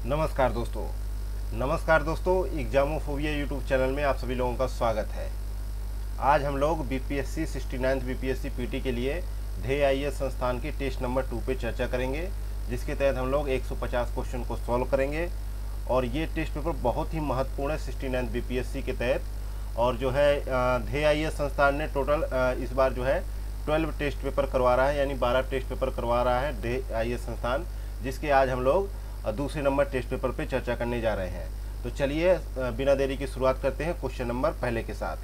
नमस्कार दोस्तों, एग्जामोफोबिया YouTube channel में आप सभी लोगों का स्वागत है। आज हम लोग बीपीएससी 69 बीपीएससी पीटी के लिए ध्येय आईएएस संस्थान के टेस्ट नंबर 2 पे चर्चा करेंगे, जिसके तहत हम लोग 150 क्वेश्चन को सॉल्व करेंगे। और ये टेस्ट पेपर बहुत ही महत्वपूर्ण है 69 बीपीएससी के तहत। और जो है ध्येय आईएएस संस्थान ने टोटल इस बार जो है 12 टेस्ट पेपर करवा रहा है, यानी 12 टेस्ट पेपर करवा रहा है ध्येय आईएएस संस्थान, जिसके आज हम लोग दूसरे नंबर टेस्ट पेपर पे चर्चा करने जा रहे हैं। तो चलिए बिना देरी की शुरुआत करते हैं क्वेश्चन नंबर पहले के साथ।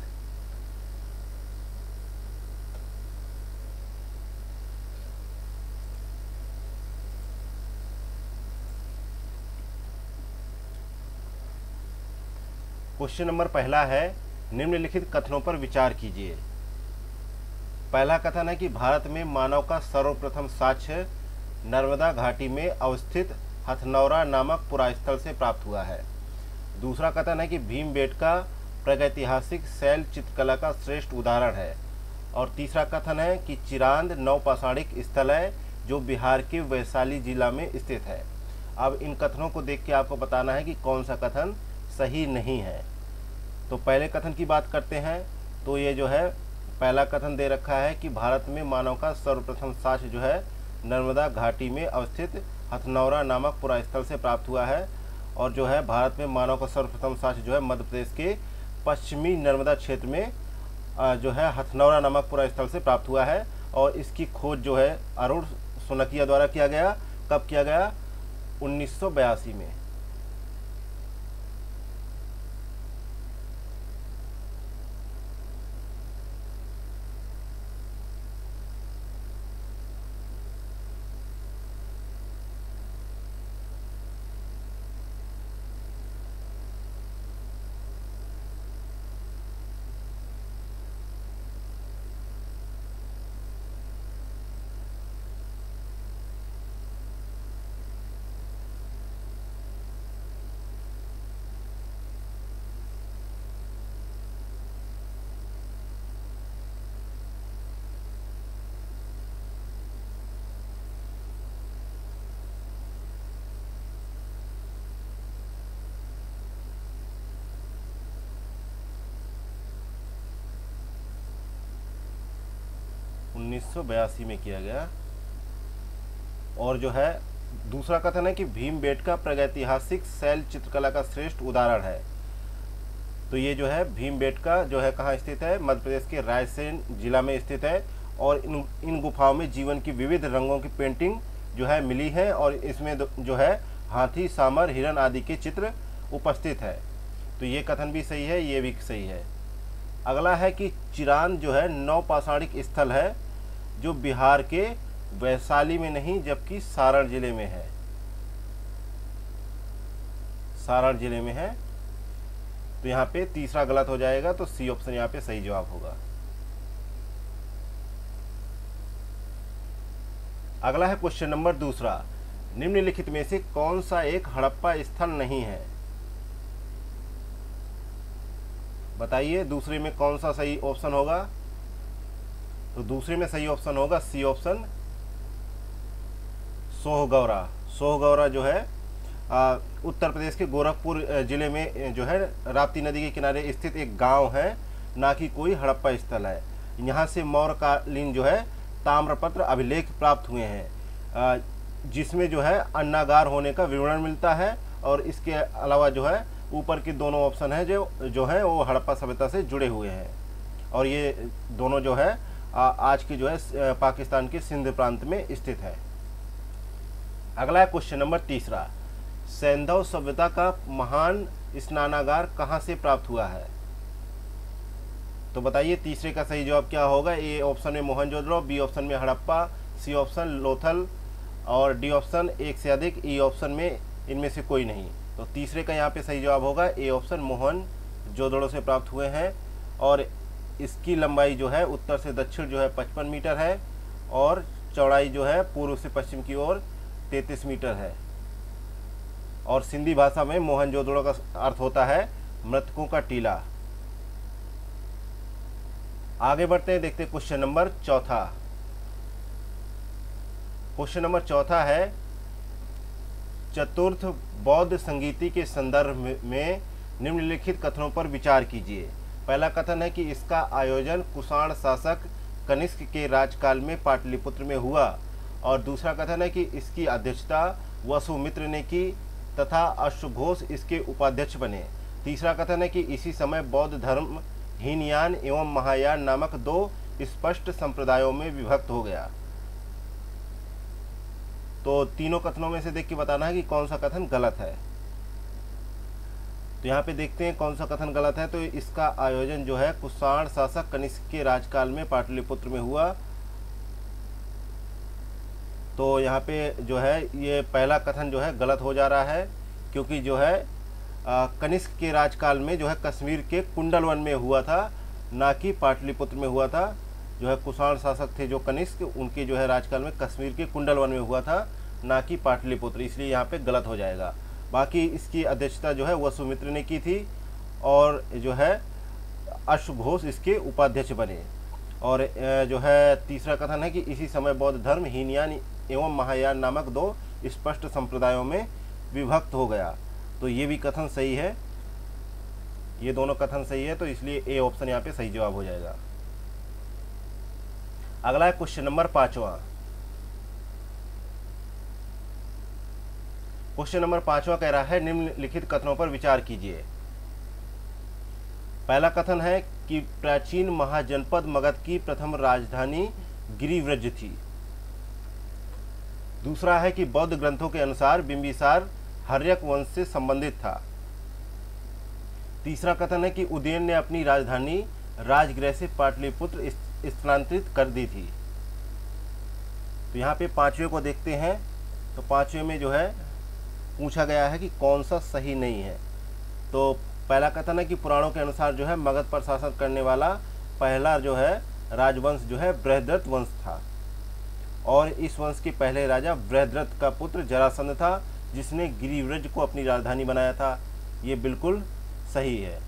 क्वेश्चन नंबर पहला है, निम्नलिखित कथनों पर विचार कीजिए। पहला कथन है कि भारत में मानव का सर्वप्रथम साक्ष्य नर्मदा घाटी में अवस्थित हथनौरा नामक पुरास्थल से प्राप्त हुआ है। दूसरा कथन है कि भीमबेटका प्रागैतिहासिक शैल चित्रकला का श्रेष्ठ उदाहरण है। और तीसरा कथन है कि चिरांद नवपाषाणिक स्थल है जो बिहार के वैशाली जिला में स्थित है। अब इन कथनों को देख के आपको बताना है कि कौन सा कथन सही नहीं है। तो पहले कथन की बात करते हैं। तो ये जो है पहला कथन दे रखा है कि भारत में मानव का सर्वप्रथम साक्ष्य जो है नर्मदा घाटी में अवस्थित हथनौरा नामक पुरास्थल से प्राप्त हुआ है। और जो है भारत में मानव का सर्वप्रथम साक्ष्य जो है मध्य प्रदेश के पश्चिमी नर्मदा क्षेत्र में जो है हथनौरा नामक पुरास्थल से प्राप्त हुआ है। और इसकी खोज जो है अरुण सोनकिया द्वारा किया गया। कब किया गया? 1982 में। में किया गया। और जो है दूसरा कथन है कि भीमबेटका प्रागैतिहासिक शैल चित्रकला का श्रेष्ठ उदाहरण है। तो ये जो है भीमबेटका जो है कहाँ स्थित है? मध्य प्रदेश के रायसेन जिला में स्थित है। और इन गुफाओं में जीवन की विविध रंगों की पेंटिंग जो है मिली है। और इसमें जो है हाथी, सांबर, हिरण आदि के चित्र उपस्थित है। तो ये कथन भी सही है, ये भी सही है। अगला है कि चिरांद जो है नवपाषाणिक स्थल है जो बिहार के वैशाली में नहीं जबकि सारण जिले में है। सारण जिले में है। तो यहाँ पे तीसरा गलत हो जाएगा, तो सी ऑप्शन यहाँ पे सही जवाब होगा। अगला है क्वेश्चन नंबर दूसरा, निम्नलिखित में से कौन सा एक हड़प्पा स्थल नहीं है? बताइए दूसरे में कौन सा सही ऑप्शन होगा? तो दूसरे में सही ऑप्शन होगा सी ऑप्शन, सोहगौरा। सोहगौरा जो है उत्तर प्रदेश के गोरखपुर जिले में जो है राप्ती नदी के किनारे स्थित एक गांव है, ना कि कोई हड़प्पा स्थल है। यहाँ से मौर्यकालीन जो है ताम्रपत्र अभिलेख प्राप्त हुए हैं, जिसमें जो है अन्नागार होने का विवरण मिलता है। और इसके अलावा जो है ऊपर के दोनों ऑप्शन है जो है वो हड़प्पा सभ्यता से जुड़े हुए हैं। और ये दोनों जो है आज के जो है पाकिस्तान के सिंध प्रांत में स्थित है। अगला है क्वेश्चन नंबर तीसरा, सैंधव सभ्यता का महान स्नानागार कहाँ से प्राप्त हुआ है? तो बताइए तीसरे का सही जवाब क्या होगा? ए ऑप्शन में मोहनजोदड़ो, बी ऑप्शन में हड़प्पा, सी ऑप्शन लोथल और डी ऑप्शन एक से अधिक, ई ऑप्शन में इनमें से कोई नहीं। तो तीसरे का यहाँ पे सही जवाब होगा ए ऑप्शन, मोहनजोदड़ो से प्राप्त हुए हैं। और इसकी लंबाई जो है उत्तर से दक्षिण जो है 55 मीटर है। और चौड़ाई जो है पूर्व से पश्चिम की ओर 33 मीटर है। और सिंधी भाषा में मोहनजोदड़ो का अर्थ होता है मृतकों का टीला। आगे बढ़ते हैं, देखते हैं क्वेश्चन नंबर चौथा। क्वेश्चन नंबर चौथा है, चतुर्थ, बौद्ध संगीति के संदर्भ में निम्नलिखित कथनों पर विचार कीजिए। पहला कथन है कि इसका आयोजन कुषाण शासक कनिष्क के राजकाल में पाटलिपुत्र में हुआ, और दूसरा कथन है कि इसकी अध्यक्षता वसुमित्र ने की तथा अश्वघोष इसके उपाध्यक्ष बने। तीसरा कथन है कि इसी समय बौद्ध धर्म हीनयान एवं महायान नामक दो स्पष्ट संप्रदायों में विभक्त हो गया। तो तीनों कथनों में से देख के बताना है कि कौन सा कथन गलत है। तो यहाँ पे देखते हैं कौन सा कथन गलत है। तो इसका आयोजन जो है कुषाण शासक कनिष्क के राजकाल में पाटलिपुत्र में हुआ। तो यहाँ पे जो है ये पहला कथन जो है गलत हो जा रहा है, क्योंकि जो है कनिष्क के राजकाल में जो है कश्मीर के कुंडलवन में हुआ था, ना कि पाटलिपुत्र में हुआ था। जो है कुषाण शासक थे जो कनिष्क, उनके जो है राजकाल में कश्मीर के कुंडलवन में हुआ था, ना कि पाटलिपुत्र, इसलिए यहाँ पे गलत हो जाएगा। बाकी इसकी अध्यक्षता जो है वसुमित्र ने की थी, और जो है अश्वघोष इसके उपाध्यक्ष बने। और जो है तीसरा कथन है कि इसी समय बौद्ध धर्म हीनयान एवं महायान नामक दो स्पष्ट संप्रदायों में विभक्त हो गया। तो ये भी कथन सही है, ये दोनों कथन सही है, तो इसलिए ए ऑप्शन यहाँ पे सही जवाब हो जाएगा। अगला है क्वेश्चन नंबर 5वां। क्वेश्चन नंबर 5वां कह रहा है निम्नलिखित कथनों पर विचार कीजिए। पहला कथन है कि प्राचीन महाजनपद मगध की प्रथम राजधानी गिरिव्रज थी। दूसरा है कि बौद्ध ग्रंथों के अनुसार बिंबिसार हर्यक वंश से संबंधित था। तीसरा कथन है कि उदयन ने अपनी राजधानी राजगृह से पाटलिपुत्र स्थानांतरित कर दी थी। तो यहाँ पे पांचवें को देखते हैं। तो पांचवें में जो है पूछा गया है कि कौन सा सही नहीं है। तो पहला कथन है कि पुराणों के अनुसार जो है मगध पर शासन करने वाला पहला जो है राजवंश जो है बृहद्रथ वंश था, और इस वंश के पहले राजा बृहद्रथ का पुत्र जरासंध था, जिसने गिरिव्रज को अपनी राजधानी बनाया था। ये बिल्कुल सही है।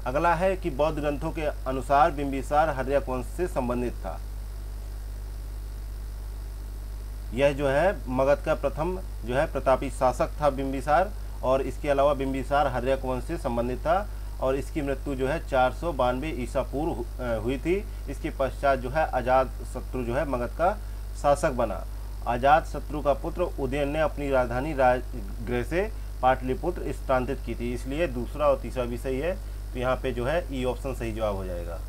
अगला है कि बौद्ध ग्रंथों के अनुसार बिंबिसार हर्यक वंश से संबंधित था। यह जो है मगध का प्रथम जो है प्रतापी शासक था बिंबिसार, और इसके अलावा बिंबिसार हर्यक वंश से संबंधित था, और इसकी मृत्यु जो है 492 ईसा पूर्व हुई थी। इसके पश्चात जो है अजात शत्रु जो है मगध का शासक बना। अजात शत्रु का पुत्र उदयन ने अपनी राजधानी राजगृह से पाटलिपुत्र स्थानांतरित की थी, इसलिए दूसरा और तीसरा भी सही है। तो यहाँ पे जो है ई ऑप्शन सही जवाब हो जाएगा।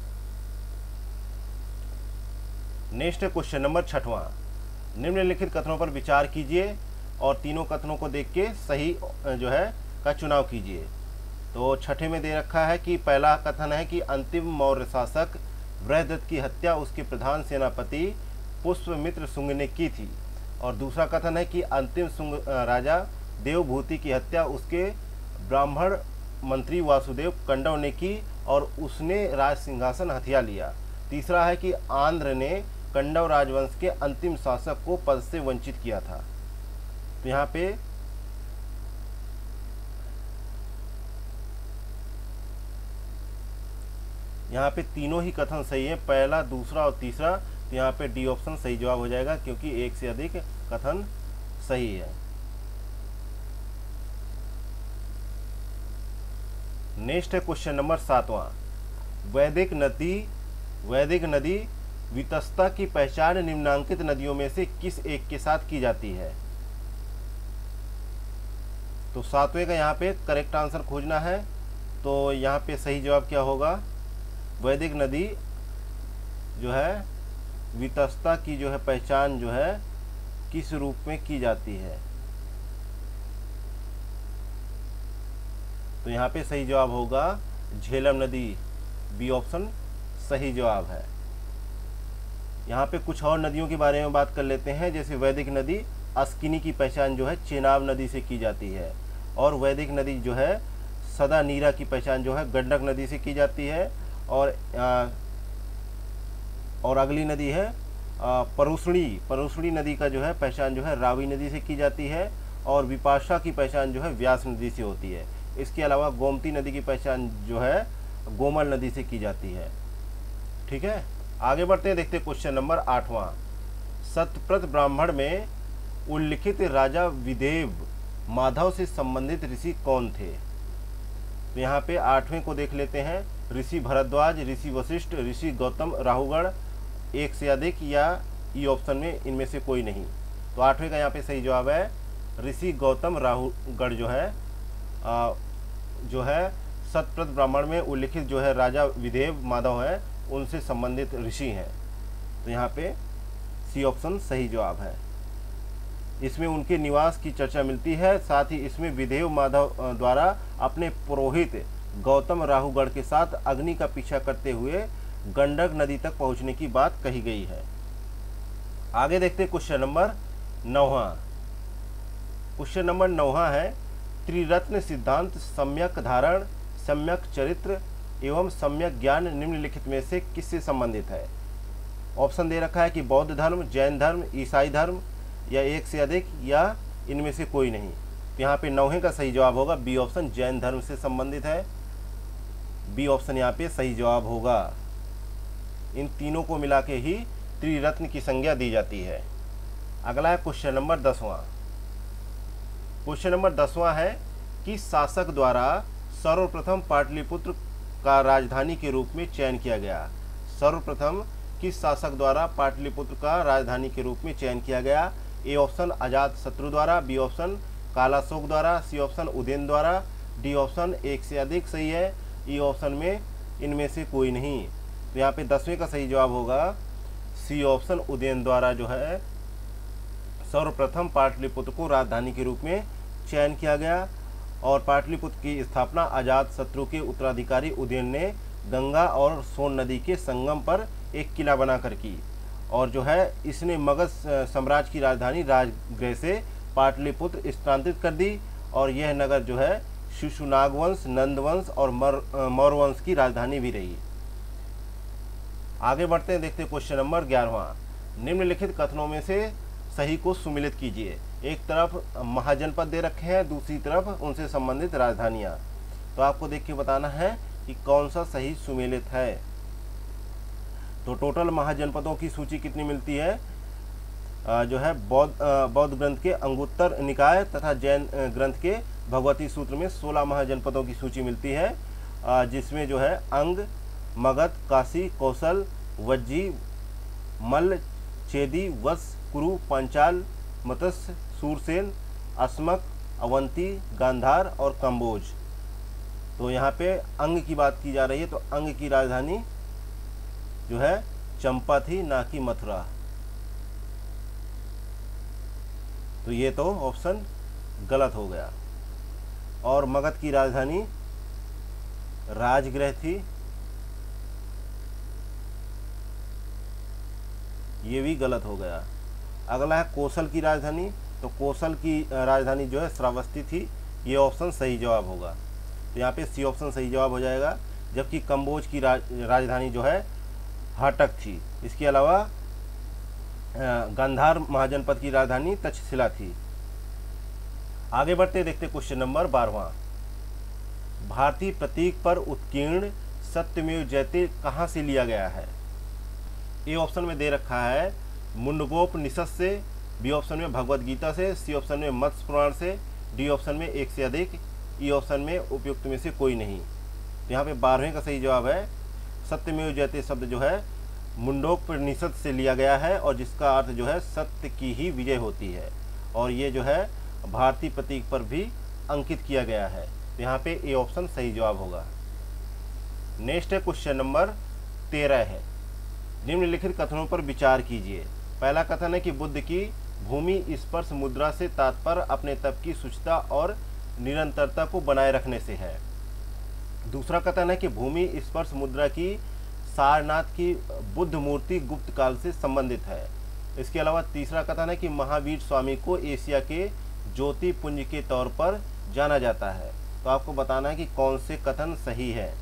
नेक्स्ट क्वेश्चन नंबर 6वां। निम्नलिखित कथनों पर विचार कीजिए और तीनों कथनों को देख के सही जो है का चुनाव कीजिए। तो छठे में दे रखा है कि पहला कथन है कि अंतिम मौर्य शासक बृहद्रथ की हत्या उसके प्रधान सेनापति पुष्पमित्र शुंग ने की थी, और दूसरा कथन है कि अंतिम शुंग राजा देवभूति की हत्या उसके ब्राह्मण मंत्री वासुदेव कंडव ने की, और उसने राज सिंहासन हथिया लिया। तीसरा है कि आंध्र ने कंडव राजवंश के अंतिम शासक को पद से वंचित किया था। तो यहाँ पे तीनों ही कथन सही है, पहला, दूसरा और तीसरा। तो यहाँ पे डी ऑप्शन सही जवाब हो जाएगा, क्योंकि एक से अधिक कथन सही है। नेक्स्ट है क्वेश्चन नंबर 7वां। वैदिक नदी वितस्ता की पहचान निम्नांकित नदियों में से किस एक के साथ की जाती है? तो 7वें का यहाँ पे करेक्ट आंसर खोजना है। तो यहाँ पे सही जवाब क्या होगा? वैदिक नदी जो है वितस्ता की जो है पहचान जो है किस रूप में की जाती है? तो यहाँ पे सही जवाब होगा झेलम नदी, बी ऑप्शन सही जवाब है। यहाँ पे कुछ और नदियों के बारे में बात कर लेते हैं। जैसे वैदिक नदी अस्किनी की पहचान जो है चेनाब नदी से की जाती है, और वैदिक नदी जो है सदा नीरा की पहचान जो है गंडक नदी से की जाती है, और अगली नदी है परुष्णी नदी का जो है पहचान जो है रावी नदी से की जाती है, और विपाशा की पहचान जो है व्यास नदी से होती है। इसके अलावा गोमती नदी की पहचान जो है गोमल नदी से की जाती है। ठीक है, आगे बढ़ते हैं, देखते हैं क्वेश्चन नंबर 8वां। सतप्रत ब्राह्मण में उल्लिखित राजा विदेव माधव से संबंधित ऋषि कौन थे? तो यहाँ पे 8वें को देख लेते हैं। ऋषि भरद्वाज, ऋषि वशिष्ठ, ऋषि गौतम, राहुगढ़, एक से अधिक, या ई ऑप्शन में इनमें से कोई नहीं। तो 8वें का यहाँ पे सही जवाब है ऋषि गौतम राहुगढ़ जो है सतप्रत ब्राह्मण में उल्लिखित जो है राजा विदेव माधव है उनसे संबंधित ऋषि हैं। तो यहाँ पे सी ऑप्शन सही जवाब है। इसमें उनके निवास की चर्चा मिलती है। साथ ही इसमें विदेव माधव द्वारा अपने पुरोहित गौतम राहुगढ़ के साथ अग्नि का पीछा करते हुए गंडक नदी तक पहुंचने की बात कही गई है। आगे देखते हैं क्वेश्चन नंबर 9। क्वेश्चन नंबर 9 है त्रिरत्न सिद्धांत सम्यक धारण, सम्यक चरित्र एवं सम्यक ज्ञान निम्नलिखित में से किससे संबंधित है? ऑप्शन दे रखा है कि बौद्ध धर्म, जैन धर्म, ईसाई धर्म, या एक से अधिक, या इनमें से कोई नहीं। तो यहाँ पे 9 का सही जवाब होगा बी ऑप्शन, जैन धर्म से संबंधित है। बी ऑप्शन यहाँ पे सही जवाब होगा। इन तीनों को मिला के ही त्रिरत्न की संज्ञा दी जाती है। अगला है क्वेश्चन नंबर 10वां। क्वेश्चन नंबर 10वां है कि शासक द्वारा सर्वप्रथम पाटलिपुत्र का राजधानी के रूप में चयन किया गया। सर्वप्रथम किस शासक द्वारा पाटलिपुत्र का राजधानी के रूप में चयन किया गया? ए ऑप्शन अजात शत्रु द्वारा, बी ऑप्शन कालाशोक द्वारा, सी ऑप्शन उदयन द्वारा, डी ऑप्शन एक से अधिक सही है, ई ऑप्शन में इनमें से कोई नहीं। तो यहाँ पे 10वें का सही जवाब होगा सी ऑप्शन उदयन द्वारा जो है सर्वप्रथम पाटलिपुत्र को राजधानी के रूप में चयन किया गया। और पाटलिपुत्र की स्थापना अजात शत्रु के उत्तराधिकारी उदयन ने गंगा और सोन नदी के संगम पर एक किला बनाकर की। और जो है इसने मगध साम्राज्य की राजधानी राजगृह से पाटलिपुत्र स्थानांतरित कर दी। और यह नगर जो है शिशुनाग वंश, नंद वंश और मौर्य वंश की राजधानी भी रही। आगे बढ़ते हैं, देखते हैं क्वेश्चन नंबर 11वां। निम्नलिखित कथनों में से सही को सुमेलित कीजिए। एक तरफ महाजनपद दे रखे हैं, दूसरी तरफ उनसे संबंधित राजधानियां। तो आपको देख के बताना है कि कौन सा सही सुमेलित है। तो टोटल महाजनपदों की सूची कितनी मिलती है? जो है बौद्ध ग्रंथ के अंगुत्तर निकाय तथा जैन ग्रंथ के भगवती सूत्र में 16 महाजनपदों की सूची मिलती है, जिसमें जो है अंग, मगध, काशी, कौशल, वज्जी, मल्ल, चेदी, वत्स, कुरु, पांचाल, मत्स्य, सूरसेन, अस्मक, अवंती, गांधार और कंबोज। तो यहाँ पे अंग की बात की जा रही है। तो अंग की राजधानी जो है चंपा थी, ना कि मथुरा। तो ये तो ऑप्शन गलत हो गया। और मगध की राजधानी राजगृह थी, ये भी गलत हो गया। अगला है कौशल की राजधानी। तो कौशल की राजधानी जो है श्रावस्ती थी, ये ऑप्शन सही जवाब होगा। तो यहाँ पे सी ऑप्शन सही जवाब हो जाएगा। जबकि कंबोज की राजधानी जो है हाटक थी। इसके अलावा गांधार महाजनपद की राजधानी तक्षशिला थी। आगे बढ़ते देखते क्वेश्चन नंबर 12वां। भारतीय प्रतीक पर उत्कीर्ण सत्यमेव जयते कहाँ से लिया गया है? ए ऑप्शन में दे रखा है मुंडकोपनिषद से, बी ऑप्शन में भगवत गीता से, सी ऑप्शन में मत्स्य पुराण से, डी ऑप्शन में एक से अधिक, ई ऑप्शन में उपयुक्त में से कोई नहीं। तो यहाँ पे 12वें का सही जवाब है सत्यमेव जयते शब्द जो है मुंडकोपनिषद से लिया गया है, और जिसका अर्थ जो है सत्य की ही विजय होती है। और ये जो है भारतीय प्रतीक पर भी अंकित किया गया है। तो यहाँ पे ए ऑप्शन सही जवाब होगा। नेक्स्ट है क्वेश्चन नंबर 13 है। निम्नलिखित कथनों पर विचार कीजिए। पहला कथन है कि बुद्ध की भूमि स्पर्श मुद्रा से तात्पर्य अपने तप की शुचिता और निरंतरता को बनाए रखने से है। दूसरा कथन है कि भूमि स्पर्श मुद्रा की सारनाथ की बुद्ध मूर्ति गुप्त काल से संबंधित है। इसके अलावा तीसरा कथन है कि महावीर स्वामी को एशिया के ज्योति पुंज के तौर पर जाना जाता है। तो आपको बताना है कि कौन से कथन सही है।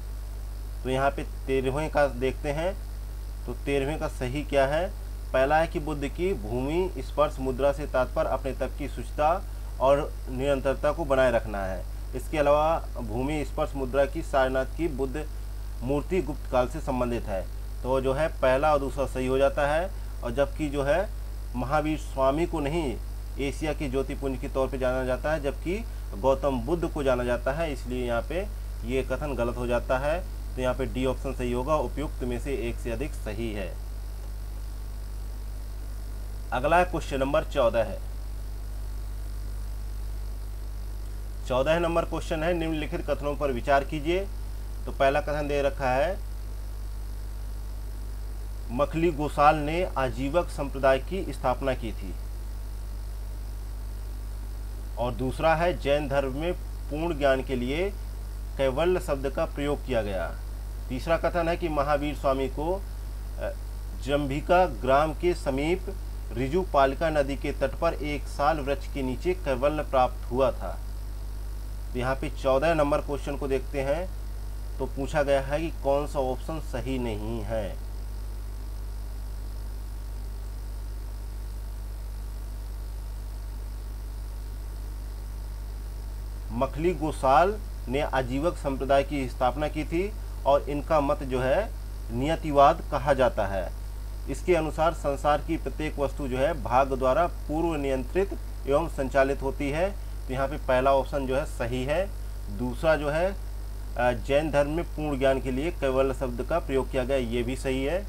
तो यहाँ पे 13वें का देखते हैं। तो 13वें का सही क्या है? पहला है कि बुद्ध की भूमि स्पर्श मुद्रा से तात्पर्य अपने तप की शुचिता और निरंतरता को बनाए रखना है। इसके अलावा भूमि स्पर्श मुद्रा की सारनाथ की बुद्ध मूर्ति गुप्त काल से संबंधित है। तो जो है पहला और दूसरा सही हो जाता है। और जबकि जो है महावीर स्वामी को नहीं एशिया के ज्योतिपुंज के तौर पे जाना जाता है, जबकि गौतम बुद्ध को जाना जाता है, इसलिए यहाँ पे ये कथन गलत हो जाता है। तो यहाँ पे डी ऑप्शन सही होगा, उपयुक्त में से एक से अधिक सही है। अगला क्वेश्चन नंबर 14 है। 14 नंबर क्वेश्चन है, निम्नलिखित कथनों पर विचार कीजिए। तो पहला कथन दे रखा है, मखली गोसाल ने आजीवक संप्रदाय की स्थापना की थी। और दूसरा है, जैन धर्म में पूर्ण ज्ञान के लिए कैवल्य शब्द का प्रयोग किया गया। तीसरा कथन है कि महावीर स्वामी को जंभिका ग्राम के समीप ऋजुपालिका नदी के तट पर 1 साल वृक्ष के नीचे कैवल्य प्राप्त हुआ था। तो यहाँ पे 14 नंबर क्वेश्चन को देखते हैं। तो पूछा गया है कि कौन सा ऑप्शन सही नहीं है। मखली गोसाल ने आजीवक संप्रदाय की स्थापना की थी और इनका मत जो है नियतिवाद कहा जाता है। इसके अनुसार संसार की प्रत्येक वस्तु जो है भाग्य द्वारा पूर्व नियंत्रित एवं संचालित होती है। तो यहाँ पे पहला ऑप्शन जो है सही है। दूसरा जो है जैन धर्म में पूर्ण ज्ञान के लिए कैवल्य शब्द का प्रयोग किया गया, ये भी सही है।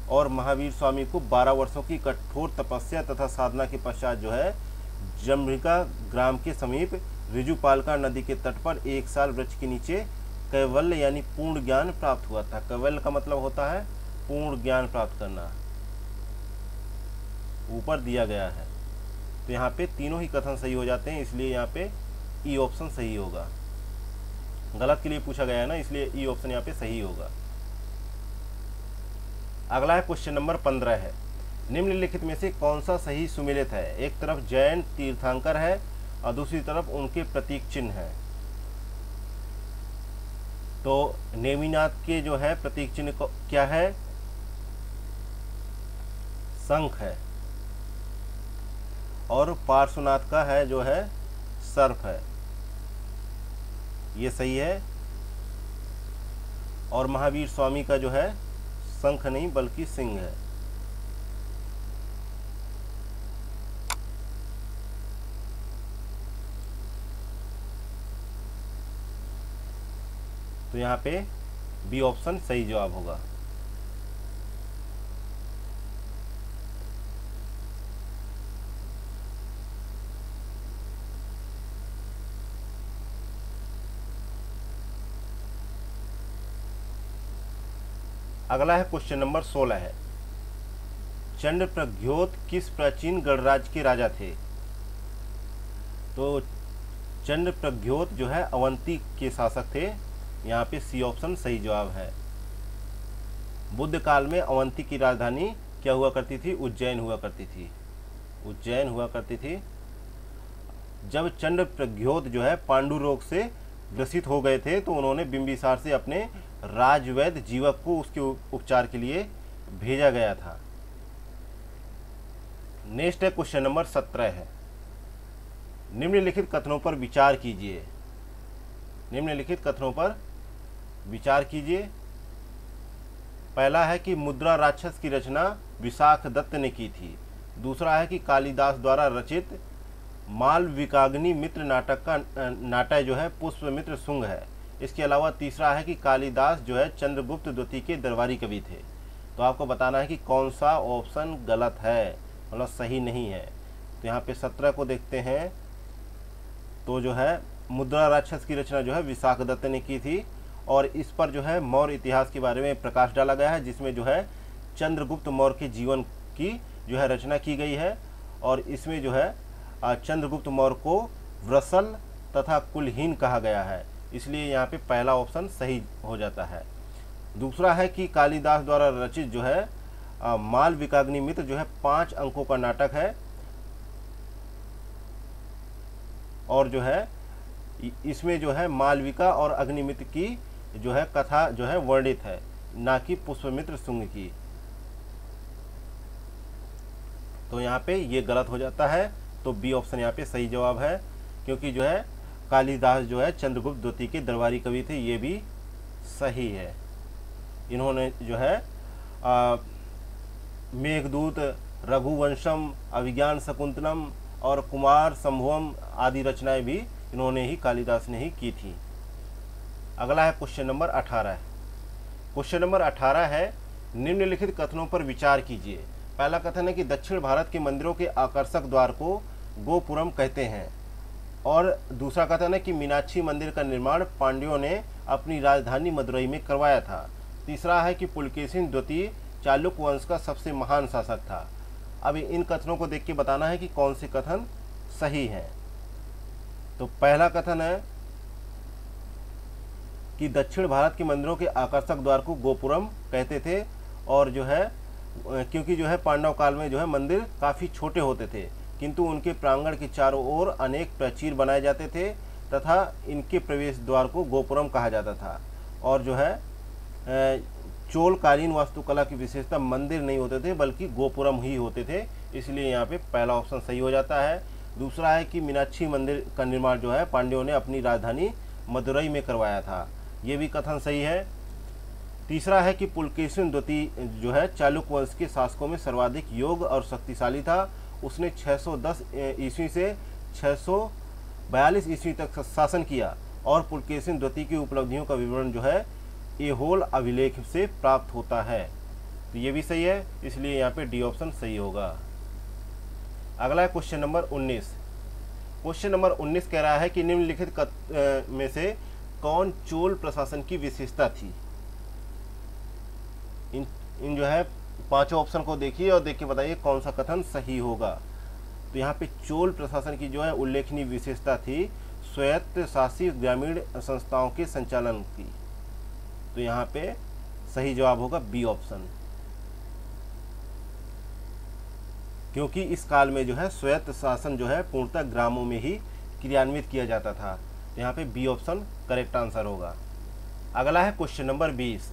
और महावीर स्वामी को 12 वर्षों की कठोर तपस्या तथा साधना के पश्चात जो है जंभिका ग्राम के समीप ऋजुपालिका नदी के तट पर 1 साल वृक्ष के नीचे कैवल्य यानी पूर्ण ज्ञान प्राप्त हुआ था। कैवल्य का मतलब होता है पूर्ण ज्ञान प्राप्त करना, ऊपर दिया गया है। तो यहाँ पे तीनों ही कथन सही हो जाते हैं, इसलिए यहाँ पे ई ऑप्शन सही होगा। गलत के लिए पूछा गया है ना, इसलिए ई ऑप्शन यहाँ पे सही होगा। अगला है क्वेश्चन नंबर 15 है, निम्नलिखित में से कौन सा सही सुमेलित है। एक तरफ जैन तीर्थंकर है और दूसरी तरफ उनके प्रतीक चिन्ह है। तो नेमिनाथ के जो है प्रतीक चिन्ह क्या है, शंख है, और पार्श्वनाथ का है जो है सर्प है, ये सही है। और महावीर स्वामी का जो है शंख नहीं बल्कि सिंह है। तो यहाँ पे बी ऑप्शन सही जवाब होगा। अगला है क्वेश्चन नंबर 16 है, चंद्रप्रद्योत किस प्राचीन गणराज्य के राजा थे। तो चंद्रप्रद्योत जो है अवंती के शासक थे, यहाँ पे सी ऑप्शन सही जवाब है। बुद्ध काल में अवंती की राजधानी क्या हुआ करती थी, उज्जैन हुआ करती थी, उज्जैन हुआ करती थी। जब चंद्रप्रद्योत जो है पांडु रोग से ग्रसित हो गए थे तो उन्होंने बिंबिसार से अपने राजवैद्य जीवक को उसके उपचार के लिए भेजा गया था। नेक्स्ट है क्वेश्चन नंबर 17 है, निम्नलिखित कथनों पर विचार कीजिए। निम्नलिखित कथनों पर विचार कीजिए। पहला है कि मुद्रा राक्षस की रचना विशाखदत्त ने की थी। दूसरा है कि कालिदास द्वारा रचित मालविकाग्नि मित्र नाटक का नाटक जो है पुष्पमित्र शुंग है। इसके अलावा तीसरा है कि कालिदास जो है चंद्रगुप्त द्वितीय के दरबारी कवि थे। तो आपको बताना है कि कौन सा ऑप्शन गलत है, मतलब सही नहीं है। तो यहाँ पे 17 को देखते हैं। तो जो है मुद्रा राक्षस की रचना जो है विशाखदत्त ने की थी और इस पर जो है मौर्य इतिहास के बारे में प्रकाश डाला गया है, जिसमें जो है चंद्रगुप्त मौर्य के जीवन की जो है रचना की गई है। और इसमें जो है चंद्रगुप्त मौर्य को वृषल तथा कुलहीन कहा गया है, इसलिए यहाँ पे पहला ऑप्शन सही हो जाता है। दूसरा है कि कालिदास द्वारा रचित जो है मालविकाग्नि मित्र जो है 5 अंकों का नाटक है और जो है इसमें जो है मालविका और अग्निमित्र की जो है कथा जो है वर्णित है, ना कि पुष्पमित्र शुंग की। तो यहाँ पे ये गलत हो जाता है। तो बी ऑप्शन यहाँ पे सही जवाब है, क्योंकि जो है कालिदास जो है चंद्रगुप्त द्वितीय के दरबारी कवि थे, ये भी सही है। इन्होंने जो है मेघदूत, रघुवंशम, अभिज्ञान शकुंतलम और कुमार संभवम आदि रचनाएं भी इन्होंने ही, कालिदास ने ही की थी। अगला है क्वेश्चन नंबर 18। क्वेश्चन नंबर 18 है, निम्नलिखित कथनों पर विचार कीजिए। पहला कथन है कि दक्षिण भारत के मंदिरों के आकर्षक द्वार को गोपुरम कहते हैं, और दूसरा कथन है कि मीनाक्षी मंदिर का निर्माण पांड्यों ने अपनी राजधानी मदुरई में करवाया था। तीसरा है कि पुलकेशिन द्वितीय चालुक्य वंश का सबसे महान शासक था। अब इन कथनों को देख के बताना है कि कौन से कथन सही हैं। तो पहला कथन है कि दक्षिण भारत के मंदिरों के आकर्षक द्वार को गोपुरम कहते थे, और जो है क्योंकि जो है पांडव काल में जो है मंदिर काफ़ी छोटे होते थे, किंतु उनके प्रांगण के चारों ओर अनेक प्राचीर बनाए जाते थे तथा इनके प्रवेश द्वार को गोपुरम कहा जाता था। और जो है चोलकालीन वास्तुकला की विशेषता मंदिर नहीं होते थे बल्कि गोपुरम ही होते थे, इसलिए यहाँ पे पहला ऑप्शन सही हो जाता है। दूसरा है कि मीनाक्षी मंदिर का निर्माण जो है पांड्यों ने अपनी राजधानी मदुरई में करवाया था, ये भी कथन सही है। तीसरा है कि पुलकेशिन द्वितीय जो है चालुक्य वंश के शासकों में सर्वाधिक योग्य और शक्तिशाली था। उसने 610 ईस्वी से 642 ईस्वी तक शासन किया, और पुलकेशिन द्वितीय की उपलब्धियों का विवरण जो है ऐहोल अभिलेख से प्राप्त होता है, तो ये भी सही है, इसलिए यहाँ पे डी ऑप्शन सही होगा। अगला है क्वेश्चन नंबर 19। क्वेश्चन नंबर 19 कह रहा है कि निम्नलिखित में से कौन चोल प्रशासन की विशेषता थी। इन जो है पांचों ऑप्शन को देखिए और देख के बताइए कौन सा कथन सही होगा। तो यहाँ पे चोल प्रशासन की जो है उल्लेखनीय विशेषता थी स्वायत्त शासित ग्रामीण संस्थाओं के संचालन की, तो यहाँ पे सही जवाब होगा बी ऑप्शन, क्योंकि इस काल में जो है स्वायत्त शासन जो है पूर्णतः ग्रामों में ही क्रियान्वित किया जाता था। तो यहाँ पे बी ऑप्शन करेक्ट आंसर होगा। अगला है क्वेश्चन नंबर 20।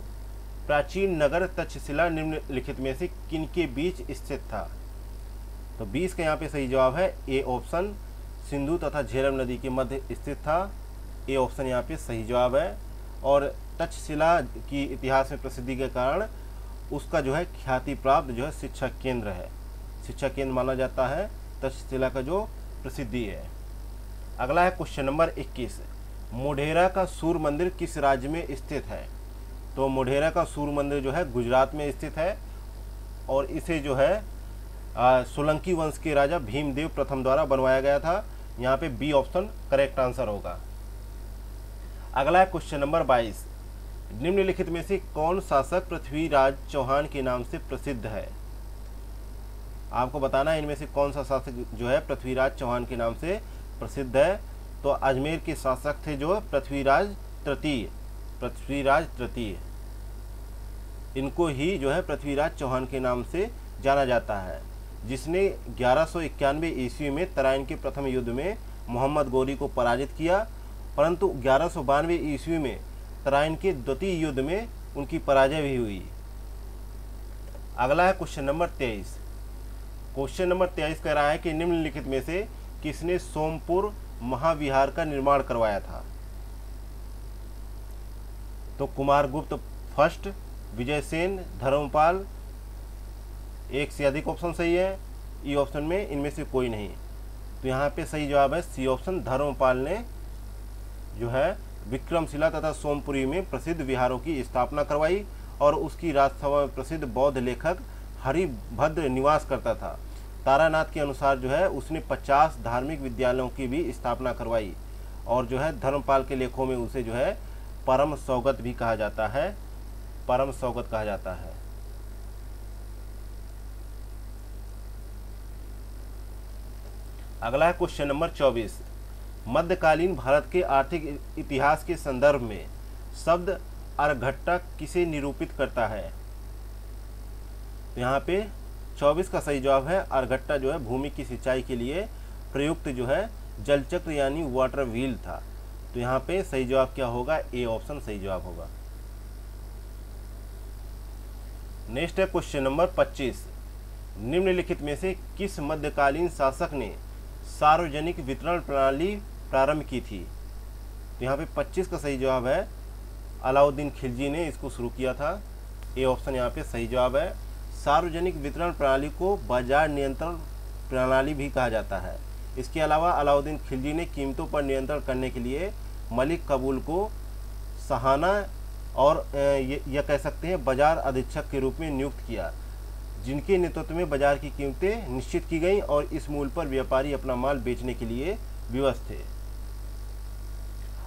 प्राचीन नगर तक्षशिला निम्नलिखित में से किनके बीच स्थित था। तो 20 का यहाँ पे सही जवाब है ए ऑप्शन, सिंधु तथा झेलम नदी के मध्य स्थित था। ए ऑप्शन यहाँ पे सही जवाब है, और तक्षशिला की इतिहास में प्रसिद्धि के कारण उसका जो है ख्याति प्राप्त जो है शिक्षा केंद्र है, शिक्षा केंद्र माना जाता है तक्षशिला का जो प्रसिद्धि है। अगला है क्वेश्चन नंबर 21। मोढेरा का सूर्य मंदिर किस राज्य में स्थित है। तो मोढेरा का सूर्य मंदिर जो है गुजरात में स्थित है, और इसे जो है सोलंकी वंश के राजा भीमदेव प्रथम द्वारा बनवाया गया था। यहाँ पे बी ऑप्शन करेक्ट आंसर होगा। अगला है क्वेश्चन नंबर 22। निम्नलिखित में से कौन शासक पृथ्वीराज चौहान के नाम से प्रसिद्ध है। आपको बताना है इनमें से कौन सा शासक जो है पृथ्वीराज चौहान के नाम से प्रसिद्ध है। तो अजमेर के शासक थे जो पृथ्वीराज तृतीय, इनको ही जो है पृथ्वीराज चौहान के नाम से जाना जाता है, जिसने 1191 ईस्वी में तराइन के प्रथम युद्ध में मोहम्मद गोरी को पराजित किया, परंतु 1192 ईस्वी में तराइन के द्वितीय युद्ध में उनकी पराजय भी हुई। अगला है क्वेश्चन नंबर 23। क्वेश्चन नंबर 23 कह रहा है कि निम्नलिखित में से किसने सोमपुर महाविहार का निर्माण करवाया था। तो कुमारगुप्त फर्स्ट, विजयसेन, धर्मपाल, एक से अधिक ऑप्शन सही है। ई ऑप्शन में इनमें से कोई नहीं, तो यहाँ पे सही जवाब है सी ऑप्शन, धर्मपाल ने जो है विक्रमशिला तथा सोमपुरी में प्रसिद्ध विहारों की स्थापना करवाई, और उसकी राजसभा में प्रसिद्ध बौद्ध लेखक हरिभद्र निवास करता था। तारानाथ के अनुसार जो है उसने 50 धार्मिक विद्यालयों की भी स्थापना करवाई, और जो है धर्मपाल के लेखों में उसे जो है परम सौगत भी कहा जाता है, परम सौगत कहा जाता है। अगला है क्वेश्चन नंबर 24। मध्यकालीन भारत के आर्थिक इतिहास के संदर्भ में शब्द अर्घट्टा किसे निरूपित करता है। यहाँ पे 24 का सही जवाब है अर्घट्टा जो है भूमि की सिंचाई के लिए प्रयुक्त जो है जलचक्र यानी वाटर व्हील था। तो यहाँ पे सही जवाब क्या होगा, ए ऑप्शन सही जवाब होगा। नेक्स्ट है क्वेश्चन नंबर 25। निम्नलिखित में से किस मध्यकालीन शासक ने सार्वजनिक वितरण प्रणाली प्रारंभ की थी। तो यहाँ पे 25 का सही जवाब है अलाउद्दीन खिलजी ने इसको शुरू किया था। ए ऑप्शन यहाँ पे सही जवाब है। सार्वजनिक वितरण प्रणाली को बाजार नियंत्रण प्रणाली भी कहा जाता है। इसके अलावा अलाउद्दीन खिलजी ने कीमतों पर नियंत्रण करने के लिए मलिक काबुल को सहाना और यह कह सकते हैं बाजार अधीक्षक के रूप में नियुक्त किया, जिनके नेतृत्व में बाजार की कीमतें निश्चित की गईं और इस मूल्य पर व्यापारी अपना माल बेचने के लिए विवश थे।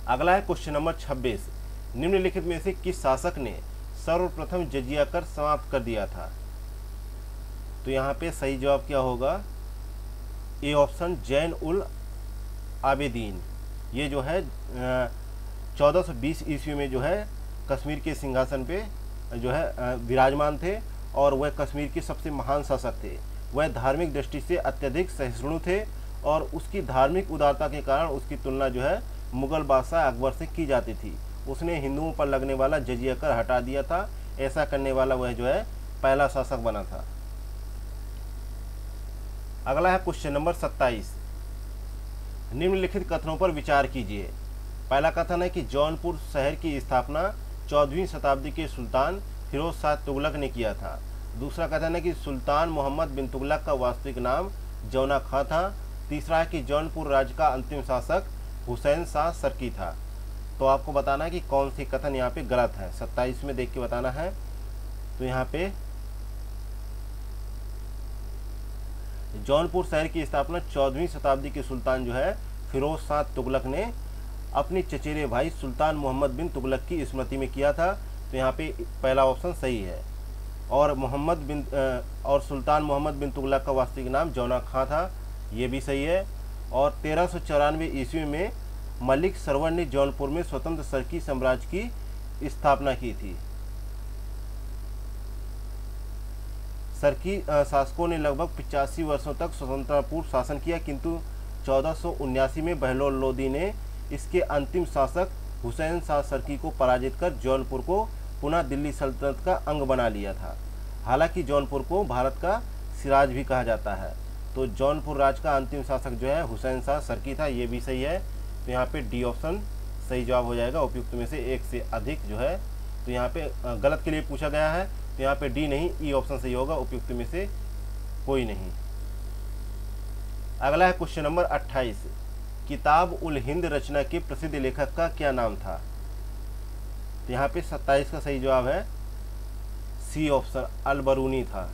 अगला है क्वेश्चन नंबर 26। निम्नलिखित में से किस शासक ने सर्वप्रथम जजिया कर समाप्त कर दिया था? तो यहाँ पे सही जवाब क्या होगा? A option Zain ul Abedin. ये जो है 1420 ईस्वी में जो है कश्मीर के सिंहासन पे जो है विराजमान थे और वह कश्मीर के सबसे महान शासक थे। वह धार्मिक दृष्टि से अत्यधिक सहिष्णु थे और उसकी धार्मिक उदारता के कारण उसकी तुलना जो है मुगल बादशाह अकबर से की जाती थी। उसने हिंदुओं पर लगने वाला जजिया कर हटा दिया था। ऐसा करने वाला वह जो है पहला शासक बना था। अगला है क्वेश्चन नंबर 27। निम्नलिखित कथनों पर विचार कीजिए। पहला कथन है कि जौनपुर शहर की स्थापना 14वीं शताब्दी के सुल्तान फिरोज शाह तुगलक ने किया था। दूसरा कथन है कि सुल्तान मोहम्मद बिन तुगलक का वास्तविक नाम जौना खां था। तीसरा है कि जौनपुर राज्य का अंतिम शासक हुसैन शाह सरकी था। तो आपको बताना है कि कौन सी कथन यहाँ पे गलत है। 27 में देख के बताना है। तो यहाँ पे जौनपुर शहर की स्थापना 14वीं शताब्दी के सुल्तान जो है फिरोज शाह तुगलक ने अपने चचेरे भाई सुल्तान मोहम्मद बिन तुगलक की स्मृति में किया था। तो यहाँ पे पहला ऑप्शन सही है। और सुल्तान मोहम्मद बिन तुगलक का वास्तविक नाम जौना खां था, ये भी सही है। और 1394 ईस्वी में मलिक सरवर ने जौनपुर में स्वतंत्र सरकी साम्राज्य की स्थापना की थी। सरकी शासकों ने लगभग 85 वर्षों तक स्वतंत्रतापूर्व शासन किया, किंतु 1479 में बहलोल लोदी ने इसके अंतिम शासक हुसैन शाह सरकी को पराजित कर जौनपुर को पुनः दिल्ली सल्तनत का अंग बना लिया था। हालांकि जौनपुर को भारत का सिराज भी कहा जाता है। तो जौनपुर राज्य का अंतिम शासक जो है हुसैन शाह सरकी था, ये भी सही है। तो यहाँ पे डी ऑप्शन सही जवाब हो जाएगा। उपयुक्त में से एक से अधिक जो है, तो यहाँ पे गलत के लिए पूछा गया है, तो यहाँ पे डी नहीं, ई ऑप्शन सही होगा। उपयुक्त में से कोई नहीं। अगला है क्वेश्चन नंबर 28। किताब उल हिंद रचना के प्रसिद्ध लेखक का क्या नाम था? तो यहाँ पे 27 का सही जवाब है सी ऑप्शन, अल बरूनी था।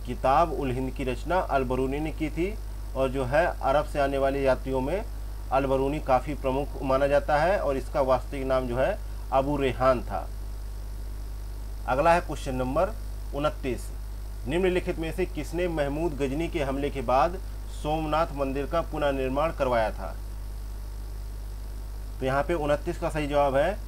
किताब उल हिंद की रचना अल बरूनी ने की थी और जो है अरब से आने वाले यात्रियों में अल बरूनी काफ़ी प्रमुख माना जाता है और इसका वास्तविक नाम जो है अबू रेहान था। अगला है क्वेश्चन नंबर 29। निम्नलिखित में से किसने महमूद गजनी के हमले के बाद सोमनाथ मंदिर का पुनः निर्माण करवाया था? तो यहाँ पे 29 का सही जवाब है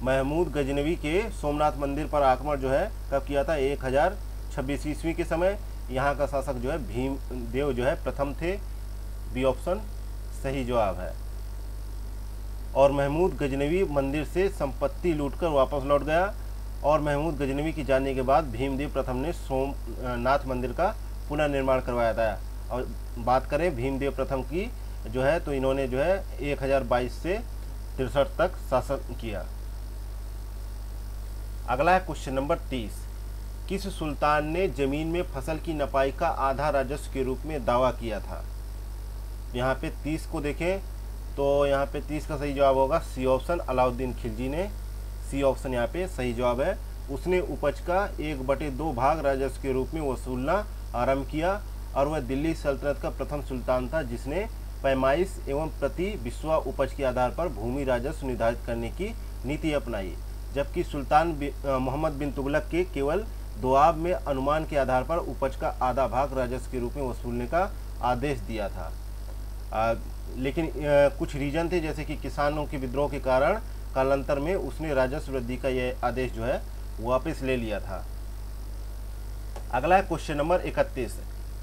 महमूद गजनवी के सोमनाथ मंदिर पर आक्रमण जो है कब किया था? 1026 ईस्वी के समय। यहाँ का शासक जो है भीमदेव जो है प्रथम थे। बी ऑप्शन सही जवाब है। और महमूद गजनवी मंदिर से संपत्ति लूटकर वापस लौट गया और महमूद गजनवी की जाने के बाद भीमदेव प्रथम ने सोमनाथ मंदिर का पुनः निर्माण करवाया था। और बात करें भीमदेव प्रथम की जो है, तो इन्होंने जो है 1022 से 63 तक शासन किया। अगला है क्वेश्चन नंबर 30। किस सुल्तान ने जमीन में फसल की नपाई का आधा राजस्व के रूप में दावा किया था? यहाँ पे 30 को देखें तो यहाँ पे 30 का सही जवाब होगा सी ऑप्शन, अलाउद्दीन खिलजी ने। सी ऑप्शन यहाँ पे सही जवाब है। उसने उपज का 1/2 भाग राजस्व के रूप में वसूलना आरंभ किया और वह दिल्ली सल्तनत का प्रथम सुल्तान था जिसने पैमाइश एवं प्रति बिस्वा उपज के आधार पर भूमि राजस्व निर्धारित करने की नीति अपनाई, जबकि सुल्तान मोहम्मद बिन तुगलक के केवल दुआब में अनुमान के आधार पर उपज का आधा भाग राजस्व के रूप में वसूलने का आदेश दिया था। लेकिन कुछ रीजन थे, जैसे कि किसानों के विद्रोह के कारण कालांतर में उसने राजस्व वृद्धि का यह आदेश जो है वापस ले लिया था। अगला है क्वेश्चन नंबर 31।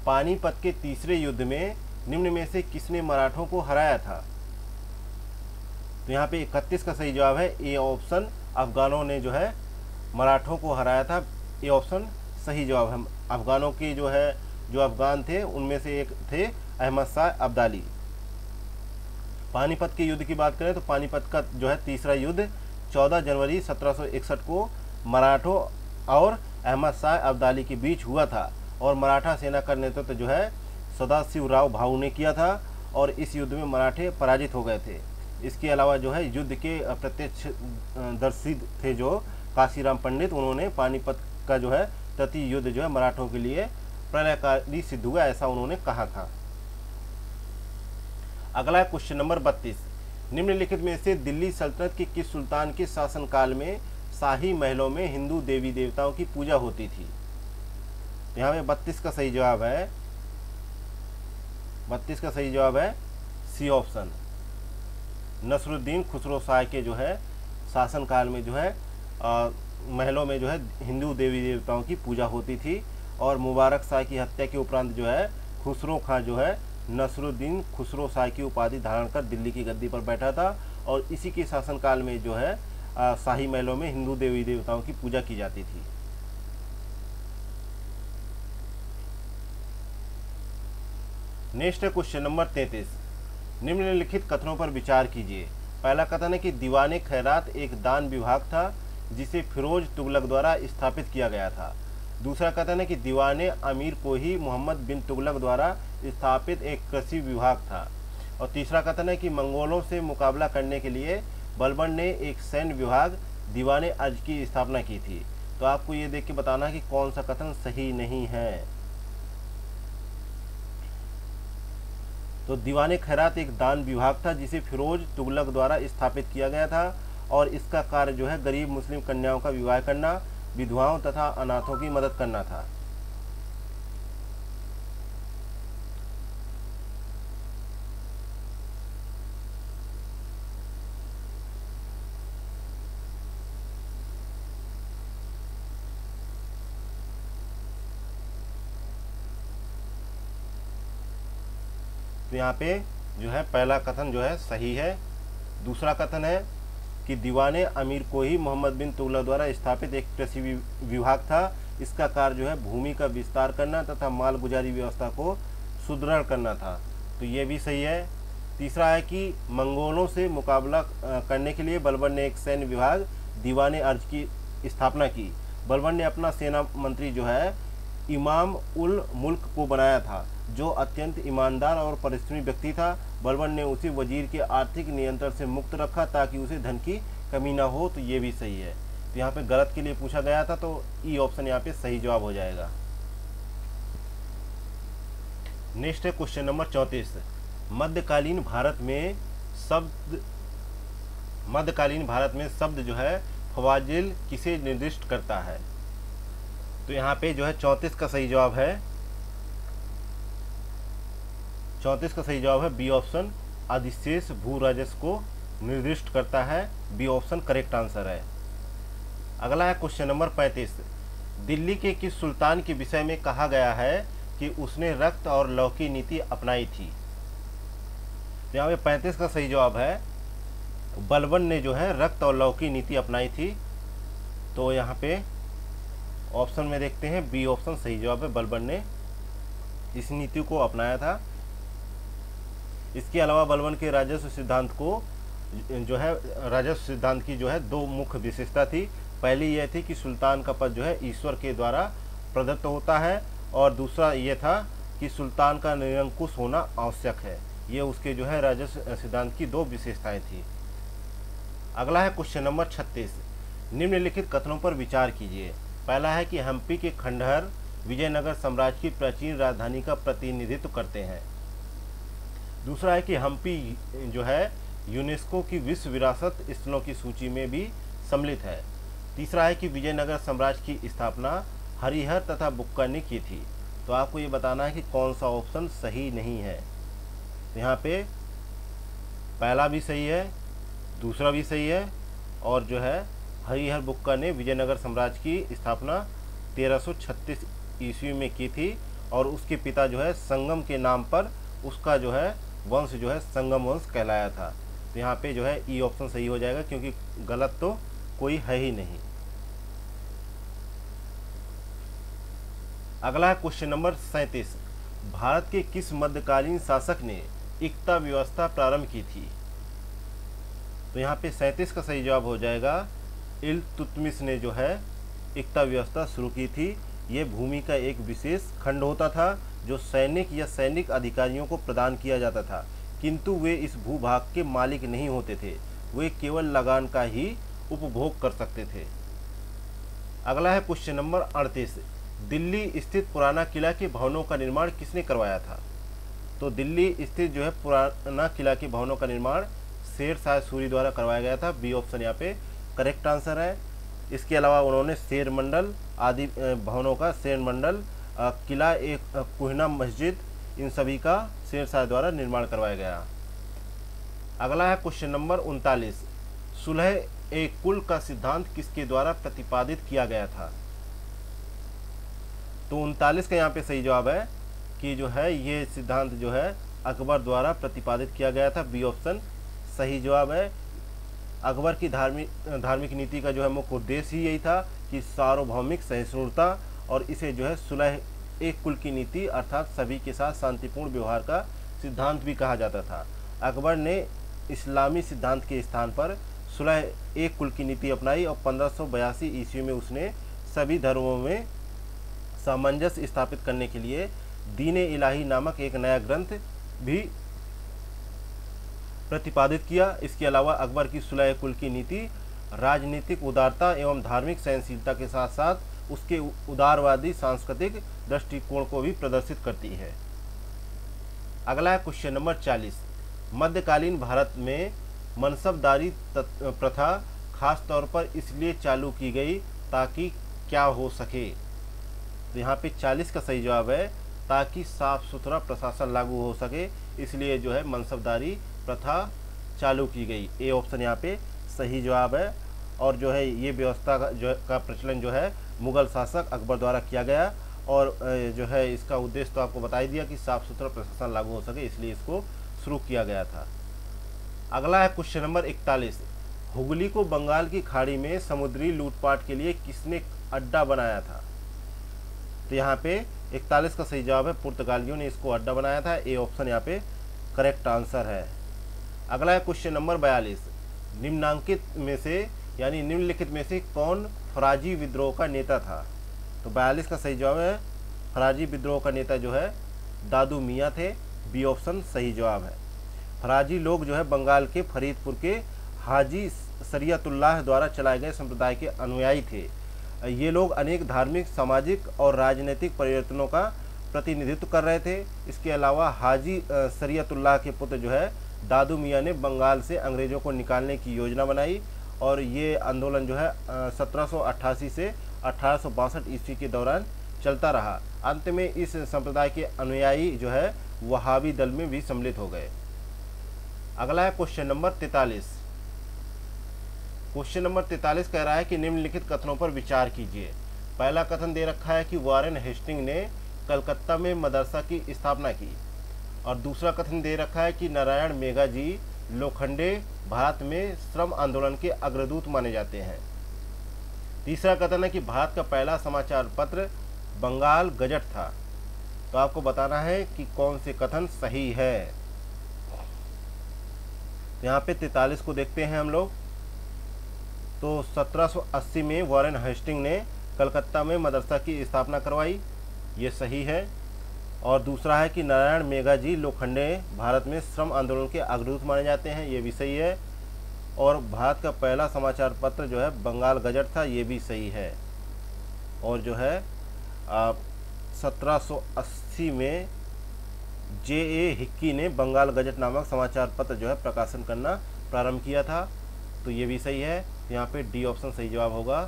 पानीपत के तीसरे युद्ध में निम्न में से किसने मराठों को हराया था? तो यहाँ पे 31 का सही जवाब है ए ऑप्शन, अफगानों ने जो है मराठों को हराया था। ए ऑप्शन सही जवाब है। अफगानों की जो है जो अफगान थे उनमें से एक थे अहमद शाह अब्दाली। पानीपत के युद्ध की बात करें तो पानीपत का जो है तीसरा युद्ध 14 जनवरी 1761 को मराठों और अहमद शाह अब्दाली के बीच हुआ था और मराठा सेना का नेतृत्व जो है सदाशिवराव भाऊ ने किया था और इस युद्ध में मराठे पराजित हो गए थे। इसके अलावा जो है युद्ध के प्रत्यक्षदर्शी थे जो काशीराम पंडित, उन्होंने पानीपत का जो है तटीय युद्ध जो है मराठों के लिए प्रलयकारी सिद्ध हुआ, ऐसा उन्होंने कहा था। अगला है क्वेश्चन नंबर 32। निम्नलिखित में से दिल्ली सल्तनत के किस सुल्तान के शासनकाल में शाही महलों में हिंदू देवी देवताओं की पूजा होती थी? यहाँ पे 32 का सही जवाब है, 32 का सही जवाब है सी ऑप्शन। नसरुद्दीन खुसरो शाह के जो है शासनकाल में जो है महलों में जो है हिंदू देवी देवताओं की पूजा होती थी। और मुबारक शाह की हत्या के उपरांत जो है खुसरो खां जो है नसरुद्दीन खुसरो शाह की उपाधि धारण कर दिल्ली की गद्दी पर बैठा था और इसी के शासनकाल में जो है शाही महलों में हिंदू देवी देवताओं की पूजा की जाती थी। नेक्स्ट है क्वेश्चन नंबर 33। निम्नलिखित कथनों पर विचार कीजिए। पहला कथन है कि दीवाने खैरात एक दान विभाग था जिसे फिरोज तुगलक द्वारा स्थापित किया गया था। दूसरा कथन है कि दीवाने अमीर को ही मोहम्मद बिन तुगलक द्वारा स्थापित एक कृषि विभाग था। और तीसरा कथन है कि मंगोलों से मुकाबला करने के लिए बलबन ने एक सैन्य विभाग दीवाने अर्ज की स्थापना की थी। तो आपको ये देख के बताना है कि कौन सा कथन सही नहीं है। तो दीवाने खैरात एक दान विभाग था जिसे फिरोज तुगलक द्वारा स्थापित किया गया था और इसका कार्य जो है गरीब मुस्लिम कन्याओं का विवाह करना, विधवाओं तथा अनाथों की मदद करना था। तो यहाँ पे जो है पहला कथन जो है सही है। दूसरा कथन है कि दीवाने अमीर को ही मोहम्मद बिन तुगलक द्वारा स्थापित एक कृषि विभाग था। इसका कार्य जो है भूमि का विस्तार करना तथा माल गुजारी व्यवस्था को सुदृढ़ करना था। तो ये भी सही है। तीसरा है कि मंगोलों से मुकाबला करने के लिए बलबन ने एक सैन्य विभाग दीवाने अर्ज की स्थापना की। बलबन ने अपना सेना मंत्री जो है इमाम उल मुल्क को बनाया था जो अत्यंत ईमानदार और परिश्रमी व्यक्ति था। बलबन ने उसे वजीर के आर्थिक नियंत्रण से मुक्त रखा ताकि उसे धन की कमी ना हो। तो ये भी सही है। तो यहाँ पे गलत के लिए पूछा गया था तो ई ऑप्शन यहाँ पे सही जवाब हो जाएगा। नेक्स्ट है क्वेश्चन नंबर 34। मध्यकालीन भारत में शब्द जो है फवाजिल किसे निर्दिष्ट करता है? तो यहाँ पे जो है 34 का सही जवाब है, 34 का सही जवाब है बी ऑप्शन, अधिशेष भू राजस्व को निर्दिष्ट करता है। बी ऑप्शन करेक्ट आंसर है। अगला है क्वेश्चन नंबर 35। दिल्ली के किस सुल्तान के विषय में कहा गया है कि उसने रक्त और लौ की नीति अपनाई थी? तो यहाँ पे 35 का सही जवाब है बलबन ने जो है रक्त और लौ की नीति अपनाई थी। तो यहाँ पे ऑप्शन में देखते हैं बी ऑप्शन सही जवाब है, बलबन ने इस नीति को अपनाया था। इसके अलावा बलबन के राजस्व सिद्धांत को जो है राजस्व सिद्धांत की जो है दो मुख्य विशेषता थी। पहली यह थी कि सुल्तान का पद जो है ईश्वर के द्वारा प्रदत्त होता है और दूसरा ये था कि सुल्तान का निरंकुश होना आवश्यक है। ये उसके जो है राजस्व सिद्धांत की दो विशेषताएं थी। अगला है क्वेश्चन नंबर 36। निम्नलिखित कथनों पर विचार कीजिए। पहला है कि हम्पी के खंडहर विजयनगर साम्राज्य की प्राचीन राजधानी का प्रतिनिधित्व करते हैं। दूसरा है कि हम्पी जो है यूनेस्को की विश्व विरासत स्थलों की सूची में भी सम्मिलित है। तीसरा है कि विजयनगर साम्राज्य की स्थापना हरिहर तथा बुक्का ने की थी। तो आपको ये बताना है कि कौन सा ऑप्शन सही नहीं है। तो यहाँ पे पहला भी सही है, दूसरा भी सही है और जो है हरिहर बुक्का ने विजयनगर साम्राज्य की स्थापना 1336 ईस्वी में की थी और उसके पिता जो है संगम के नाम पर उसका जो है वंश जो है संगम वंश कहलाया था। तो यहाँ पे जो है ई ऑप्शन सही हो जाएगा क्योंकि गलत तो कोई है ही नहीं। अगला है क्वेश्चन नंबर 37। भारत के किस मध्यकालीन शासक ने एकता व्यवस्था प्रारंभ की थी? तो यहाँ पे 37 का सही जवाब हो जाएगा इल्तुतमिश ने जो है एकता व्यवस्था शुरू की थी। ये भूमि का एक विशेष खंड होता था जो सैनिक या सैनिक अधिकारियों को प्रदान किया जाता था, किंतु वे इस भूभाग के मालिक नहीं होते थे, वे केवल लगान का ही उपभोग कर सकते थे। अगला है क्वेश्चन नंबर 38, दिल्ली स्थित पुराना किला के भवनों का निर्माण किसने करवाया था? तो दिल्ली स्थित जो है पुराना किला के भवनों का निर्माण शेर शाह सूरी द्वारा करवाया गया था। बी ऑप्शन यहाँ पे करेक्ट आंसर है। इसके अलावा उन्होंने शेर मंडल आदि भवनों का, शेर मंडल, किला, एक कोहिना मस्जिद, इन सभी का शेर शाह द्वारा निर्माण करवाया गया। अगला है क्वेश्चन नंबर 39, सुलह ए कुल का सिद्धांत किसके द्वारा प्रतिपादित किया गया था? तो 39 का यहाँ पे सही जवाब है कि जो है ये सिद्धांत जो है अकबर द्वारा प्रतिपादित किया गया था। बी ऑप्शन सही जवाब है। अकबर की धार्मिक नीति का जो है मुख्य उद्देश्य ही यही था कि सार्वभौमिक सहिष्णुता, और इसे जो है सुलह एक कुल की नीति अर्थात सभी के साथ शांतिपूर्ण व्यवहार का सिद्धांत भी कहा जाता था। अकबर ने इस्लामी सिद्धांत के स्थान पर सुलह एक कुल की नीति अपनाई और 1582 ईस्वी में उसने सभी धर्मों में सामंजस्य स्थापित करने के लिए दीन इलाही नामक एक नया ग्रंथ भी प्रतिपादित किया। इसके अलावा अकबर की सुलह कुल की नीति राजनीतिक उदारता एवं धार्मिक सहनशीलता के साथ साथ उसके उदारवादी सांस्कृतिक दृष्टिकोण को भी प्रदर्शित करती है। अगला है क्वेश्चन नंबर 40, मध्यकालीन भारत में मनसबदारी प्रथा खास तौर पर इसलिए चालू की गई ताकि क्या हो सके? तो यहाँ पे 40 का सही जवाब है ताकि साफ सुथरा प्रशासन लागू हो सके, इसलिए जो है मनसबदारी प्रथा चालू की गई। ए ऑप्शन यहाँ पे सही जवाब है। और जो है ये व्यवस्था का प्रचलन जो है मुगल शासक अकबर द्वारा किया गया, और जो है इसका उद्देश्य तो आपको बता ही दिया कि साफ सुथरा प्रशासन लागू हो सके, इसलिए इसको शुरू किया गया था। अगला है क्वेश्चन नंबर 41, हुगली को बंगाल की खाड़ी में समुद्री लूटपाट के लिए किसने अड्डा बनाया था? तो यहाँ पे 41 का सही जवाब है, पुर्तगालियों ने इसको अड्डा बनाया था। ए ऑप्शन यहाँ पे करेक्ट आंसर है। अगला है क्वेश्चन नंबर 42, निम्नांकित में से यानी निम्नलिखित में से कौन फराजी विद्रोह का नेता था? तो 42 का सही जवाब है, फराजी विद्रोह का नेता जो है दादू मियाँ थे। बी ऑप्शन सही जवाब है। फराजी लोग जो है बंगाल के फरीदपुर के हाजी शरीयतुल्लाह द्वारा चलाए गए संप्रदाय के अनुयायी थे। ये लोग अनेक धार्मिक, सामाजिक और राजनीतिक परिवर्तनों का प्रतिनिधित्व कर रहे थे। इसके अलावा हाजी शरीयतुल्लाह के पुत्र जो है दादू मियाँ ने बंगाल से अंग्रेज़ों को निकालने की योजना बनाई, और ये आंदोलन जो है 1788 से 1862 ईस्वी के दौरान चलता रहा। अंत में इस संप्रदाय के अनुयायी जो है वहाबी दल में भी सम्मिलित हो गए। अगला है क्वेश्चन नंबर 43। क्वेश्चन नंबर 43 कह रहा है कि निम्नलिखित कथनों पर विचार कीजिए। पहला कथन दे रखा है कि वॉरेन हेस्टिंग ने कलकत्ता में मदरसा की स्थापना की, और दूसरा कथन दे रखा है कि नारायण मेघाजी लोखंडे भारत में श्रम आंदोलन के अग्रदूत माने जाते हैं। तीसरा कथन है कि भारत का पहला समाचार पत्र बंगाल गजट था। तो आपको बताना है कि कौन से कथन सही है। यहाँ पे 43 को देखते हैं हम लोग। तो 1780 में वॉरेन हेस्टिंग ने कलकत्ता में मदरसा की स्थापना करवाई, ये सही है। और दूसरा है कि नारायण मेघाजी लोखंडे भारत में श्रम आंदोलन के अग्रदूत माने जाते हैं, ये भी सही है। और भारत का पहला समाचार पत्र जो है बंगाल गजट था, ये भी सही है। और जो है 1780 में J.A. हिक्की ने बंगाल गजट नामक समाचार पत्र जो है प्रकाशन करना प्रारंभ किया था, तो ये भी सही है। यहाँ पे डी ऑप्शन सही जवाब होगा।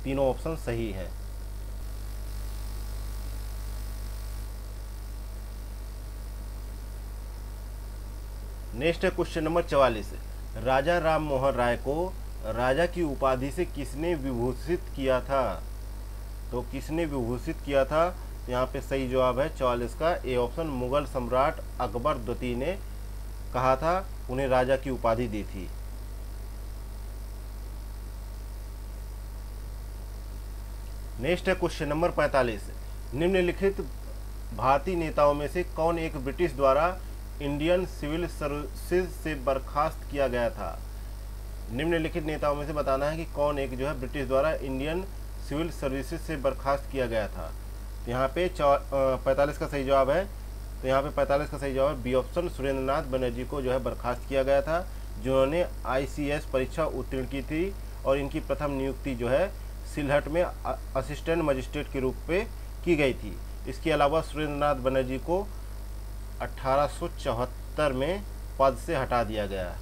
तीनों ऑप्शन सही है। नेक्स्ट है क्वेश्चन नंबर 44, राजा राम मोहन राय को राजा की उपाधि से किसने विभूषित किया था? तो किसने विभूषित किया था? यहाँ पे सही जवाब है 44 का ए ऑप्शन, मुगल सम्राट अकबर द्वितीय ने कहा था, उन्हें राजा की उपाधि दी थी। नेक्स्ट है क्वेश्चन नंबर 45, निम्नलिखित भारतीय नेताओं में से कौन एक ब्रिटिश द्वारा इंडियन सिविल सर्विसेज से बर्खास्त किया गया था? निम्नलिखित नेताओं में से बताना है कि कौन एक जो है ब्रिटिश द्वारा इंडियन सिविल सर्विसेज से बर्खास्त किया गया था। तो यहाँ पे 45 का सही जवाब है। तो यहाँ पे 45 का सही जवाब है बी ऑप्शन, सुरेंद्रनाथ बनर्जी को जो है बर्खास्त किया गया था, जिन्होंने ICS परीक्षा उत्तीर्ण की थी और इनकी प्रथम नियुक्ति जो है सिलहट में असिस्टेंट मजिस्ट्रेट के रूप में की गई थी। इसके अलावा सुरेंद्रनाथ बनर्जी को 1874 में पद से हटा दिया गया।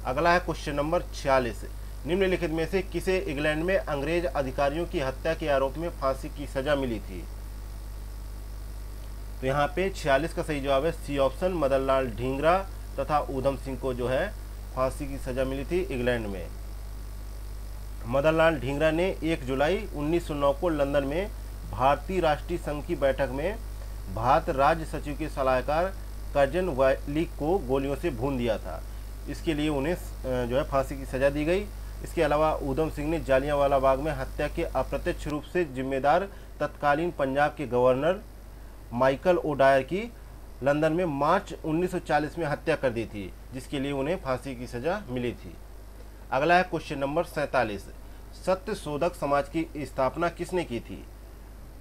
अगला है क्वेश्चन नंबर 46, निम्नलिखित में से किसे इंग्लैंड में अंग्रेज अधिकारियों की हत्या के आरोप में फांसी की सजा मिली थी? तो यहाँ पे 46 का सही जवाब है सी ऑप्शन, मदन लाल ढींगरा तथा ऊधम सिंह को जो है फांसी की सजा मिली थी इंग्लैंड में। मदन लाल ढींगरा ने 1 जुलाई 1909 को लंदन में भारतीय राष्ट्रीय संघ की बैठक में भारत राज्य सचिव के सलाहकार कर्जन वैली को गोलियों से भून दिया था। इसके लिए उन्हें जो है फांसी की सजा दी गई। इसके अलावा ऊधम सिंह ने जालियांवाला बाग में हत्या के अप्रत्यक्ष रूप से जिम्मेदार तत्कालीन पंजाब के गवर्नर माइकल ओडायर की लंदन में मार्च 1940 में हत्या कर दी थी, जिसके लिए उन्हें फांसी की सजा मिली थी। अगला है क्वेश्चन नंबर 47, सत्य शोधक समाज की स्थापना किसने की थी?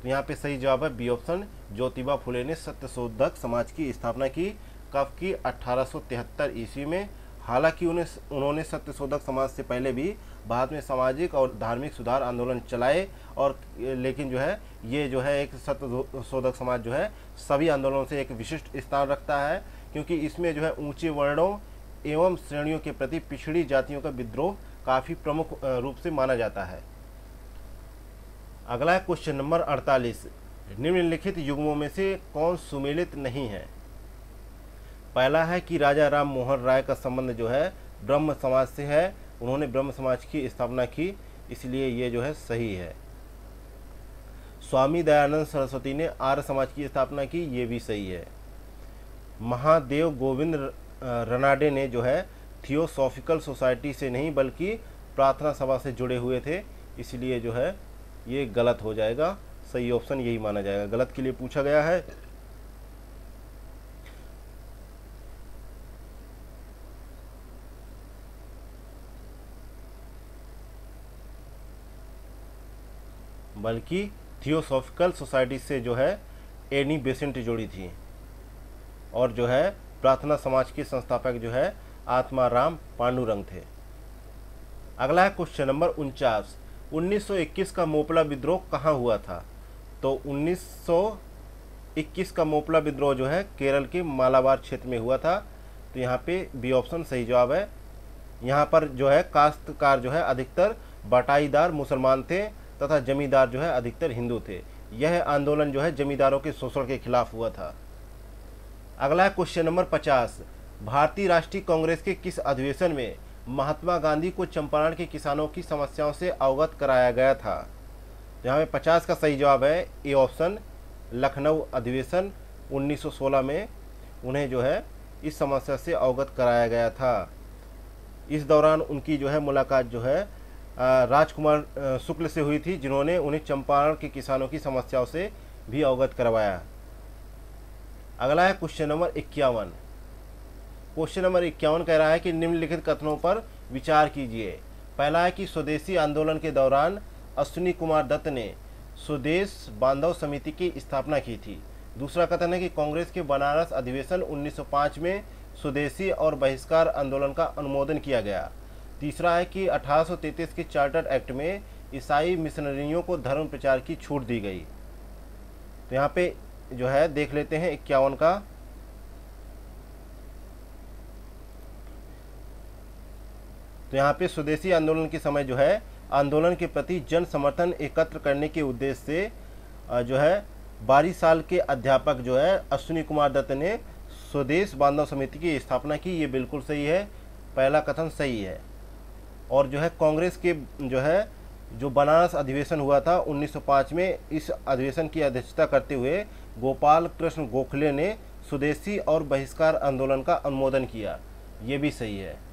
तो यहाँ पे सही जवाब है बी ऑप्शन, ज्योतिबा फुले ने सत्य शोधक समाज की स्थापना की। कब की? 1873 ईस्वी में। हालांकि उन्होंने सत्य शोधक समाज से पहले भी भारत में सामाजिक और धार्मिक सुधार आंदोलन चलाए, और लेकिन जो है ये जो है एक सत्य शोधक समाज जो है सभी आंदोलनों से एक विशिष्ट स्थान रखता है, क्योंकि इसमें जो है ऊंचे वर्णों एवं श्रेणियों के प्रति पिछड़ी जातियों का विद्रोह काफ़ी प्रमुख रूप से माना जाता है। अगला है क्वेश्चन नंबर 48, निम्नलिखित युग्मों में से कौन सुमेलित नहीं है? पहला है कि राजा राम मोहन राय का संबंध जो है ब्रह्म समाज से है, उन्होंने ब्रह्म समाज की स्थापना की, इसलिए ये जो है सही है। स्वामी दयानंद सरस्वती ने आर्य समाज की स्थापना की, ये भी सही है। महादेव गोविंद रनाडे ने जो है थियोसॉफिकल सोसाइटी से नहीं बल्कि प्रार्थना सभा से जुड़े हुए थे, इसलिए जो है ये गलत हो जाएगा। सही ऑप्शन यही माना जाएगा, गलत के लिए पूछा गया है। बल्कि थियोसॉफिकल सोसाइटी से जो है एनी बेसेंट जुड़ी थी, और जो है प्रार्थना समाज के संस्थापक जो है आत्माराम पांडुरंग थे। अगला है क्वेश्चन नंबर 49, 1921 का मोपला विद्रोह कहाँ हुआ था? तो 1921 का मोपला विद्रोह जो है केरल के मालाबार क्षेत्र में हुआ था, तो यहाँ पे बी ऑप्शन सही जवाब है। यहाँ पर जो है काश्तकार जो है अधिकतर बटाईदार मुसलमान थे तथा जमींदार जो है अधिकतर हिंदू थे। यह आंदोलन जो है जमींदारों के शोषण के खिलाफ हुआ था। अगला है क्वेश्चन नंबर 50, भारतीय राष्ट्रीय कांग्रेस के किस अधिवेशन में महात्मा गांधी को चंपारण के किसानों की समस्याओं से अवगत कराया गया था? यहाँ पे 50 का सही जवाब है ए ऑप्शन, लखनऊ अधिवेशन 1916 में उन्हें जो है इस समस्या से अवगत कराया गया था। इस दौरान उनकी जो है मुलाकात जो है राजकुमार शुक्ल से हुई थी, जिन्होंने उन्हें चंपारण के किसानों की समस्याओं से भी अवगत करवाया। अगला है क्वेश्चन नंबर 51। क्वेश्चन नंबर 51 कह रहा है कि निम्नलिखित कथनों पर विचार कीजिए। पहला है कि स्वदेशी आंदोलन के दौरान अश्विनी कुमार दत्त ने स्वदेश बांधव समिति की स्थापना की थी। दूसरा कथन है कि कांग्रेस के बनारस अधिवेशन 1905 में स्वदेशी और बहिष्कार आंदोलन का अनुमोदन किया गया। तीसरा है कि 1833 के चार्टर एक्ट में ईसाई मिशनरियों को धर्म प्रचार की छूट दी गई। तो यहाँ पे जो है देख लेते हैं 51 का। तो यहाँ पे स्वदेशी आंदोलन के समय जो है आंदोलन के प्रति जन समर्थन एकत्र करने के उद्देश्य से जो है 22 साल के अध्यापक जो है अश्विनी कुमार दत्त ने स्वदेश बांधव समिति की स्थापना की। ये बिल्कुल सही है, पहला कथन सही है। और जो है कांग्रेस के जो बनारस अधिवेशन हुआ था 1905 में, इस अधिवेशन की अध्यक्षता करते हुए गोपाल कृष्ण गोखले ने स्वदेशी और बहिष्कार आंदोलन का अनुमोदन किया। ये भी सही है।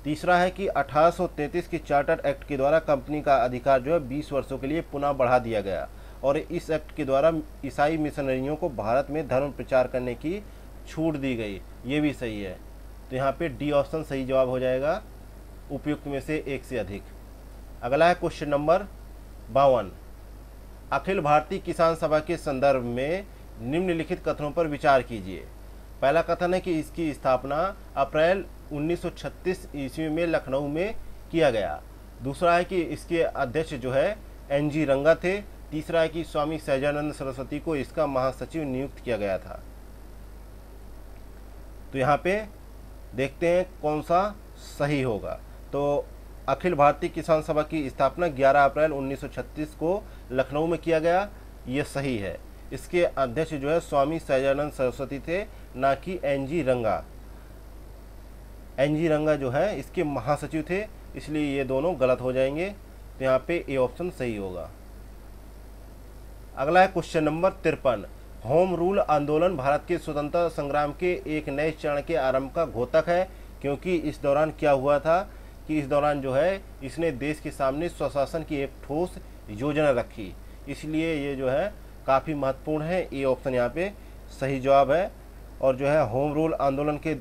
तीसरा है कि 1833 के चार्टर एक्ट के द्वारा कंपनी का अधिकार जो है 20 वर्षों के लिए पुनः बढ़ा दिया गया, और इस एक्ट के द्वारा ईसाई मिशनरियों को भारत में धर्म प्रचार करने की छूट दी गई। ये भी सही है। तो यहाँ पे डी ऑप्शन सही जवाब हो जाएगा, उपयुक्त में से एक से अधिक। अगला है क्वेश्चन नंबर 52। अखिल भारतीय किसान सभा के संदर्भ में निम्नलिखित कथनों पर विचार कीजिए। पहला कथन है कि इसकी स्थापना अप्रैल 1936 ईस्वी में लखनऊ में किया गया। दूसरा है कि इसके अध्यक्ष जो है NG रंगा थे। तीसरा है कि स्वामी सहजानंद सरस्वती को इसका महासचिव नियुक्त किया गया था। तो यहाँ पे देखते हैं कौन सा सही होगा। तो अखिल भारतीय किसान सभा की स्थापना 11 अप्रैल 1936 को लखनऊ में किया गया, ये सही है। इसके अध्यक्ष जो है स्वामी सहजानंद सरस्वती थे, ना कि NG रंगा। NG रंगा जो है इसके महासचिव थे, इसलिए ये दोनों गलत हो जाएंगे। तो यहाँ पे ए ऑप्शन सही होगा। अगला है क्वेश्चन नंबर 53। होम रूल आंदोलन भारत के स्वतंत्रता संग्राम के एक नए चरण के आरंभ का घोतक है, क्योंकि इस दौरान क्या हुआ था कि इस दौरान जो है इसने देश के सामने स्वशासन की एक ठोस योजना रखी, इसलिए ये जो है काफ़ी महत्वपूर्ण है। ए ऑप्शन यहाँ पे सही जवाब है। और जो है होम रूल आंदोलन के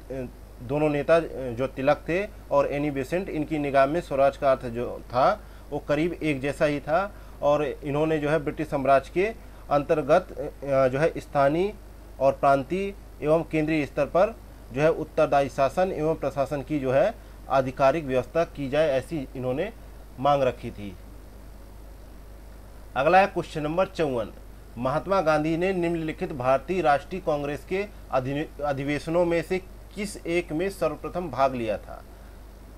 दोनों नेता जो तिलक थे और एनी बेसेंट, इनकी निगाह में स्वराज का अर्थ जो था वो करीब एक जैसा ही था, और इन्होंने जो है ब्रिटिश साम्राज्य के अंतर्गत जो है स्थानीय और प्रांतीय एवं केंद्रीय स्तर पर जो है उत्तरदायी शासन एवं प्रशासन की जो है आधिकारिक व्यवस्था की जाए, ऐसी इन्होंने मांग रखी थी। अगला है क्वेश्चन नंबर 54। महात्मा गांधी ने निम्नलिखित भारतीय राष्ट्रीय कांग्रेस के अधिवेशनों में से किस एक में सर्वप्रथम भाग लिया था?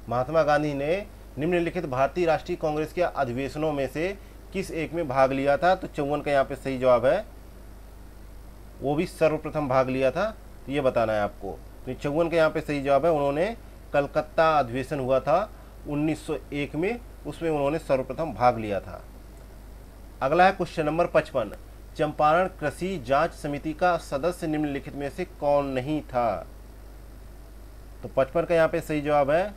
महात्मा गांधी ने निम्नलिखित भारतीय राष्ट्रीय कांग्रेस के अधिवेशनों में से किस एक में भाग लिया था? तो 54 का यहाँ पे सही जवाब है, वो भी सर्वप्रथम भाग लिया था, तो ये बताना है आपको। तो 54 का यहाँ पे सही जवाब है। उन्होंने कलकत्ता अधिवेशन हुआ था 1901 में, उसमें उन्होंने सर्वप्रथम भाग लिया था। अगला है क्वेश्चन नंबर 55। चंपारण कृषि जांच समिति का सदस्य निम्नलिखित में से कौन नहीं था? तो 55 का यहाँ पे सही जवाब है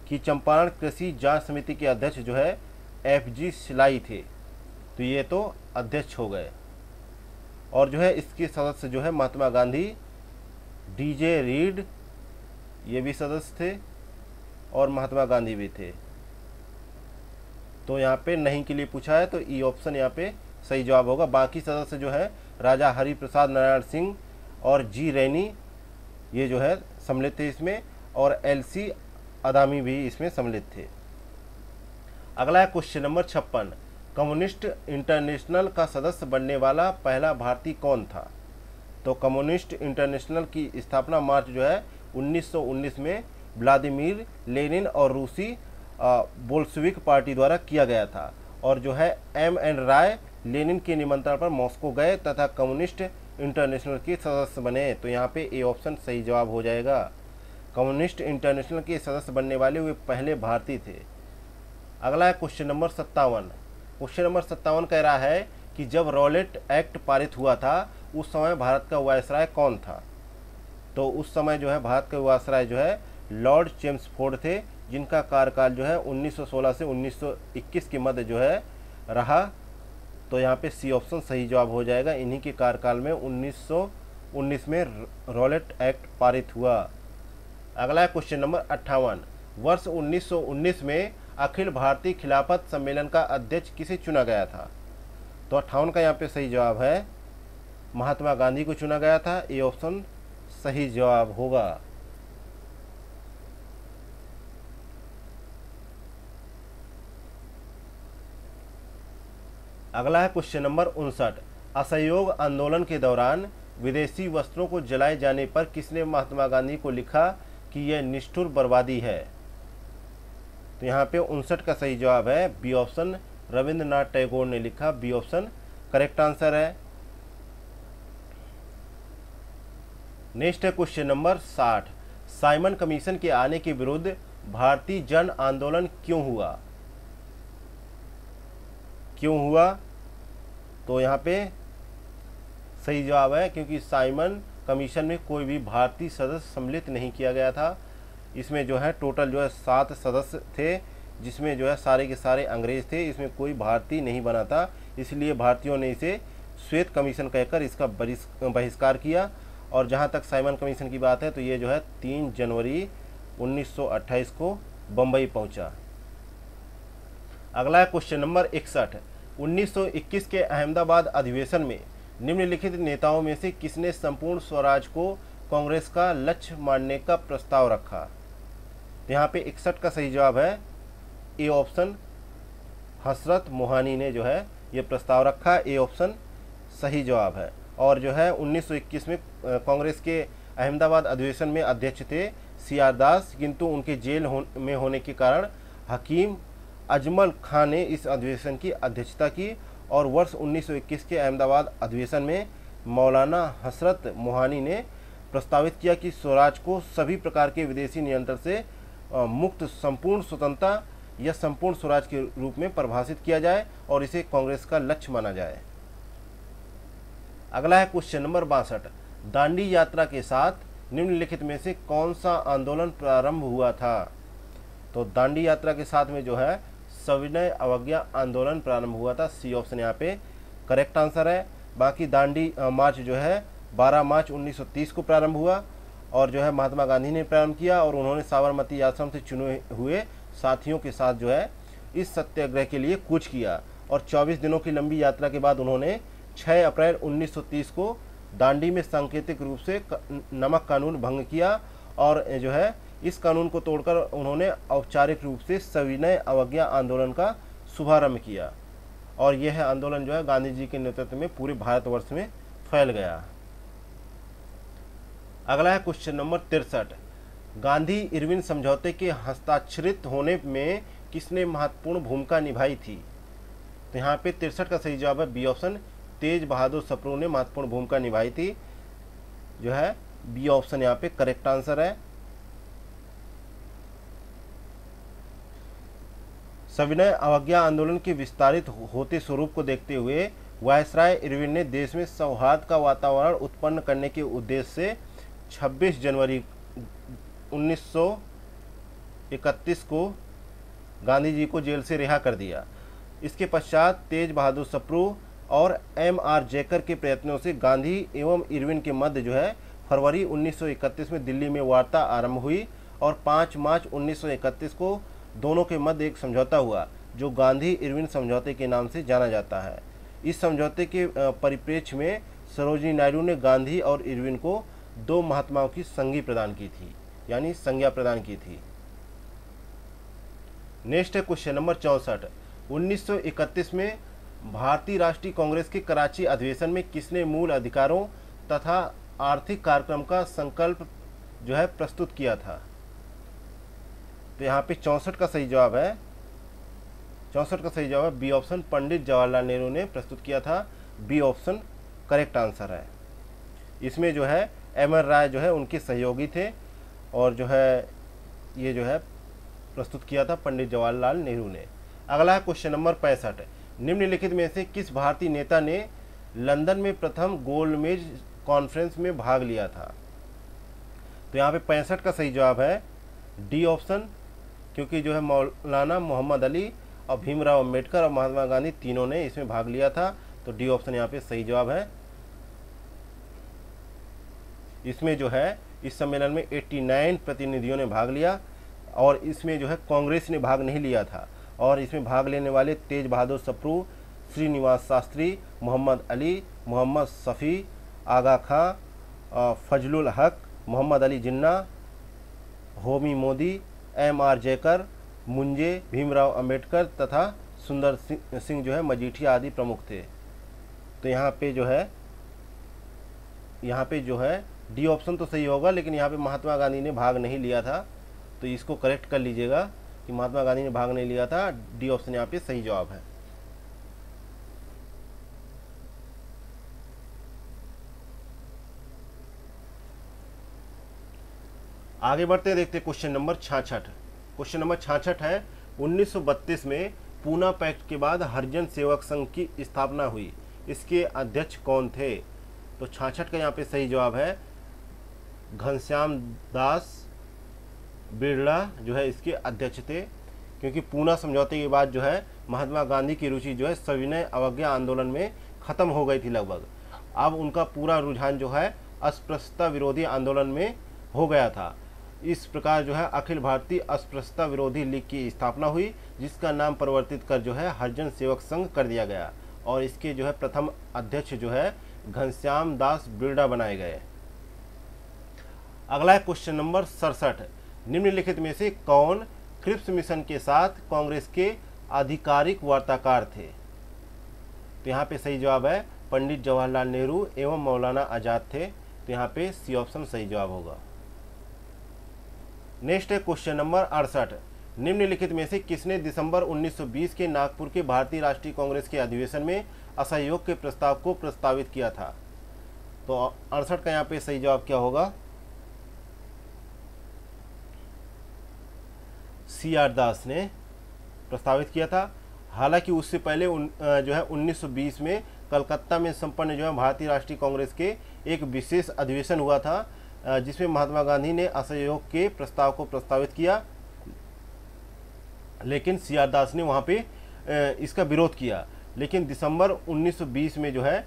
कि चंपारण कृषि जांच समिति के अध्यक्ष जो है FG सिलाई थे, तो ये तो अध्यक्ष हो गए। और जो है इसके सदस्य जो है महात्मा गांधी, DJ रीड ये भी सदस्य थे, और महात्मा गांधी भी थे। तो यहाँ पे नहीं के लिए पूछा है, तो ई ऑप्शन यहाँ पे सही जवाब होगा। बाकी सदस्य जो है राजा हरिप्रसाद नारायण सिंह और G रैनी, ये जो है सम्मिलित थे इसमें, और LC अदामी भी इसमें सम्मिलित थे। अगला है क्वेश्चन नंबर 56। कम्युनिस्ट इंटरनेशनल का सदस्य बनने वाला पहला भारतीय कौन था? तो कम्युनिस्ट इंटरनेशनल की स्थापना मार्च जो है 1919 में व्लादिमीर लेनिन और रूसी बोल्शेविक पार्टी द्वारा किया गया था, और जो है MN राय लेनिन के निमंत्रण पर मॉस्को गए तथा कम्युनिस्ट इंटरनेशनल के सदस्य बने। तो यहाँ पे ए ऑप्शन सही जवाब हो जाएगा। कम्युनिस्ट इंटरनेशनल के सदस्य बनने वाले वे पहले भारतीय थे। अगला है क्वेश्चन नंबर 57। क्वेश्चन नंबर 57 कह रहा है कि जब रॉलेट एक्ट पारित हुआ था उस समय भारत का वायसराय कौन था? तो उस समय जो है भारत के वायसराय जो है लॉर्ड चेम्सफोर्ड थे, जिनका कार्यकाल जो है 1916 से 1921 के मध्य जो है रहा। तो यहाँ पे सी ऑप्शन सही जवाब हो जाएगा। इन्हीं के कार्यकाल में 1919 में रॉलेट एक्ट पारित हुआ। अगला है क्वेश्चन नंबर 58। वर्ष 1919 में अखिल भारतीय खिलाफत सम्मेलन का अध्यक्ष किसे चुना गया था? तो 58 का यहाँ पे सही जवाब है, महात्मा गांधी को चुना गया था। ये ऑप्शन सही जवाब होगा। अगला है क्वेश्चन नंबर 59। असहयोग आंदोलन के दौरान विदेशी वस्त्रों को जलाए जाने पर किसने महात्मा गांधी को लिखा कि यह निष्ठुर बर्बादी है? तो यहाँ पे 59 का सही जवाब है बी ऑप्शन, रविंद्रनाथ टैगोर ने लिखा। बी ऑप्शन करेक्ट आंसर है। नेक्स्ट है क्वेश्चन नंबर 60। साइमन कमीशन के आने के विरुद्ध भारतीय जन आंदोलन क्यों हुआ? क्यों हुआ? तो यहाँ पे सही जवाब है क्योंकि साइमन कमीशन में कोई भी भारतीय सदस्य सम्मिलित नहीं किया गया था। इसमें जो है टोटल जो है 7 सदस्य थे, जिसमें जो है सारे के सारे अंग्रेज थे। इसमें कोई भारतीय नहीं बना था, इसलिए भारतीयों ने इसे श्वेत कमीशन कहकर इसका बहिष्कार किया। और जहाँ तक साइमन कमीशन की बात है तो ये जो है 3 जनवरी 1928 को बम्बई पहुँचा। अगला है क्वेश्चन नंबर 61। 1921 के अहमदाबाद अधिवेशन में निम्नलिखित नेताओं में से किसने संपूर्ण स्वराज को कांग्रेस का लक्ष्य मानने का प्रस्ताव रखा? तो यहाँ पे 61 का सही जवाब है ए ऑप्शन, हसरत मोहानी ने जो है ये प्रस्ताव रखा। ए ऑप्शन सही जवाब है। और जो है 1921 में कांग्रेस के अहमदाबाद अधिवेशन में अध्यक्ष थे सीआर दास, किंतु उनके जेल में होने के कारण हकीम अजमल खां ने इस अधिवेशन की अध्यक्षता की। और वर्ष 1921 के अहमदाबाद अधिवेशन में मौलाना हसरत मोहानी ने प्रस्तावित किया कि स्वराज को सभी प्रकार के विदेशी नियंत्रण से मुक्त संपूर्ण स्वतंत्रता या संपूर्ण स्वराज के रूप में परिभाषित किया जाए और इसे कांग्रेस का लक्ष्य माना जाए। अगला है क्वेश्चन नंबर 62। दांडी यात्रा के साथ निम्नलिखित में से कौन सा आंदोलन प्रारंभ हुआ था? तो दांडी यात्रा के साथ में जो है सविनय अवज्ञा आंदोलन प्रारंभ हुआ था। सी ऑप्शन यहाँ पे करेक्ट आंसर है। बाकी दांडी मार्च जो है 12 मार्च 1930 को प्रारंभ हुआ और जो है महात्मा गांधी ने प्रारंभ किया और उन्होंने साबरमती आश्रम से चुने हुए साथियों के साथ जो है इस सत्याग्रह के लिए कूच किया। और 24 दिनों की लंबी यात्रा के बाद उन्होंने 6 अप्रैल 1930 को दांडी में सांकेतिक रूप से नमक कानून भंग किया और जो है इस कानून को तोड़कर उन्होंने औपचारिक रूप से सविनय अवज्ञा आंदोलन का शुभारंभ किया। और यह आंदोलन जो है गांधी जी के नेतृत्व में पूरे भारतवर्ष में फैल गया। अगला है क्वेश्चन नंबर 63। गांधी इरविन समझौते के हस्ताक्षरित होने में किसने महत्वपूर्ण भूमिका निभाई थी? तो यहाँ पे 63 का सही जवाब है बी ऑप्शन, तेज बहादुर सप्रू ने महत्वपूर्ण भूमिका निभाई थी। जो है बी ऑप्शन यहाँ पे करेक्ट आंसर है। सविनय अवज्ञा आंदोलन के विस्तारित होते स्वरूप को देखते हुए वायसराय इरविन ने देश में सौहार्द का वातावरण उत्पन्न करने के उद्देश्य से 26 जनवरी 1931 को गांधी जी को जेल से रिहा कर दिया। इसके पश्चात तेज बहादुर सप्रू और एम.आर. जयकर के प्रयत्नों से गांधी एवं इरविन के मध्य जो है फरवरी 1931 में दिल्ली में वार्ता आरंभ हुई और 5 मार्च 1931 को दोनों के मध्य एक समझौता हुआ जो गांधी इरविन समझौते के नाम से जाना जाता है। इस समझौते के परिप्रेक्ष्य में सरोजिनी नायडू ने गांधी और इरविन को 2 महात्माओं की संज्ञा प्रदान की थी, यानी संज्ञा प्रदान की थी। नेक्स्ट है क्वेश्चन नंबर 64। 1931 में भारतीय राष्ट्रीय कांग्रेस के कराची अधिवेशन में किसने मूल अधिकारों तथा आर्थिक कार्यक्रम का संकल्प जो है प्रस्तुत किया था? तो यहाँ पे 64 का सही जवाब है, 64 का सही जवाब है बी ऑप्शन, पंडित जवाहरलाल नेहरू ने प्रस्तुत किया था। बी ऑप्शन करेक्ट आंसर है। इसमें जो है एम.एन. राय जो है उनके सहयोगी थे और जो है ये जो है प्रस्तुत किया था पंडित जवाहरलाल नेहरू ने। अगला है क्वेश्चन नंबर 65। निम्नलिखित में से किस भारतीय नेता ने लंदन में प्रथम गोलमेज कॉन्फ्रेंस में भाग लिया था? तो यहाँ पे 65 का सही जवाब है डी ऑप्शन, क्योंकि जो है मौलाना मोहम्मद अली और भीमराव अंबेडकर और महात्मा गांधी तीनों ने इसमें भाग लिया था। तो डी ऑप्शन यहाँ पे सही जवाब है। इसमें जो है इस सम्मेलन में 89 प्रतिनिधियों ने भाग लिया और इसमें जो है कांग्रेस ने भाग नहीं लिया था। और इसमें भाग लेने वाले तेज बहादुर सप्रू, श्रीनिवास शास्त्री, मोहम्मद अली, मोहम्मद शफी, आगा खां, फजलुल हक, मोहम्मद अली जिन्ना, होमी मोदी, एम.आर. जयकर, मुंजे, भीमराव अंबेडकर तथा सुंदर सिंह जो है मजीठिया आदि प्रमुख थे। तो यहाँ पे जो है डी ऑप्शन तो सही होगा, लेकिन यहाँ पे महात्मा गांधी ने भाग नहीं लिया था, तो इसको करेक्ट कर लीजिएगा कि महात्मा गांधी ने भाग नहीं लिया था। डी ऑप्शन यहाँ पे सही जवाब है। आगे बढ़ते हैं, देखते हैं क्वेश्चन नंबर 66। क्वेश्चन नंबर 66 है 1932 में पूना पैक्ट के बाद हरिजन सेवक संघ की स्थापना हुई, इसके अध्यक्ष कौन थे? तो 66 का यहाँ पे सही जवाब है घनश्याम दास बिरला जो है इसके अध्यक्ष थे, क्योंकि पूना समझौते के बाद जो है महात्मा गांधी की रुचि जो है सविनय अवज्ञा आंदोलन में ख़त्म हो गई थी लगभग। अब उनका पूरा रुझान जो है अस्पृश्यता विरोधी आंदोलन में हो गया था। इस प्रकार जो है अखिल भारतीय अस्पृश्यता विरोधी लीग की स्थापना हुई, जिसका नाम परिवर्तित कर जो है हरिजन सेवक संघ कर दिया गया, और इसके जो है प्रथम अध्यक्ष जो है घनश्याम दास बिरडा बनाए गए। अगला है क्वेश्चन नंबर 67, निम्नलिखित में से कौन क्रिप्स मिशन के साथ कांग्रेस के आधिकारिक वार्ताकार थे? तो यहाँ पे सही जवाब है पंडित जवाहरलाल नेहरू एवं मौलाना आजाद थे। तो यहाँ पे सी ऑप्शन सही जवाब होगा। नेक्स्ट है क्वेश्चन नंबर 68, निम्नलिखित में से किसने दिसंबर 1920 के नागपुर के भारतीय राष्ट्रीय कांग्रेस के अधिवेशन में असहयोग के प्रस्ताव को प्रस्तावित किया था? तो 68 का यहाँ पे सही जवाब क्या होगा? CR दास ने प्रस्तावित किया था। हालांकि उससे पहले जो है 1920 में कलकत्ता में संपन्न जो है भारतीय राष्ट्रीय कांग्रेस के एक विशेष अधिवेशन हुआ था, जिसमें महात्मा गांधी ने असहयोग के प्रस्ताव को प्रस्तावित किया, लेकिन CR दास ने वहाँ पे इसका विरोध किया। लेकिन दिसंबर 1920 में जो है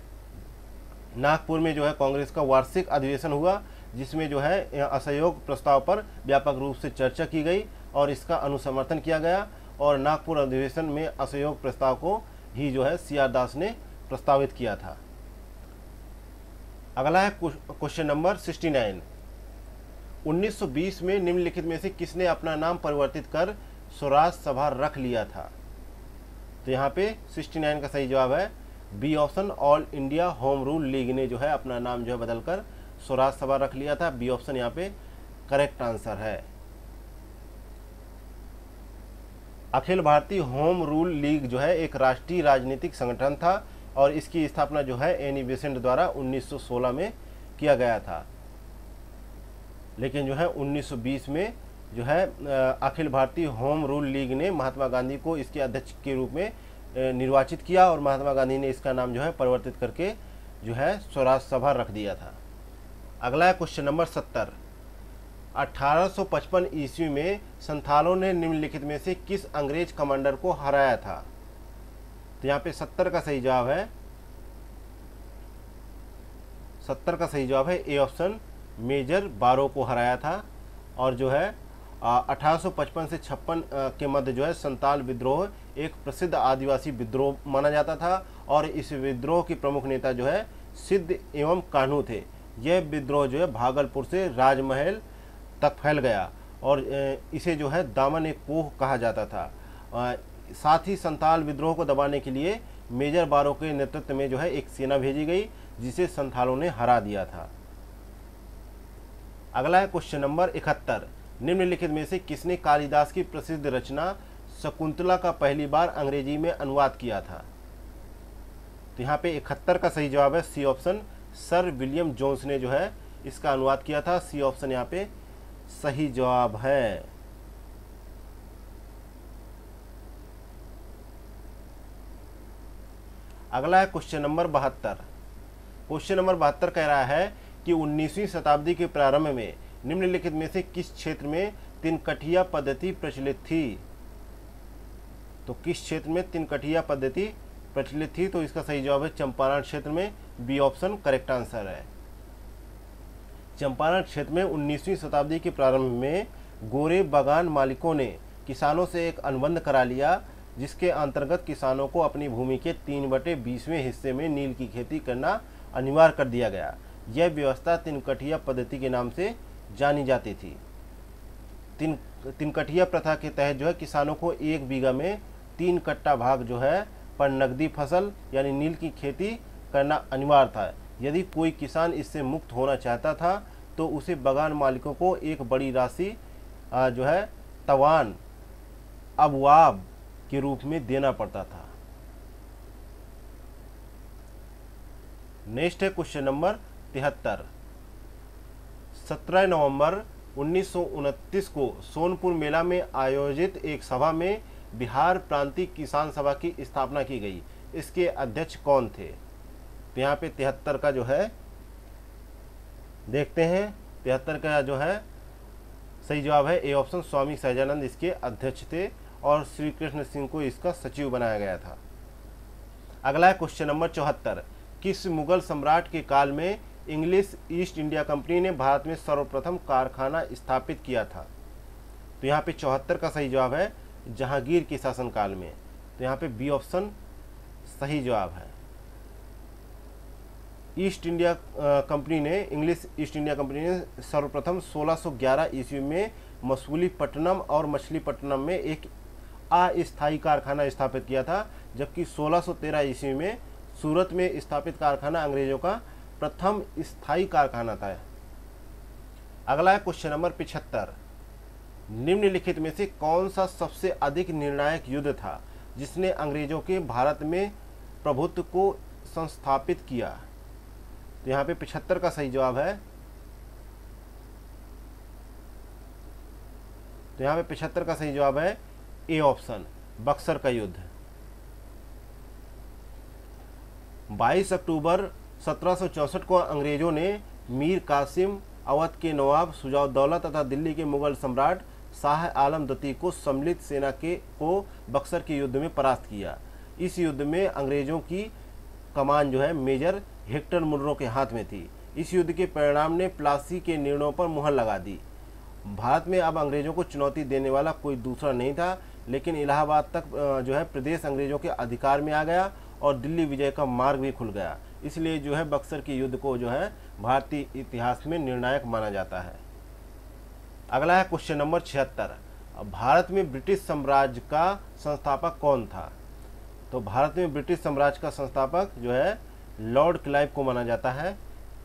नागपुर में जो है कांग्रेस का वार्षिक अधिवेशन हुआ, जिसमें जो है असहयोग प्रस्ताव पर व्यापक रूप से चर्चा की गई और इसका अनुसमर्थन किया गया, और नागपुर अधिवेशन में असहयोग प्रस्ताव को ही जो है CR दास ने प्रस्तावित किया था। अगला है क्वेश्चन नंबर 69, 1920 में निम्नलिखित में से किसने अपना नाम परिवर्तित कर स्वराज सभा रख लिया था? तो यहाँ पे 69 का सही जवाब है B option, all India home rule league ने जो है अपना नाम जो है बदलकर स्वराज सभा रख लिया था। बी ऑप्शन यहाँ पे करेक्ट आंसर है। Akhil Bharatiya home rule league जो है एक राष्ट्रीय राजनीतिक संगठन था, और इसकी स्थापना जो है एनी बेसेंट द्वारा 1916 में किया गया था। लेकिन जो है 1920 में जो है Akhil Bharatiya home rule league ने महात्मा गांधी को इसके अध्यक्ष के रूप में निर्वाचित किया, और महात्मा गांधी ने इसका नाम जो है परिवर्तित करके जो है स्वराज सभा रख दिया था। अगला है क्वेश्चन नंबर 70, 1855 ईस्वी में संथालों ने निम्नलिखित में से किस अंग्रेज कमांडर को हराया था? तो यहाँ पे 70 का सही जवाब है 70 का सही जवाब है ए ऑप्शन, मेजर बारो को हराया था। और जो है 1855 से 56 के मध्य जो है संताल विद्रोह एक प्रसिद्ध आदिवासी विद्रोह माना जाता था, और इस विद्रोह के प्रमुख नेता जो है सिद्ध एवं कान्हू थे। यह विद्रोह जो है भागलपुर से राजमहल तक फैल गया, और इसे जो है दामन एक पोह कहा जाता था। साथ ही संथाल विद्रोह को दबाने के लिए मेजर बारो के नेतृत्व में जो है एक सेना भेजी गई, जिसे संथालों ने हरा दिया था। अगला है क्वेश्चन नंबर 71, निम्नलिखित में से किसने कालिदास की प्रसिद्ध रचना शकुंतला का पहली बार अंग्रेजी में अनुवाद किया था? तो यहाँ पे 71 का सही जवाब है C option, sir William Jones ने जो है इसका अनुवाद किया था। सी ऑप्शन यहाँ पे सही जवाब है। अगला है क्वेश्चन नंबर 72। क्वेश्चन नंबर 72 कह रहा है कि 19वीं शताब्दी के प्रारंभ में निम्नलिखित में से किस क्षेत्र में तिनकठिया पद्धति प्रचलित थी? तो किस क्षेत्र में तिनकठिया पद्धति प्रचलित थी? तो इसका सही जवाब है चंपारण क्षेत्र में। बी ऑप्शन करेक्ट आंसर है। चंपारण क्षेत्र में 19वीं शताब्दी के प्रारंभ में गोरे बागान मालिकों ने किसानों से एक अनुबंध करा लिया, जिसके अंतर्गत किसानों को अपनी भूमि के 3/20वें हिस्से में नील की खेती करना अनिवार्य कर दिया गया। यह व्यवस्था तिनकठिया पद्धति के नाम से जानी जाती थी। तिनकठिया प्रथा के तहत जो है किसानों को 1 बीघा में 3 कट्टा भाग जो है पर नकदी फसल यानी नील की खेती करना अनिवार्य था। यदि कोई किसान इससे मुक्त होना चाहता था तो उसे बागान मालिकों को एक बड़ी राशि जो है तवान अबवाब के रूप में देना पड़ता था। नेक्स्ट है क्वेश्चन नंबर 73। 17 नवंबर 1929 को सोनपुर मेला में आयोजित एक सभा में बिहार प्रांतीय किसान सभा की स्थापना की गई। इसके अध्यक्ष कौन थे? तो यहाँ पे 73 का जो है देखते हैं। 73 का जो है सही जवाब है ए ऑप्शन, स्वामी सहजानंद इसके अध्यक्ष थे और श्री कृष्ण सिंह को इसका सचिव बनाया गया था। अगला है क्वेश्चन नंबर 74। किस मुगल सम्राट के काल में इंग्लिश ईस्ट इंडिया कंपनी ने भारत में सर्वप्रथम कारखाना स्थापित किया था? तो यहाँ पे 74 का सही जवाब है जहांगीर के शासनकाल में। तो यहाँ पे बी ऑप्शन सही जवाब है। ईस्ट इंडिया कंपनी ने, इंग्लिश ईस्ट इंडिया कंपनी ने सर्वप्रथम 1611 ईस्वी में मसूलीपट्टनम और मछलीपट्टनम में एक अस्थायी कारखाना स्थापित किया था, जबकि 1613 ईस्वी में सूरत में स्थापित कारखाना अंग्रेजों का प्रथम स्थायी कारखाना था। अगला है क्वेश्चन नंबर 75। निम्नलिखित में से कौन सा सबसे अधिक निर्णायक युद्ध था जिसने अंग्रेजों के भारत में प्रभुत्व को संस्थापित किया? तो यहाँ पे 75 का सही जवाब है। तो यहाँ पे 75 का सही जवाब है ए ऑप्शन, बक्सर का युद्ध। 22 अक्टूबर 1764 को अंग्रेजों ने मीर कासिम, अवध के नवाब शुजाउद्दौला तथा दिल्ली के मुगल सम्राट शाह आलम द्वितीय को सम्मिलित सेना को बक्सर के युद्ध में परास्त किया। इस युद्ध में अंग्रेजों की कमान जो है मेजर हेक्टर मुनरो के हाथ में थी। इस युद्ध के परिणाम ने प्लासी के निर्णयों पर मुहर लगा दी। भारत में अब अंग्रेजों को चुनौती देने वाला कोई दूसरा नहीं था, लेकिन इलाहाबाद तक जो है प्रदेश अंग्रेजों के अधिकार में आ गया और दिल्ली विजय का मार्ग भी खुल गया। इसलिए जो है बक्सर के युद्ध को जो है भारतीय इतिहास में निर्णायक माना जाता है। अगला है क्वेश्चन नंबर 76। भारत में ब्रिटिश साम्राज्य का संस्थापक कौन था? तो भारत में ब्रिटिश साम्राज्य का संस्थापक जो है लॉर्ड क्लाइव को माना जाता है।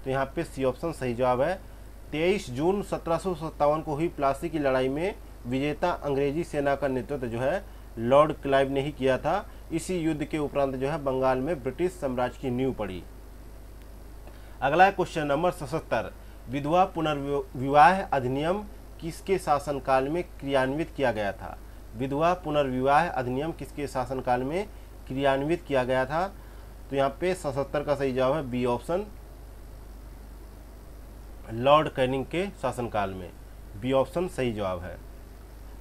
तो यहाँ पे सी ऑप्शन सही जवाब है। 23 जून 1757 को हुई प्लासी की लड़ाई में विजेता अंग्रेजी सेना का नेतृत्व जो है लॉर्ड क्लाइव ने ही किया था। इसी युद्ध के उपरांत जो है बंगाल में ब्रिटिश साम्राज्य की नींव पड़ी। अगला है क्वेश्चन नंबर 77। विधवा पुनर्विवाह अधिनियम किसके शासनकाल में क्रियान्वित किया गया था? विधवा पुनर्विवाह अधिनियम किसके शासनकाल में क्रियान्वित किया गया था? तो यहाँ पे 77 का सही जवाब है बी ऑप्शन, लॉर्ड कैनिंग के शासनकाल में। बी ऑप्शन सही जवाब है।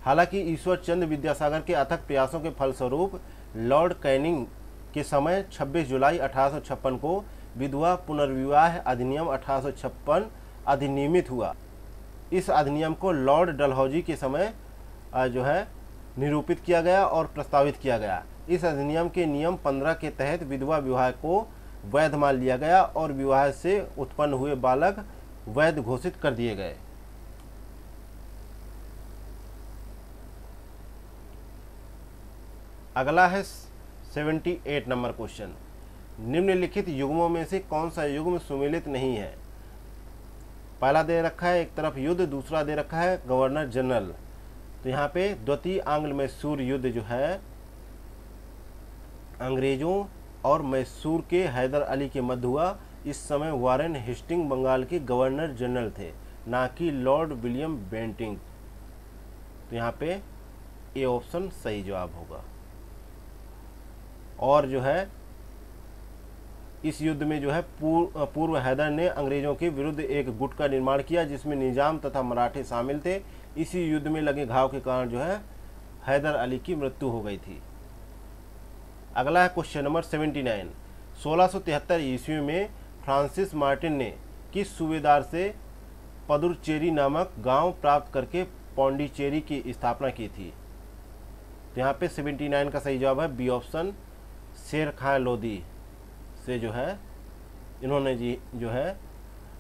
हालांकि ईश्वर चंद्र विद्यासागर के अथक प्रयासों के फलस्वरूप लॉर्ड कैनिंग के समय 26 जुलाई 1856 को विधवा पुनर्विवाह अधिनियम 1856 अधिनियमित हुआ। इस अधिनियम को लॉर्ड डलहौजी के समय जो है निरूपित किया गया और प्रस्तावित किया गया। इस अधिनियम के नियम 15 के तहत विधवा विवाह को वैध मान लिया गया और विवाह से उत्पन्न हुए बालक वैध घोषित कर दिए गए। अगला है 78 नंबर क्वेश्चन। निम्नलिखित युग्मों में से कौन सा युग्म सुमेलित नहीं है? पहला दे रखा है एक तरफ युद्ध, दूसरा दे रखा है गवर्नर जनरल। तो यहाँ पे द्वितीय आंग्ल मैसूर युद्ध जो है अंग्रेजों और मैसूर के हैदर अली के मध्य हुआ। इस समय वारेन हेस्टिंग बंगाल के गवर्नर जनरल थे, ना कि लॉर्ड विलियम बेंटिंग। तो यहाँ पे ए ऑप्शन सही जवाब होगा। और जो है इस युद्ध में जो है पूर्व हैदर ने अंग्रेजों के विरुद्ध एक गुट का निर्माण किया जिसमें निजाम तथा मराठे शामिल थे। इसी युद्ध में लगे घाव के कारण जो है हैदर अली की मृत्यु हो गई थी। अगला है क्वेश्चन नंबर 79। 1673 ईस्वी में फ्रांसिस मार्टिन ने किस सूबेदार से पदुचेरी नामक गांव प्राप्त करके पौंडीचेरी की स्थापना की थी? तो यहाँ पे 79 का सही जवाब है बी ऑप्शन, शेर खां लोधी से जो है इन्होंने जो है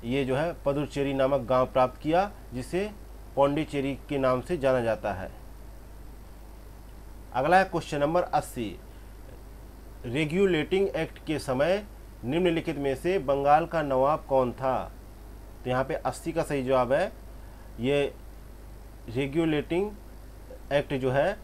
ये जो है पदुचेरी नामक गांव प्राप्त किया, जिसे पौंडीचेरी के नाम से जाना जाता है। अगला है क्वेश्चन नंबर 80। रेगुलेटिंग एक्ट के समय निम्नलिखित में से बंगाल का नवाब कौन था? तो यहाँ पे 80 का सही जवाब है। ये रेगुलेटिंग एक्ट जो है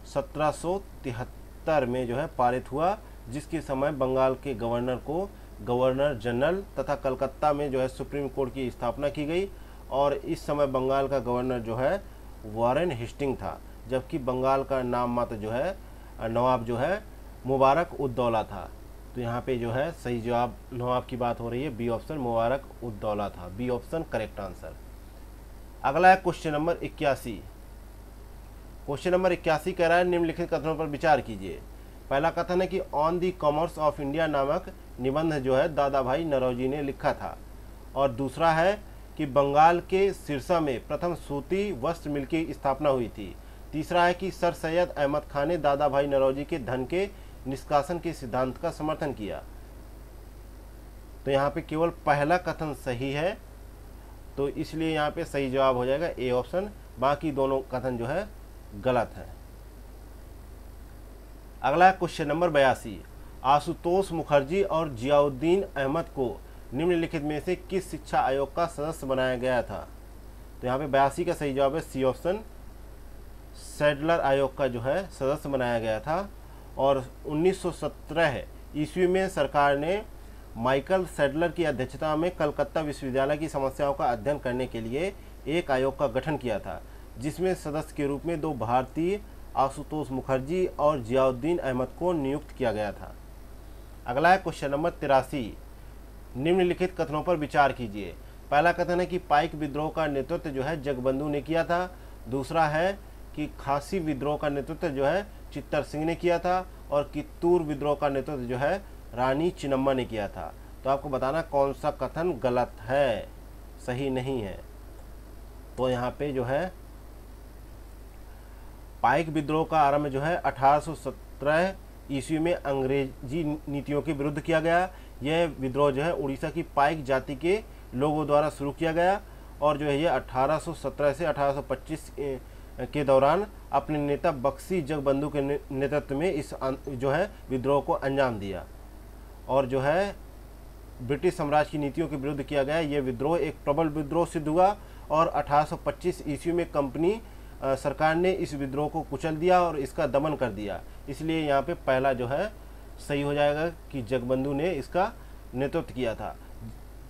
1773 में जो है पारित हुआ, जिसके समय बंगाल के गवर्नर को गवर्नर जनरल तथा कलकत्ता में जो है सुप्रीम कोर्ट की स्थापना की गई। और इस समय बंगाल का गवर्नर जो है वारेन हेस्टिंग था, जबकि बंगाल का नाम मात्र जो है नवाब जो है मुबारक उद दौला था। तो यहाँ पे जो है सही जवाब नवाब की बात हो रही है, बी ऑप्शन मुबारक उद दौला था। B option correct answer. अगला है क्वेश्चन नंबर 81। क्वेश्चन नंबर 81 कह रहा है निम्नलिखित कथनों पर विचार कीजिए। पहला कथन है कि on the commerce of India नामक निबंध जो है दादा भाई नौरोजी ने लिखा था। और दूसरा है कि बंगाल के सिरसा में प्रथम सूती वस्त्र मिल की स्थापना हुई थी। तीसरा है कि सर सैयद अहमद खान ने दादा भाई नौरोजी के धन के निष्कासन के सिद्धांत का समर्थन किया। तो यहाँ पे केवल पहला कथन सही है, तो इसलिए यहाँ पे सही जवाब हो जाएगा ए ऑप्शन, बाकी दोनों कथन जो है गलत है। अगला क्वेश्चन नंबर 82, आशुतोष मुखर्जी और जियाउद्दीन अहमद को निम्नलिखित में से किस शिक्षा आयोग का सदस्य बनाया गया था? तो यहाँ पे 82 का सही जवाब है सी ऑप्शन, सैडलर आयोग का जो है सदस्य बनाया गया था। और 1917 ईस्वी में सरकार ने माइकल सैडलर की अध्यक्षता में कलकत्ता विश्वविद्यालय की समस्याओं का अध्ययन करने के लिए एक आयोग का गठन किया था, जिसमें सदस्य के रूप में 2 भारतीय आशुतोष मुखर्जी और जियाउद्दीन अहमद को नियुक्त किया गया था। अगला है क्वेश्चन नंबर 83, निम्नलिखित कथनों पर विचार कीजिए। पहला कथन है कि पाइक विद्रोह का नेतृत्व जो है जगबंधु ने किया था। दूसरा है कि खासी विद्रोह का नेतृत्व जो है चित्तर सिंह ने किया था, और कित्तूर विद्रोह का नेतृत्व जो है रानी चिन्नम्मा ने किया था। तो आपको बताना कौन सा कथन गलत है, सही नहीं है। तो यहाँ पे जो है पाइक विद्रोह का आरंभ जो है 1817 ईस्वी में अंग्रेजी नीतियों के विरुद्ध किया गया। यह विद्रोह जो है उड़ीसा की पाइक जाति के लोगों द्वारा शुरू किया गया, और जो है ये 1817 से 1825 के दौरान अपने नेता बख्शी जगबंधु के नेतृत्व में इस जो है विद्रोह को अंजाम दिया। और जो है ब्रिटिश साम्राज्य की नीतियों के विरुद्ध किया गया यह विद्रोह एक प्रबल विद्रोह सिद्ध हुआ, और 1825 ईस्वी में कंपनी सरकार ने इस विद्रोह को कुचल दिया और इसका दमन कर दिया। इसलिए यहाँ पे पहला जो है सही हो जाएगा कि जगबंधु ने इसका नेतृत्व किया था,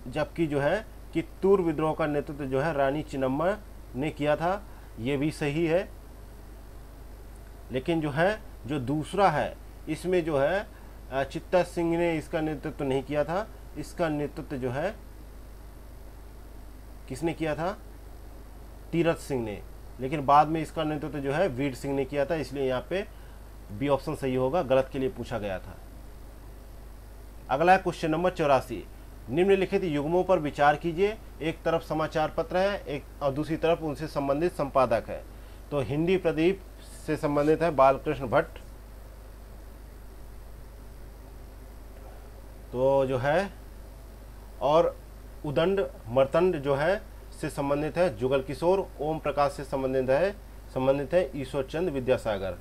जबकि जो है कित्तूर विद्रोह का नेतृत्व जो है रानी चिन्नम्मा ने किया था, ये भी सही है। लेकिन जो है जो दूसरा है इसमें जो है चित्तर सिंह ने इसका नेतृत्व नहीं किया था, इसका नेतृत्व जो है किसने किया था? तीरथ सिंह ने। लेकिन बाद में इसका नेतृत्व जो है वीर सिंह ने किया था, इसलिए यहाँ पे बी ऑप्शन सही होगा, गलत के लिए पूछा गया था। अगला है क्वेश्चन नंबर 84, निम्नलिखित युग्मों पर विचार कीजिए। एक तरफ समाचार पत्र है, एक और दूसरी तरफ उनसे संबंधित संपादक है। तो हिंदी प्रदीप से संबंधित है बालकृष्ण भट्ट, तो जो है, और उदंड मर्तंड जो है से संबंधित है जुगल किशोर। ओम प्रकाश से संबंधित है ईश्वर चंद्र विद्यासागर।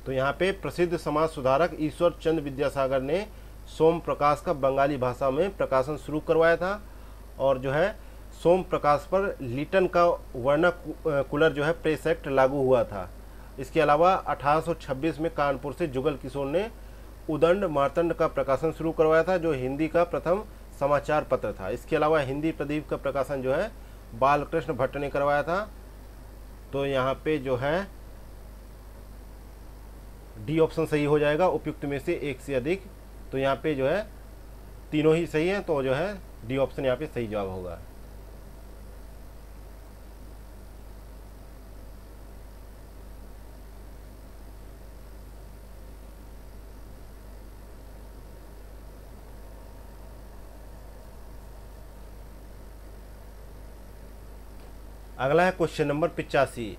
तो यहाँ पे प्रसिद्ध समाज सुधारक ईश्वर चंद्र विद्यासागर ने सोम प्रकाश का बंगाली भाषा में प्रकाशन शुरू करवाया था, और जो है सोम प्रकाश पर लिटन का वर्नाकुलर जो है प्रेस एक्ट लागू हुआ था। इसके अलावा 1826 में कानपुर से जुगल किशोर ने उदंड मार्तंड का प्रकाशन शुरू करवाया था, जो हिंदी का प्रथम समाचार पत्र था। इसके अलावा हिंदी प्रदीप का प्रकाशन जो है बालकृष्ण भट्ट ने करवाया था। तो यहाँ पे जो है डी ऑप्शन सही हो जाएगा, उपयुक्त में से एक से अधिक। तो यहाँ पे जो है तीनों ही सही है, तो जो है डी ऑप्शन यहाँ पे सही जवाब होगा। अगला है क्वेश्चन नंबर 85,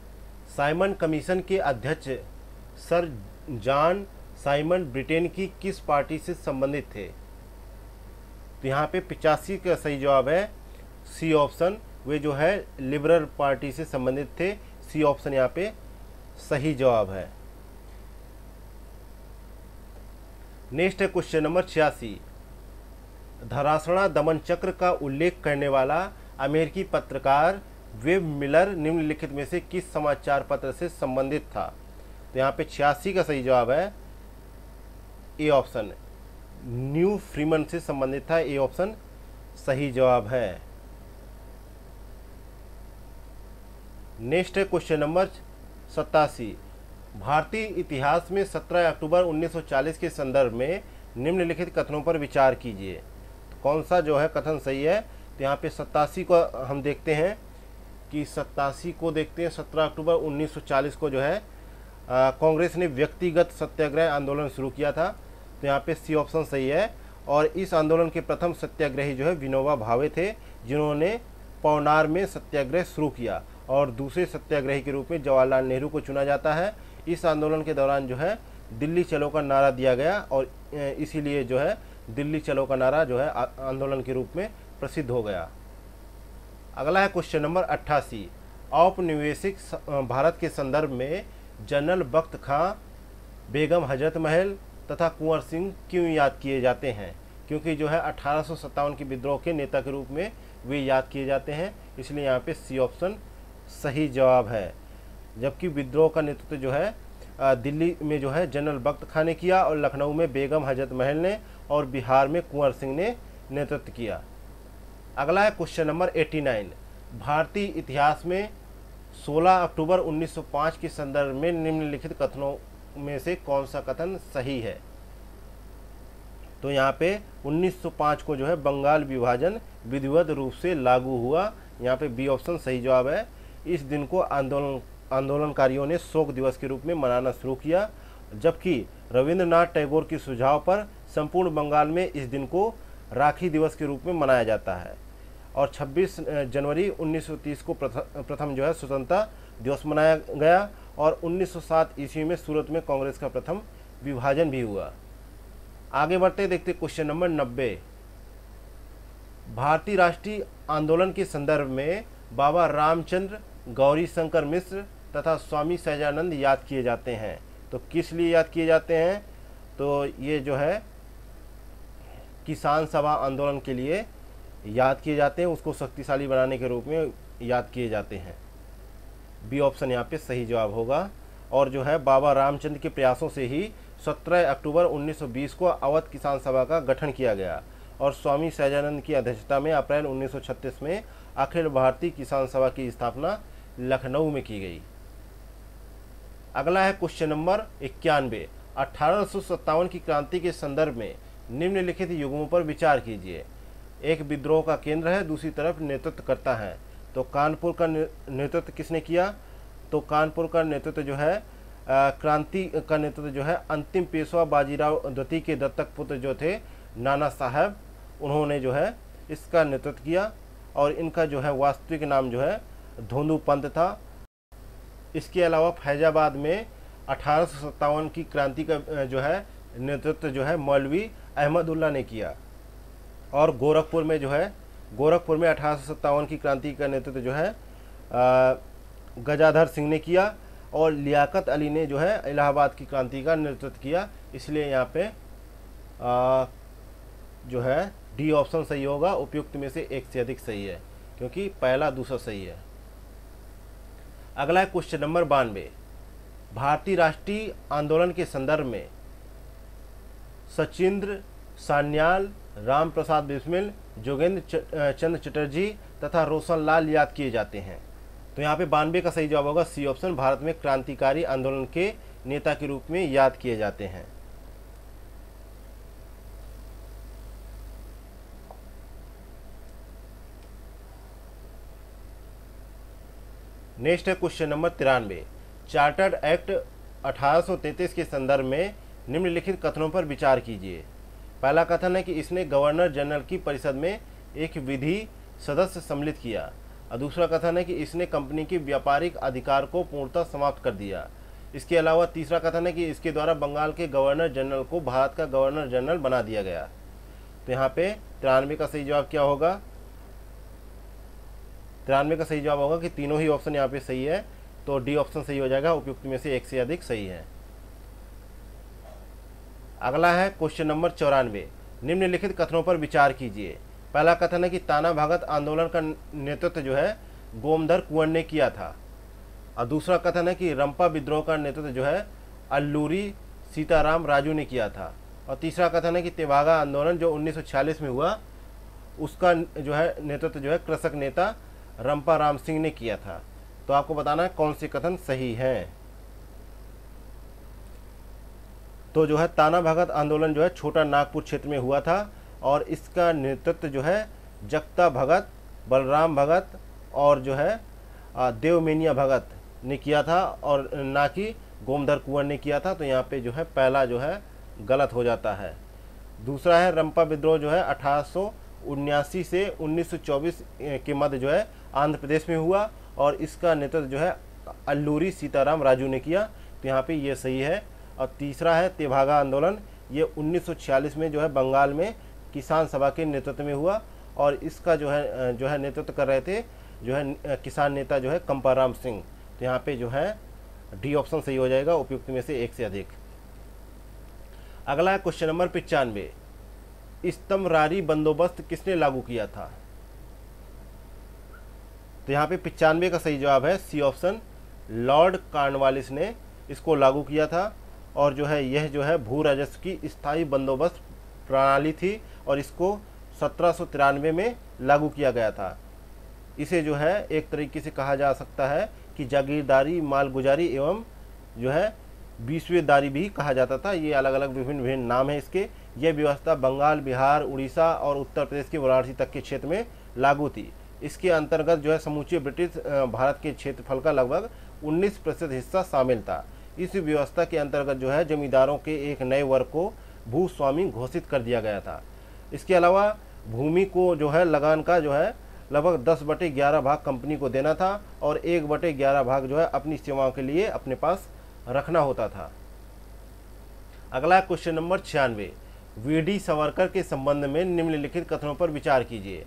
साइमन कमीशन के अध्यक्ष सर जॉन साइमन ब्रिटेन की किस पार्टी से संबंधित थे? तो यहाँ पे 85 का सही जवाब है सी ऑप्शन, वे जो है लिबरल पार्टी से संबंधित थे। सी ऑप्शन यहाँ पे सही जवाब है। नेक्स्ट है क्वेश्चन नंबर 86, धरासणा दमन चक्र का उल्लेख करने वाला अमेरिकी पत्रकार वेब मिलर निम्नलिखित में से किस समाचार पत्र से संबंधित था? तो यहाँ पे 86 का सही जवाब है ए ऑप्शन, न्यू फ्रीमन से संबंधित था। ए ऑप्शन सही जवाब है। नेक्स्ट है क्वेश्चन नंबर 87, भारतीय इतिहास में 17 अक्टूबर 1940 के संदर्भ में निम्नलिखित कथनों पर विचार कीजिए। तो कौन सा जो है कथन सही है? तो यहाँ पे 87 को हम देखते हैं कि 87 को देखते हैं। 17 अक्टूबर 1940 को जो है कांग्रेस ने व्यक्तिगत सत्याग्रह आंदोलन शुरू किया था। तो यहाँ पे सी ऑप्शन सही है, और इस आंदोलन के प्रथम सत्याग्रही जो है विनोबा भावे थे, जिन्होंने पवनार में सत्याग्रह शुरू किया, और दूसरे सत्याग्रही के रूप में जवाहरलाल नेहरू को चुना जाता है। इस आंदोलन के दौरान जो है दिल्ली चलो का नारा दिया गया, और इसीलिए जो है दिल्ली चलो का नारा जो है आंदोलन के रूप में प्रसिद्ध हो गया। अगला है क्वेश्चन नंबर 88। औपनिवेशिक भारत के संदर्भ में जनरल बख्त खां, बेगम हजरत महल तथा कुंवर सिंह क्यों याद किए जाते हैं? क्योंकि जो है 1857 के विद्रोह के नेता के रूप में वे याद किए जाते हैं, इसलिए यहाँ पे सी ऑप्शन सही जवाब है। जबकि विद्रोह का नेतृत्व जो है दिल्ली में जो है जनरल बख्त खां ने किया, और लखनऊ में बेगम हजरत महल ने, और बिहार में कुंवर सिंह ने नेतृत्व किया। अगला है क्वेश्चन नंबर 89। भारतीय इतिहास में 16 अक्टूबर 1905 के संदर्भ में निम्नलिखित कथनों में से कौन सा कथन सही है? तो यहाँ पे 1905 को जो है बंगाल विभाजन विधिवत रूप से लागू हुआ, यहाँ पे बी ऑप्शन सही जवाब है। इस दिन को आंदोलनकारियों ने शोक दिवस के रूप में मनाना शुरू किया, जबकि रविंद्रनाथ टैगोर के सुझाव पर संपूर्ण बंगाल में इस दिन को राखी दिवस के रूप में मनाया जाता है। और 26 जनवरी 1930 को प्रथम जो है स्वतंत्रता दिवस मनाया गया, और 1907 ईस्वी में सूरत में कांग्रेस का प्रथम विभाजन भी हुआ। आगे बढ़ते देखते क्वेश्चन नंबर 90। भारतीय राष्ट्रीय आंदोलन के संदर्भ में बाबा रामचंद्र, गौरी शंकर मिश्र तथा स्वामी सहजानंद याद किए जाते हैं। तो किस लिए याद किए जाते हैं? तो ये जो है किसान सभा आंदोलन के लिए याद किए जाते हैं, उसको शक्तिशाली बनाने के रूप में याद किए जाते हैं। बी ऑप्शन यहाँ पे सही जवाब होगा। और जो है बाबा रामचंद्र के प्रयासों से ही 17 अक्टूबर 1920 को अवध किसान सभा का गठन किया गया, और स्वामी सहजानंद की अध्यक्षता में अप्रैल 1936 में अखिल भारतीय किसान सभा की स्थापना लखनऊ में की गई। अगला है क्वेश्चन नंबर 91। 1857 की क्रांति के संदर्भ में निम्नलिखित युग्मों पर विचार कीजिए। एक विद्रोह का केंद्र है, दूसरी तरफ नेतृत्व करता है। तो कानपुर का नेतृत्व किसने किया? तो कानपुर का नेतृत्व जो है क्रांति का नेतृत्व जो है अंतिम पेशवा बाजीराव द्वितीय के दत्तक पुत्र जो थे नाना साहब, उन्होंने जो है इसका नेतृत्व किया, और इनका जो है वास्तविक नाम जो है धोंदू पंत था। इसके अलावा फैजाबाद में 1857 की क्रांति का जो है नेतृत्व जो है मौलवी अहमदुल्ला ने किया, और गोरखपुर में 1857 की क्रांति का नेतृत्व जो है गजाधर सिंह ने किया, और लियाकत अली ने जो है इलाहाबाद की क्रांति का नेतृत्व किया। इसलिए यहाँ पे जो है डी ऑप्शन सही होगा। उपयुक्त में से एक से अधिक सही है, क्योंकि पहला दूसरा सही है। अगला है क्वेश्चन नंबर 92। भारतीय राष्ट्रीय आंदोलन के संदर्भ में सचिंद्र सान्याल, राम प्रसाद बिस्मिल, जोगेंद्र चंद्र चटर्जी तथा रोशन लाल याद किए जाते हैं। तो यहाँ पे 92 का सही जवाब होगा सी ऑप्शन। भारत में क्रांतिकारी आंदोलन के नेता के रूप में याद किए जाते हैं। नेक्स्ट है क्वेश्चन नंबर 93। चार्टर्ड एक्ट 1833 के संदर्भ में निम्नलिखित कथनों पर विचार कीजिए। पहला कथन है कि इसने गवर्नर जनरल की परिषद में एक विधि सदस्य सम्मिलित किया, और दूसरा कथन है कि इसने कंपनी के व्यापारिक अधिकार को पूर्णतः समाप्त कर दिया। इसके अलावा तीसरा कथन है कि इसके द्वारा बंगाल के गवर्नर जनरल को भारत का गवर्नर जनरल बना दिया गया। तो यहाँ पे 93 का सही जवाब क्या होगा? 93 का सही जवाब होगा कि तीनों ही ऑप्शन यहाँ पे सही है, तो डी ऑप्शन सही हो जाएगा। उपयुक्त में से एक से अधिक सही है। अगला है क्वेश्चन नंबर 94। निम्नलिखित कथनों पर विचार कीजिए। पहला कथन है कि ताना भगत आंदोलन का नेतृत्व जो है गोमधर कुंवर ने किया था, और दूसरा कथन है कि रंपा विद्रोह का नेतृत्व जो है अल्लूरी सीताराम राजू ने किया था, और तीसरा कथन है कि तेभागा आंदोलन जो 1946 में हुआ उसका जो है नेतृत्व जो है कृषक नेता रंपा राम सिंह ने किया था। तो आपको बताना है कौन से कथन सही हैं। तो जो है ताना भगत आंदोलन जो है छोटा नागपुर क्षेत्र में हुआ था, और इसका नेतृत्व जो है जगता भगत, बलराम भगत और जो है देवमेनिया भगत ने किया था, और ना कि गोमधर कुंवर ने किया था। तो यहाँ पे जो है पहला जो है गलत हो जाता है। दूसरा है रंपा विद्रोह जो है 1879 से 1924 के मध्य जो है आंध्र प्रदेश में हुआ, और इसका नेतृत्व जो है अल्लूरी सीताराम राजू ने किया। तो यहाँ पे ये सही है। और तीसरा है तेभागा आंदोलन, ये 1946 में जो है बंगाल में किसान सभा के नेतृत्व में हुआ, और इसका जो है नेतृत्व कर रहे थे जो है किसान नेता जो है कंपाराम सिंह। तो यहाँ पे जो है डी ऑप्शन सही हो जाएगा, उपयुक्त में से एक से अधिक। अगला है क्वेश्चन नंबर 95, इस्तमरारी बंदोबस्त किसने लागू किया था? तो यहाँ पे 95 का सही जवाब है सी ऑप्शन, लॉर्ड कॉर्नवालिस ने इसको लागू किया था। और जो है यह जो है भू राजस्व की स्थायी बंदोबस्त प्रणाली थी, और इसको 1793 में लागू किया गया था। इसे जो है एक तरीके से कहा जा सकता है कि जागीरदारी, मालगुजारी एवं जो है बीसवेदारी भी कहा जाता था। ये अलग अलग विभिन्न नाम है इसके। यह व्यवस्था बंगाल, बिहार, उड़ीसा और उत्तर प्रदेश के वाराणसी तक के क्षेत्र में लागू थी। इसके अंतर्गत जो है समूचे ब्रिटिश भारत के क्षेत्रफल का लगभग 19% हिस्सा शामिल था। इस व्यवस्था के अंतर्गत जो है जमींदारों के एक नए वर्ग को भूस्वामी घोषित कर दिया गया था। इसके अलावा भूमि को जो है लगान का जो है लगभग 10/11 भाग कंपनी को देना था, और 1/11 भाग जो है अपनी सेवाओं के लिए अपने पास रखना होता था। अगला क्वेश्चन नंबर 96, वीडी सावरकर के संबंध में निम्नलिखित कथनों पर विचार कीजिए।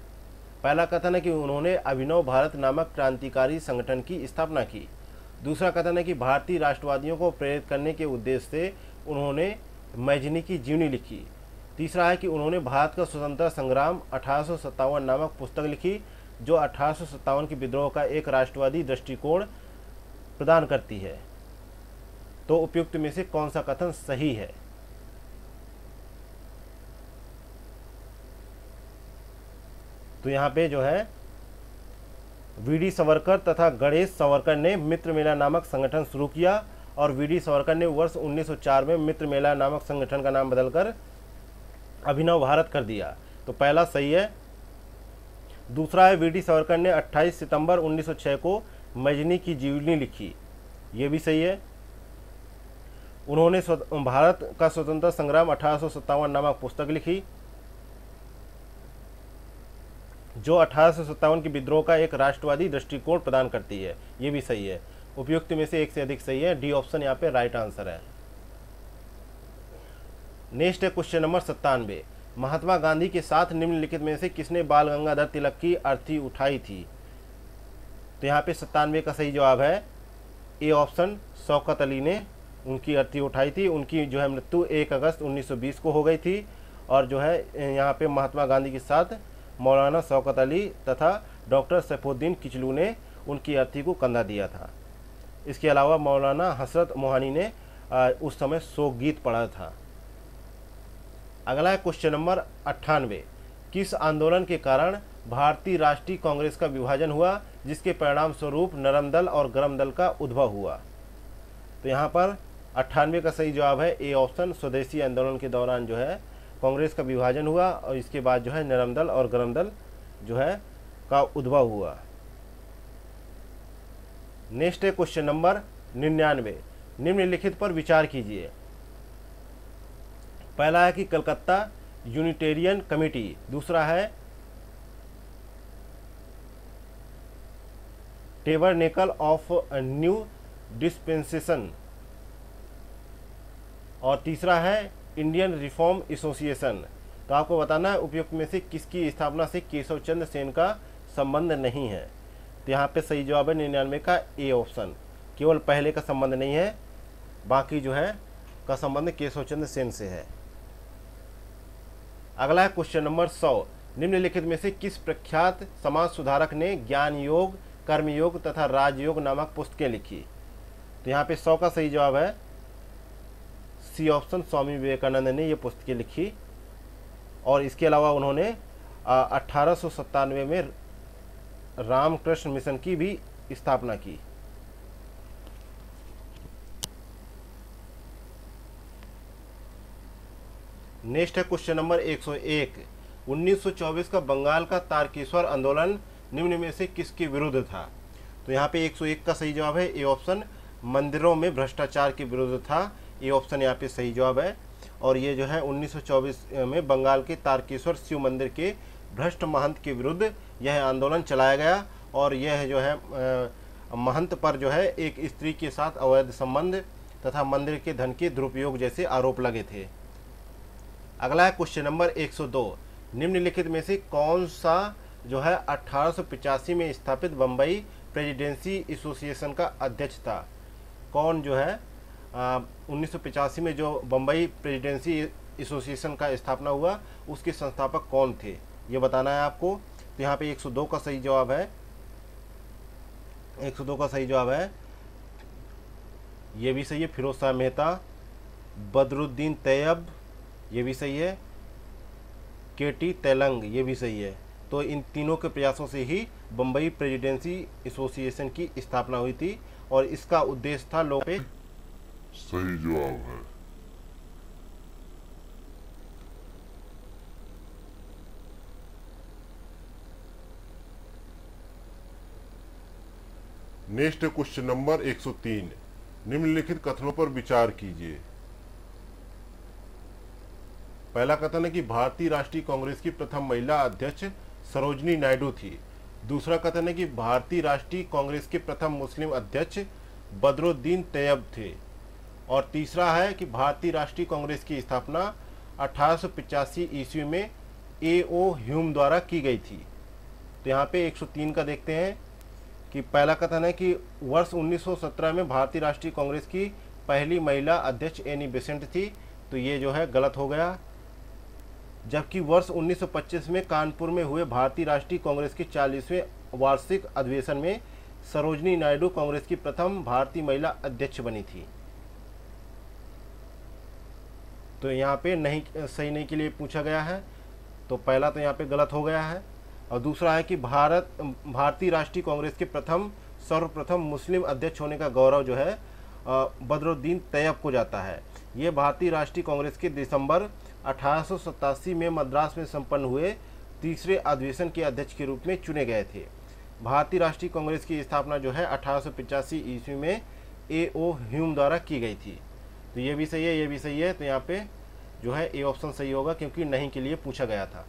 पहला कथन है कि उन्होंने अभिनव भारत नामक क्रांतिकारी संगठन की स्थापना की। दूसरा कथन है कि भारतीय राष्ट्रवादियों को प्रेरित करने के उद्देश्य से उन्होंने मैजनी की जीवनी लिखी। तीसरा है कि उन्होंने भारत का स्वतंत्रता संग्राम 1857 नामक पुस्तक लिखी, जो 1857 के विद्रोह का एक राष्ट्रवादी दृष्टिकोण प्रदान करती है। तो उपयुक्त में से कौन सा कथन सही है? तो यहाँ पे जो है वीडी सावरकर तथा गणेश सावरकर ने मित्र मेला नामक संगठन शुरू किया, और वीडी सावरकर ने वर्ष 1904 में मित्र मेला नामक संगठन का नाम बदलकर अभिनव भारत कर दिया। तो पहला सही है। दूसरा है वीडी सावरकर ने 28 सितंबर 1906 को मैजनी की जीवनी लिखी, ये भी सही है। उन्होंने भारत का स्वतंत्रता संग्राम 1857 नामक पुस्तक लिखी, जो 1857 के विद्रोह का एक राष्ट्रवादी दृष्टिकोण प्रदान करती है, ये भी सही है। उपयुक्त में से एक से अधिक सही है, डी ऑप्शन यहाँ पे राइट आंसर है। नेक्स्ट है क्वेश्चन नंबर 97, महात्मा गांधी के साथ निम्नलिखित में से किसने बाल गंगाधर तिलक की अर्थी उठाई थी? तो यहाँ पे 97 का सही जवाब है ए ऑप्शन, शौकत अली ने उनकी अर्थी उठाई थी। उनकी जो है मृत्यु 1 अगस्त 1920 को हो गई थी, और जो है यहाँ पे महात्मा गांधी के साथ मौलाना शौकत अली तथा डॉक्टर सैफुद्दीन किचलू ने उनकी अर्थी को कंधा दिया था। इसके अलावा मौलाना हसरत मोहानी ने उस समय शोक गीत पढ़ा था। अगला है क्वेश्चन नंबर 98, किस आंदोलन के कारण भारतीय राष्ट्रीय कांग्रेस का विभाजन हुआ, जिसके परिणाम स्वरूप नरम दल और गरम दल का उद्भव हुआ? तो यहाँ पर 98 का सही जवाब है ए ऑप्शन, स्वदेशी आंदोलन के दौरान जो है कांग्रेस का विभाजन हुआ, और इसके बाद जो है नरम दल और गरम दल जो है का उद्भव हुआ। नेक्स्ट है क्वेश्चन नंबर 99, निम्नलिखित पर विचार कीजिए। पहला है कि कलकत्ता यूनिटेरियन कमेटी, दूसरा है टेबरनेकल ऑफ न्यू डिस्पेंसेशन, और तीसरा है इंडियन रिफॉर्म एसोसिएशन। तो आपको बताना है उपयुक्त में से किसकी स्थापना से केशव चंद्र सेन का संबंध नहीं है। तो यहाँ पे सही जवाब है 99 का ए ऑप्शन, केवल पहले का संबंध नहीं है, बाकी जो है का संबंध केशव चंद्र सेन से है। अगला है क्वेश्चन नंबर 100, निम्नलिखित में से किस प्रख्यात समाज सुधारक ने ज्ञान योग, कर्मयोग तथा राजयोग नामक पुस्तकें लिखी? तो यहाँ पे 100 का सही जवाब है सी ऑप्शन, स्वामी विवेकानंद ने ये पुस्तकें लिखी, और इसके अलावा उन्होंने 1897 में रामकृष्ण मिशन की भी स्थापना की। नेक्स्ट है क्वेश्चन नंबर 101, 1924 का बंगाल का तारकेश्वर आंदोलन निम्न में से किसके विरुद्ध था? तो यहाँ पे 101 का सही जवाब है ए ऑप्शन, मंदिरों में भ्रष्टाचार के विरुद्ध था, ए ऑप्शन यहाँ पे सही जवाब है। और ये जो है 1924 में बंगाल के तारकेश्वर शिव मंदिर के भ्रष्ट महंत के विरुद्ध यह आंदोलन चलाया गया और यह जो है महंत पर जो है एक स्त्री के साथ अवैध संबंध तथा मंदिर के धन के दुरुपयोग जैसे आरोप लगे थे। अगला है क्वेश्चन नंबर 102, निम्नलिखित में से कौन सा जो है 1885 में स्थापित बम्बई प्रेसिडेंसी एसोसिएशन का अध्यक्ष था? कौन जो है 1985 में जो बम्बई प्रेसिडेंसी एसोसिएशन का स्थापना हुआ उसके संस्थापक कौन थे, ये बताना है आपको। तो यहाँ पे 102 का सही जवाब है, 102 का सही जवाब है, ये भी सही है, फिरोज शाह मेहता, बदरुद्दीन तैयब, ये भी सही है, केटी तेलंग, ये भी सही है। तो इन तीनों के प्रयासों से ही बम्बई प्रेसिडेंसी एसोसिएशन की स्थापना हुई थी और इसका उद्देश्य था लोगों पे सही जवाब है। नेक्स्ट क्वेश्चन नंबर 103, निम्नलिखित कथनों पर विचार कीजिए। पहला कथन है कि भारतीय राष्ट्रीय कांग्रेस की प्रथम महिला अध्यक्ष सरोजनी नायडू थी। दूसरा कथन है कि भारतीय राष्ट्रीय कांग्रेस के प्रथम मुस्लिम अध्यक्ष बदरुद्दीन तैयब थे। और तीसरा है कि भारतीय राष्ट्रीय कांग्रेस की स्थापना 1885 ईस्वी में A.O. ह्यूम द्वारा की गई थी। तो यहाँ पे 103 का देखते हैं कि पहला कथन है कि वर्ष 1917 में भारतीय राष्ट्रीय कांग्रेस की पहली महिला अध्यक्ष एनी बेसेंट थी, तो ये जो है गलत हो गया। जबकि वर्ष 1925 में कानपुर में हुए भारतीय राष्ट्रीय कांग्रेस के 40वें वार्षिक अधिवेशन में सरोजनी नायडू कांग्रेस की प्रथम भारतीय महिला अध्यक्ष बनी थी। तो यहाँ पे नहीं, सही नहीं के लिए पूछा गया है, तो पहला तो यहाँ पे गलत हो गया है। और दूसरा है कि भारतीय राष्ट्रीय कांग्रेस के सर्वप्रथम मुस्लिम अध्यक्ष होने का गौरव जो है बदरुद्दीन तैयब को जाता है। ये भारतीय राष्ट्रीय कांग्रेस के दिसंबर 1887 में मद्रास में संपन्न हुए तीसरे अधिवेशन के अध्यक्ष के रूप में चुने गए थे। भारतीय राष्ट्रीय कांग्रेस की स्थापना जो है 1885 ईस्वी में A.O. ह्यूम द्वारा की गई थी। तो ये भी सही है, ये भी सही है। तो यहाँ पे जो है ए ऑप्शन सही होगा क्योंकि नहीं के लिए पूछा गया था।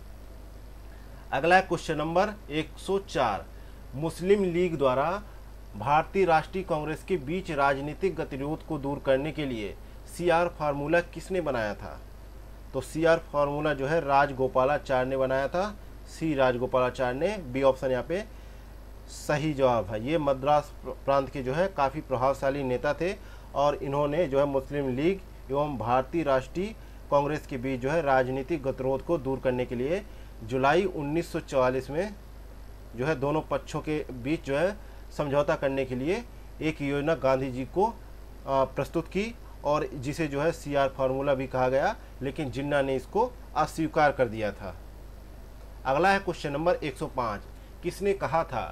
अगला है क्वेश्चन नंबर 104, मुस्लिम लीग द्वारा भारतीय राष्ट्रीय कांग्रेस के बीच राजनीतिक गतिरोध को दूर करने के लिए CR फार्मूला किसने बनाया था? तो CR फार्मूला जो है राजगोपालाचार्य ने बनाया था, C राजगोपालाचार्य ने। बी ऑप्शन यहाँ पे सही जवाब है। ये मद्रास प्रांत के जो है काफ़ी प्रभावशाली नेता थे और इन्होंने जो है मुस्लिम लीग एवं भारतीय राष्ट्रीय कांग्रेस के बीच जो है राजनीतिक गतिरोध को दूर करने के लिए जुलाई 1944 में जो है दोनों पक्षों के बीच जो है समझौता करने के लिए एक योजना गांधी जी को प्रस्तुत की और जिसे जो है CR फार्मूला भी कहा गया, लेकिन जिन्ना ने इसको अस्वीकार कर दिया था। अगला है क्वेश्चन नंबर 105, किसने कहा था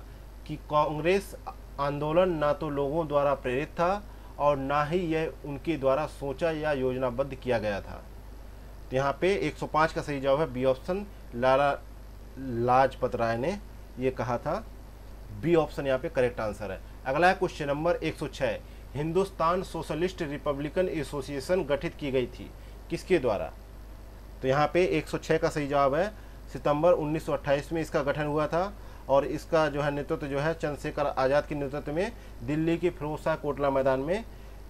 कि कांग्रेस आंदोलन ना तो लोगों द्वारा प्रेरित था और ना ही यह उनके द्वारा सोचा या योजनाबद्ध किया गया था? तो यहाँ पे 105 का सही जवाब है बी ऑप्शन, लाला लाजपत राय ने ये कहा था। बी ऑप्शन यहाँ पे करेक्ट आंसर है। अगला है question number 106, Hindustan socialist Republican association गठित की गई थी किसके द्वारा? तो यहाँ पे 106 का सही जवाब है, सितंबर 1928 में इसका गठन हुआ था और इसका जो है नेतृत्व जो है चंद्रशेखर आज़ाद के नेतृत्व में दिल्ली के फिरोज शाह कोटला मैदान में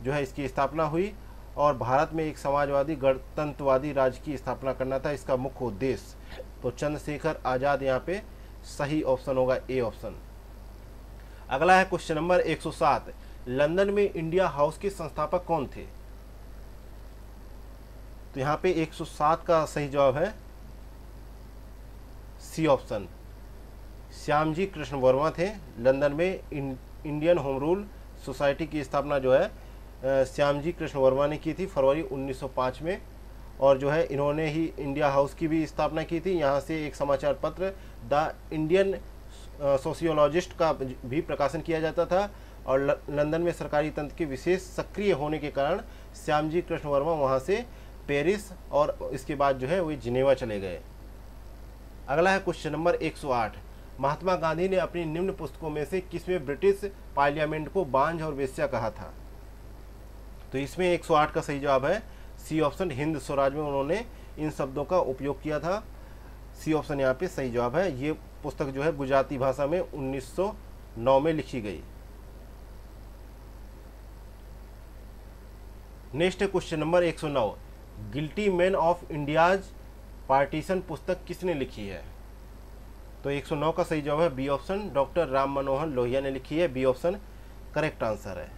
जो है इसकी स्थापना हुई और भारत में एक समाजवादी गणतंत्रवादी राज्य की स्थापना करना था इसका मुख्य उद्देश्य। तो चंद्रशेखर आज़ाद यहाँ पे सही ऑप्शन होगा, ए ऑप्शन। अगला है क्वेश्चन नंबर 107, लंदन में इंडिया हाउस के संस्थापक कौन थे? तो यहाँ पे 107 का सही जवाब है सी ऑप्शन, श्यामजी कृष्ण वर्मा थे। लंदन में इंडियन होम रूल सोसाइटी की स्थापना जो है श्यामजी कृष्ण वर्मा ने की थी फरवरी 1905 में और जो है इन्होंने ही इंडिया हाउस की भी स्थापना की थी। यहाँ से एक समाचार पत्र द इंडियन सोशियोलॉजिस्ट का भी प्रकाशन किया जाता था और लंदन में सरकारी तंत्र के विशेष सक्रिय होने के कारण श्यामजी कृष्ण वर्मा वहाँ से पेरिस और इसके बाद जो है वे जिनेवा चले गए। अगला है क्वेश्चन नंबर 108, महात्मा गांधी ने अपनी निम्न पुस्तकों में से किसमें ब्रिटिश पार्लियामेंट को बांझ और वेश्या कहा था? तो इसमें 108 का सही जवाब है सी ऑप्शन हिंद स्वराज में उन्होंने इन शब्दों का उपयोग किया था। सी ऑप्शन यहाँ पे सही जवाब है। ये पुस्तक जो है गुजराती भाषा में 1909 में लिखी गई। नेक्स्ट है question number 109, guilty man of India's partition पुस्तक किसने लिखी है? तो 109 का सही जवाब है B option, doctor Ram Manohar Lohia ने लिखी है। बी ऑप्शन करेक्ट आंसर है।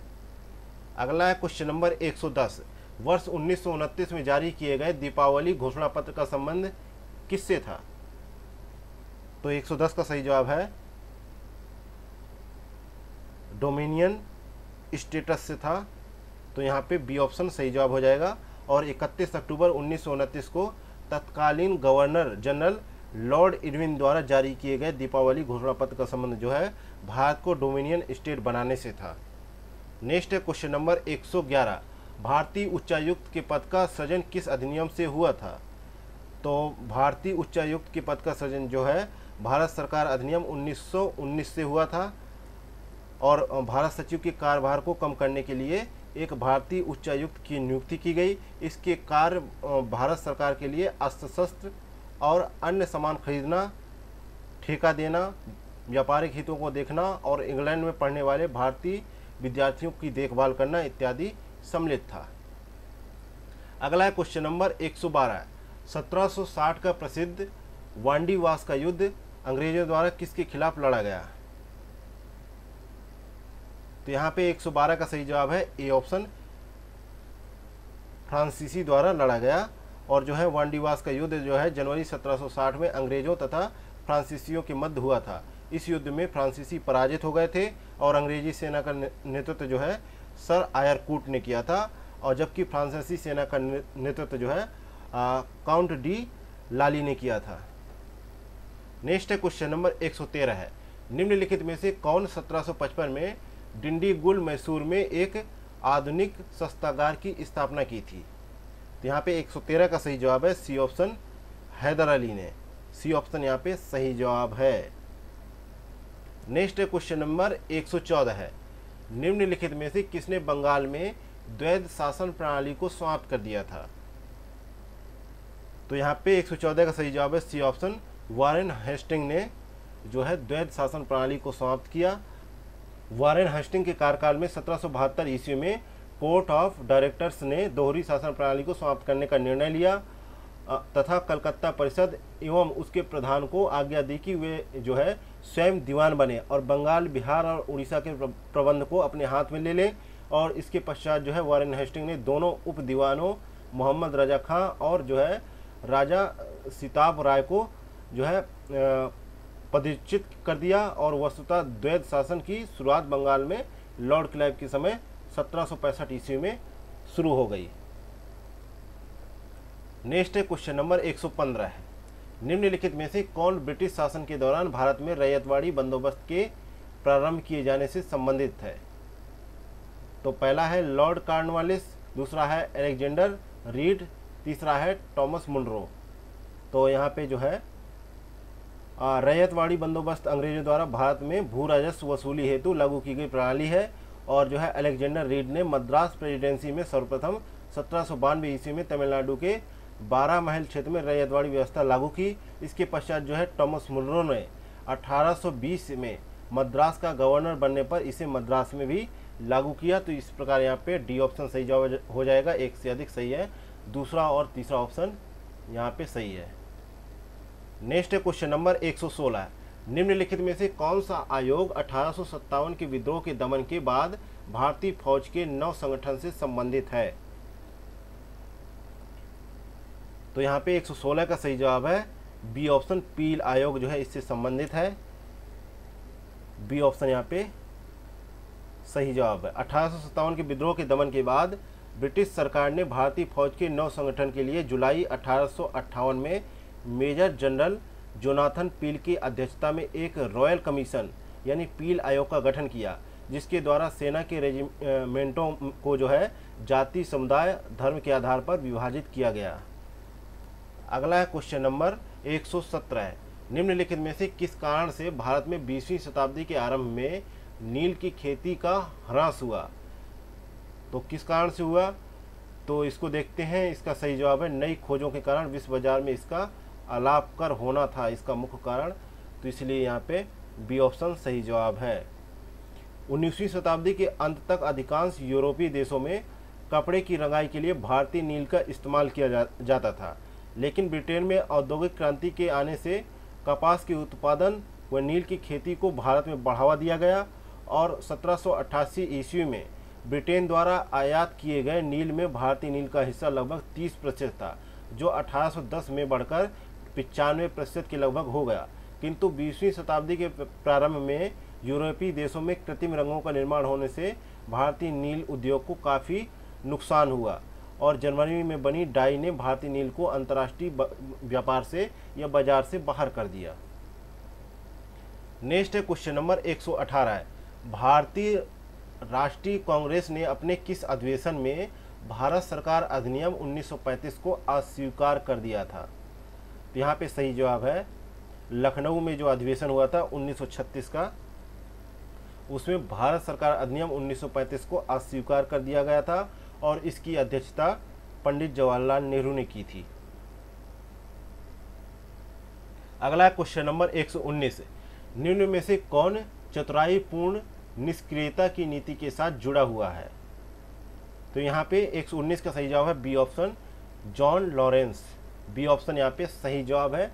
अगला है क्वेश्चन नंबर 110, वर्ष 1929 में जारी किए गए दीपावली घोषणा पत्र का संबंध किससे था? तो 110 का सही जवाब है डोमिनियन स्टेटस से था। तो यहाँ पे बी ऑप्शन सही जवाब हो जाएगा। और 31 अक्टूबर 1929 को तत्कालीन गवर्नर जनरल लॉर्ड इरविन द्वारा जारी किए गए दीपावली घोषणा पत्र का संबंध जो है भारत को डोमिनियन स्टेट बनाने से था। नेक्स्ट है क्वेश्चन नंबर 111, भारतीय उच्चायुक्त के पद का सृजन किस अधिनियम से हुआ था? तो भारतीय उच्चायुक्त के पद का सृजन जो है भारत सरकार अधिनियम 1919 से हुआ था। और भारत सचिव के कार्यभार को कम करने के लिए एक भारतीय उच्चायुक्त की नियुक्ति की गई। इसके कार्य भारत सरकार के लिए अस्त्र शस्त्र और अन्य सामान खरीदना, ठेका देना, व्यापारिक हितों को देखना और इंग्लैंड में पढ़ने वाले भारतीय विद्यार्थियों की देखभाल करना इत्यादि सम्मिलित था। अगला है क्वेश्चन नंबर 112, 1760 का प्रसिद्ध वांडीवास का युद्ध अंग्रेजों द्वारा किसके खिलाफ लड़ा गया? तो यहाँ पे 112 का सही जवाब है ए ऑप्शन, फ्रांसीसी द्वारा लड़ा गया। और जो है वांडीवास का युद्ध जो है जनवरी 1760 में अंग्रेजों तथा फ्रांसीसियों के मध्य हुआ था। इस युद्ध में फ्रांसीसी पराजित हो गए थे और अंग्रेजी सेना का नेतृत्व जो है सर आयरकूट ने किया था। और जबकि फ्रांसीसी सेना का नेतृत्व जो है काउंट डी लाली ने किया था। नेक्स्ट है क्वेश्चन नंबर 113 है, निम्नलिखित में से कौन 1755 में डिंडीगुल मैसूर में एक आधुनिक शस्त्रागार की स्थापना की थी? तो यहाँ पे 113 का सही जवाब है सी ऑप्शन, हैदर अली ने। सी ऑप्शन यहाँ पे सही जवाब है। नेक्स्ट है क्वेश्चन नंबर 114 है, निम्नलिखित में से किसने बंगाल में द्वैध शासन प्रणाली को समाप्त कर दिया था? तो यहाँ पे 114 का सही जवाब है सी ऑप्शन, वारेन हेस्टिंग ने जो है द्वैध शासन प्रणाली को समाप्त किया। वारेन हेस्टिंग के कार्यकाल में 1772 ईस्वी में कोर्ट ऑफ डायरेक्टर्स ने दोहरी शासन प्रणाली को समाप्त करने का निर्णय लिया तथा कलकत्ता परिषद एवं उसके प्रधान को आज्ञा दी कि वे जो है स्वयं दीवान बने और बंगाल, बिहार और उड़ीसा के प्रबंध को अपने हाथ में ले लें। और इसके पश्चात जो है वारेन हेस्टिंग ने दोनों उप दीवानों मोहम्मद रजा खां और जो है राजा सिताब राय को जो है पदच्युत कर दिया। और वस्तुतः द्वैध शासन की शुरुआत बंगाल में लॉर्ड क्लाइव के समय 1765 ईस्वी में शुरू हो गई। नेक्स्ट है क्वेश्चन नंबर 115 है, निम्नलिखित में से कौन ब्रिटिश शासन के दौरान भारत में रैयतवाड़ी बंदोबस्त के प्रारंभ किए जाने से संबंधित है? तो पहला है लॉर्ड कॉर्नवालिस, दूसरा है अलेक्जेंडर रीड, तीसरा है थॉमस मुनरो। तो यहाँ पे जो है रैयतवाड़ी बंदोबस्त अंग्रेजों द्वारा भारत में भू राजस्व वसूली हेतु लागू की गई प्रणाली है। और जो है अलेक्जेंडर रीड ने मद्रास प्रेसिडेंसी में सर्वप्रथम 1792 ईस्वी में तमिलनाडु के 12 महल क्षेत्र में रैयतवाड़ी व्यवस्था लागू की। इसके पश्चात जो है थॉमस मुनरो ने 1820 में मद्रास का गवर्नर बनने पर इसे मद्रास में भी लागू किया। तो इस प्रकार यहाँ पे डी ऑप्शन सही जवाब हो जाएगा, एक से अधिक सही है, दूसरा और तीसरा ऑप्शन यहाँ पे सही है। नेक्स्ट है क्वेश्चन नंबर 116, निम्नलिखित में से कौन सा आयोग 1857 के विद्रोह के दमन के बाद भारतीय फौज के नव संगठन से संबंधित है? तो यहाँ पे 116 का सही जवाब है बी ऑप्शन, पील आयोग जो है इससे संबंधित है। बी ऑप्शन यहाँ पे सही जवाब है। 1857 के विद्रोह के दमन के बाद ब्रिटिश सरकार ने भारतीय फौज के नव संगठन के लिए जुलाई 1858 में मेजर जनरल जोनाथन पील की अध्यक्षता में एक रॉयल कमीशन यानी पील आयोग का गठन किया, जिसके द्वारा सेना के रेजिमेंटों को जो है जाति, समुदाय, धर्म के आधार पर विभाजित किया गया। अगला है क्वेश्चन नंबर 117 है, निम्नलिखित में से किस कारण से भारत में 20वीं शताब्दी के आरंभ में नील की खेती का ह्रास हुआ? तो किस कारण से हुआ? तो तो इसको देखते हैं। इसका सही जवाब है नई खोजों के कारण विश्व बाजार में इसका अलाभकर होना था इसका मुख्य कारण, तो इसलिए यहाँ पे बी ऑप्शन सही जवाब है। 19वीं शताब्दी के अंत तक अधिकांश यूरोपीय देशों में कपड़े की रंगाई के लिए भारतीय नील का इस्तेमाल किया जाता था, लेकिन ब्रिटेन में औद्योगिक क्रांति के आने से कपास के उत्पादन व नील की खेती को भारत में बढ़ावा दिया गया और 1788 ईस्वी में ब्रिटेन द्वारा आयात किए गए नील में भारतीय नील का हिस्सा लगभग 30% था, जो 1810 में बढ़कर 95% के लगभग हो गया। किंतु 20वीं शताब्दी के प्रारंभ में यूरोपीय देशों में कृत्रिम रंगों का निर्माण होने से भारतीय नील उद्योग को काफ़ी नुकसान हुआ और जर्मनी में बनी डाई ने भारतीय नील को अंतर्राष्ट्रीय व्यापार से या बाजार से बाहर कर दिया। नेक्स्ट है क्वेश्चन नंबर 118 है, भारतीय राष्ट्रीय कांग्रेस ने अपने किस अधिवेशन में भारत सरकार अधिनियम 1935 को अस्वीकार कर दिया था? तो यहाँ पे सही जवाब है लखनऊ में जो अधिवेशन हुआ था 1936 का, उसमें भारत सरकार अधिनियम 1935 को अस्वीकार कर दिया गया था और इसकी अध्यक्षता पंडित जवाहरलाल नेहरू ने की थी। अगला क्वेश्चन नंबर 119, निम्न में से कौन चतुराईपूर्ण निष्क्रियता की नीति के साथ जुड़ा हुआ है? तो यहाँ पे 119 का सही जवाब है B option John Lawrence. B option यहाँ पे सही जवाब है।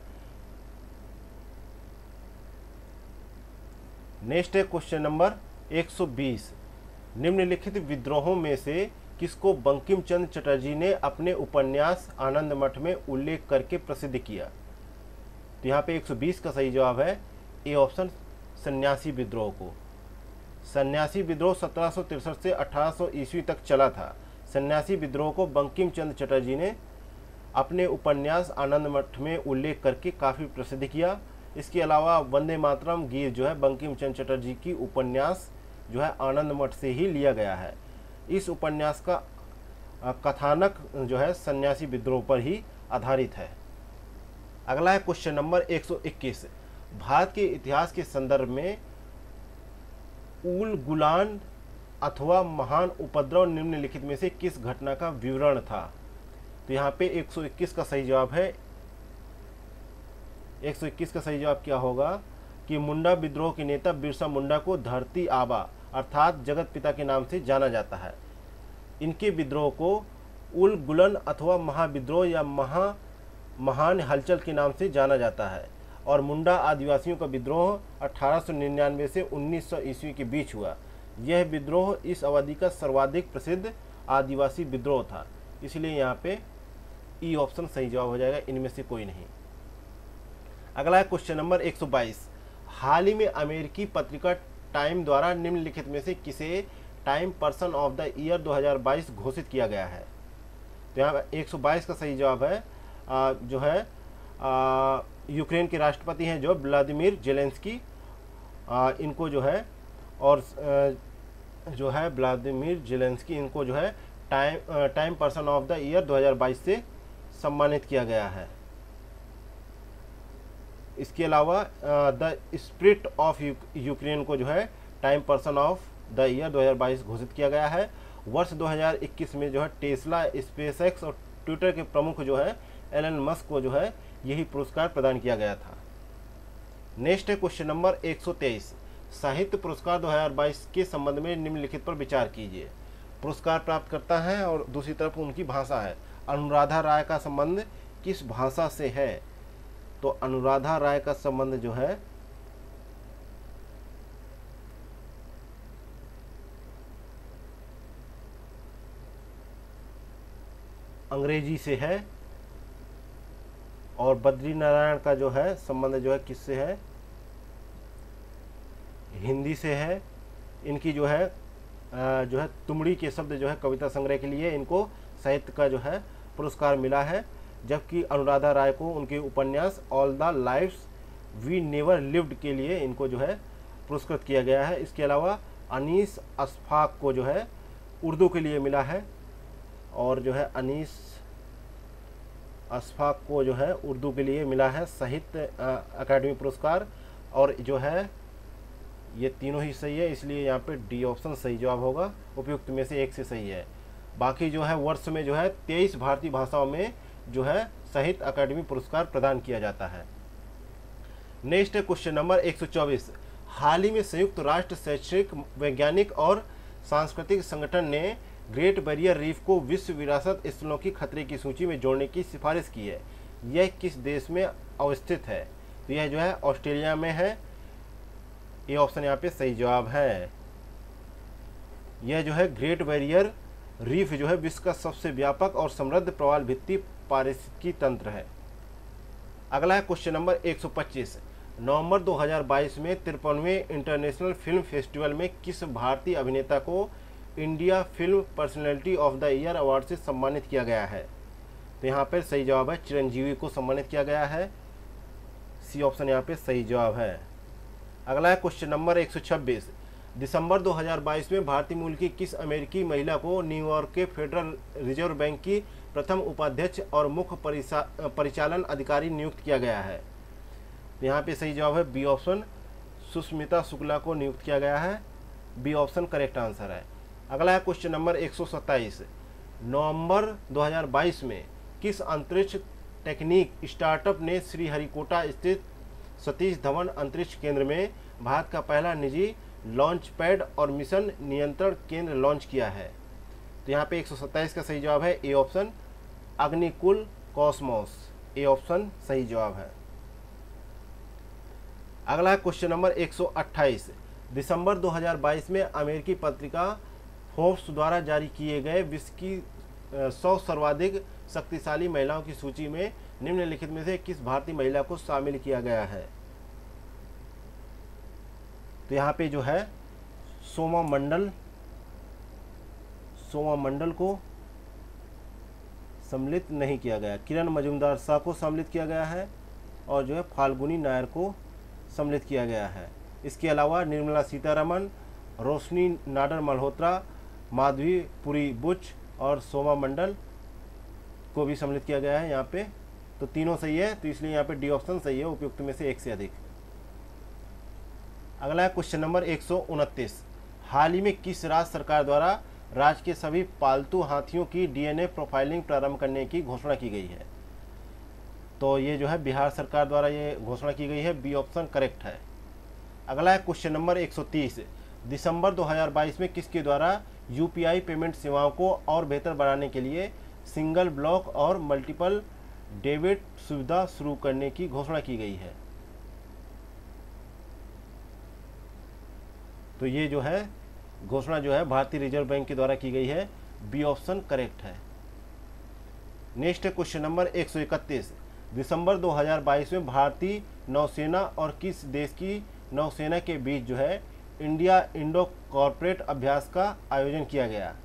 नेक्स्ट है क्वेश्चन नंबर 120, निम्नलिखित विद्रोहों में से किसको बंकिम चंद्र चटर्जी ने अपने उपन्यास आनंद मठ में उल्लेख करके प्रसिद्ध किया? तो यहाँ पे 120 का सही जवाब है ए ऑप्शन सन्यासी विद्रोह को। सन्यासी विद्रोह 1763 से 1800 ईस्वी तक चला था। सन्यासी विद्रोह को बंकिम चंद्र चटर्जी ने अपने उपन्यास आनंद मठ में उल्लेख करके काफ़ी प्रसिद्ध किया। इसके अलावा वंदे मातरम गीत जो है बंकिम चंद्र चटर्जी की उपन्यास जो है आनंद मठ से ही लिया गया है। इस उपन्यास का कथानक जो है सन्यासी विद्रोह पर ही आधारित है। अगला है क्वेश्चन नंबर 121, भारत के इतिहास के संदर्भ में उल गुलान अथवा महान उपद्रव निम्नलिखित में से किस घटना का विवरण था? तो यहाँ पे 121 का सही जवाब है। 121 का सही जवाब क्या होगा कि मुंडा विद्रोह के नेता बिरसा मुंडा को धरती आबा अर्थात जगत पिता के नाम से जाना जाता है। इनके विद्रोह को उल गुलन अथवा महाविद्रोह या महान हलचल के नाम से जाना जाता है और मुंडा आदिवासियों का विद्रोह 1899 से 1900 ईस्वी के बीच हुआ। यह विद्रोह इस अवधि का सर्वाधिक प्रसिद्ध आदिवासी विद्रोह था, इसलिए यहाँ पे ई ऑप्शन सही जवाब हो जाएगा, इनमें से कोई नहीं। अगला है क्वेश्चन नंबर 122, हाल ही में अमेरिकी पत्रिका टाइम द्वारा निम्नलिखित में से किसे time person of the year 2022 घोषित किया गया है? तो यहाँ 122 का सही जवाब है जो है यूक्रेन के राष्ट्रपति हैं जो व्लादिमीर जेलेंस्की, इनको जो है और जो है व्लादिमीर जेलेंस्की इनको जो है time person of the year 2022 से सम्मानित किया गया है। इसके अलावा द स्पिरिट ऑफ यूक्रेन को जो है time person of the year 2022 घोषित किया गया है। वर्ष 2021 में जो है टेस्ला, स्पेसएक्स और ट्विटर के प्रमुख जो है एलन मस्क को जो है यही पुरस्कार प्रदान किया गया था। नेक्स्ट है क्वेश्चन नंबर 123, साहित्य पुरस्कार 2022 के संबंध में निम्नलिखित पर विचार कीजिए। पुरस्कार प्राप्त करता है और दूसरी तरफ उनकी भाषा है। अनुराधा राय का संबंध किस भाषा से है? तो अनुराधा राय का संबंध जो है अंग्रेजी से है और बद्री नारायण का जो है संबंध जो है किससे है? हिंदी से है। इनकी जो है तुमड़ी के शब्द जो है कविता संग्रह के लिए इनको साहित्य का जो है पुरस्कार मिला है, जबकि अनुराधा राय को उनके उपन्यास all the lives we never lived के लिए इनको जो है पुरस्कृत किया गया है। इसके अलावा अनीस अशफाक को जो है उर्दू के लिए मिला है और जो है अनीस अशफाक को जो है उर्दू के लिए मिला है साहित्य अकादमी पुरस्कार, और जो है ये तीनों ही सही है, इसलिए यहाँ पे डी ऑप्शन सही जवाब होगा, उपयुक्त में से एक से सही है। बाकी जो है वर्ष में जो है 23 भारतीय भाषाओं में जो है साहित्य अकादमी पुरस्कार प्रदान किया जाता है। Next question number 124। हाल ही में संयुक्त राष्ट्र शैक्षिक, वैज्ञानिक और सांस्कृतिक संगठन ने ग्रेट बैरियर रीफ को विश्व विरासत स्थलों की खतरे की सूची में जोड़ने की सिफारिश की है। यह किस देश में अवस्थित है? तो यह जो है ऑस्ट्रेलिया में है। ये ऑप्शन यहाँ पे सही जवाब है। यह जो है ग्रेट बैरियर रीफ जो है विश्व का सबसे व्यापक और समृद्ध प्रवाल भित्ति पारिस्थितिकी तंत्र है। अगला है क्वेश्चन नंबर 125। नवंबर 2022 में 53वें इंटरनेशनल फिल्म फेस्टिवल में किस भारतीय अभिनेता को India film personality of the year award से सम्मानित किया गया है? तो यहाँ पर सही जवाब है चिरंजीवी को सम्मानित किया गया है। सी ऑप्शन यहाँ पे सही जवाब है। अगला है क्वेश्चन नंबर 126। दिसंबर 2022 में भारतीय मूल की किस अमेरिकी महिला को न्यूयॉर्क के फेडरल रिजर्व बैंक की प्रथम उपाध्यक्ष और मुख्य परिचालन अधिकारी नियुक्त किया गया है? यहाँ पे सही जवाब है बी ऑप्शन, सुष्मिता शुक्ला को नियुक्त किया गया है। बी ऑप्शन करेक्ट आंसर है। अगला है क्वेश्चन नंबर 127। नवंबर 2022 में किस अंतरिक्ष टेक्निक स्टार्टअप ने श्रीहरिकोटा स्थित सतीश धवन अंतरिक्ष केंद्र में भारत का पहला निजी लॉन्च पैड और मिशन नियंत्रण केंद्र लॉन्च किया है? तो यहाँ पे 127 का सही जवाब है A option, Agnikul Cosmos. A option सही जवाब है। अगला है क्वेश्चन नंबर 128। दिसंबर 2022 में अमेरिकी पत्रिका फोर्ब्स द्वारा जारी किए गए विश्व की 100 सर्वाधिक शक्तिशाली महिलाओं की सूची में निम्नलिखित में से किस भारतीय महिला को शामिल किया गया है? तो यहाँ पे जो है सोमा मंडल को सम्मिलित नहीं किया गया। किरण मजूमदार शाह को सम्मिलित किया गया है और जो है फाल्गुनी नायर को सम्मिलित किया गया है। इसके अलावा निर्मला सीतारमण, रोशनी नाडर मल्होत्रा, माधवी पुरी बुच और सोमा मंडल को भी सम्मिलित किया गया है यहाँ पे। तो तीनों सही है, तो इसलिए यहाँ पे डी ऑप्शन सही है, उपयुक्त में से एक से अधिक। अगला है क्वेश्चन नंबर 129। हाल ही में किस राज्य सरकार द्वारा राज्य के सभी पालतू हाथियों की डीएनए प्रोफाइलिंग प्रारंभ करने की घोषणा की गई है? तो ये जो है बिहार सरकार द्वारा ये घोषणा की गई है। बी ऑप्शन करेक्ट है। अगला है क्वेश्चन नंबर 130। दिसंबर 2022 में किसके द्वारा यूपीआई पेमेंट सेवाओं को और बेहतर बनाने के लिए सिंगल ब्लॉक और मल्टीपल डेबिट सुविधा शुरू करने की घोषणा की गई है? तो ये जो है घोषणा जो है भारतीय रिजर्व बैंक के द्वारा की गई है। बी ऑप्शन करेक्ट है। Next question number 131। दिसंबर 2022 में भारतीय नौसेना और किस देश की नौसेना के बीच जो है इंडिया इंडो कॉर्पोरेट अभ्यास का आयोजन किया गया?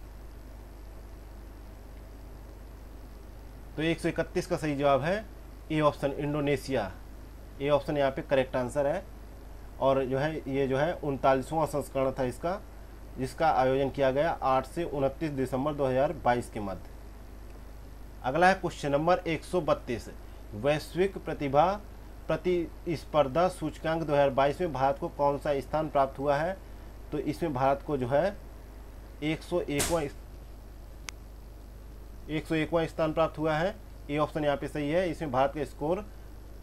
तो 131 का सही जवाब है A option, Indonesia. A option यहाँ पे करेक्ट आंसर है। और जो है ये जो है 39वां संस्करण था इसका, जिसका आयोजन किया गया 8 से 29 दिसंबर 2022 के मध्य। अगला है क्वेश्चन नंबर 132। वैश्विक प्रतिभा प्रतिस्पर्धा सूचकांक 2022 में भारत को कौन सा स्थान प्राप्त हुआ है? तो इसमें भारत को जो है 101वां स्थान प्राप्त हुआ है। ए ऑप्शन यहाँ पे सही है। इसमें भारत का स्कोर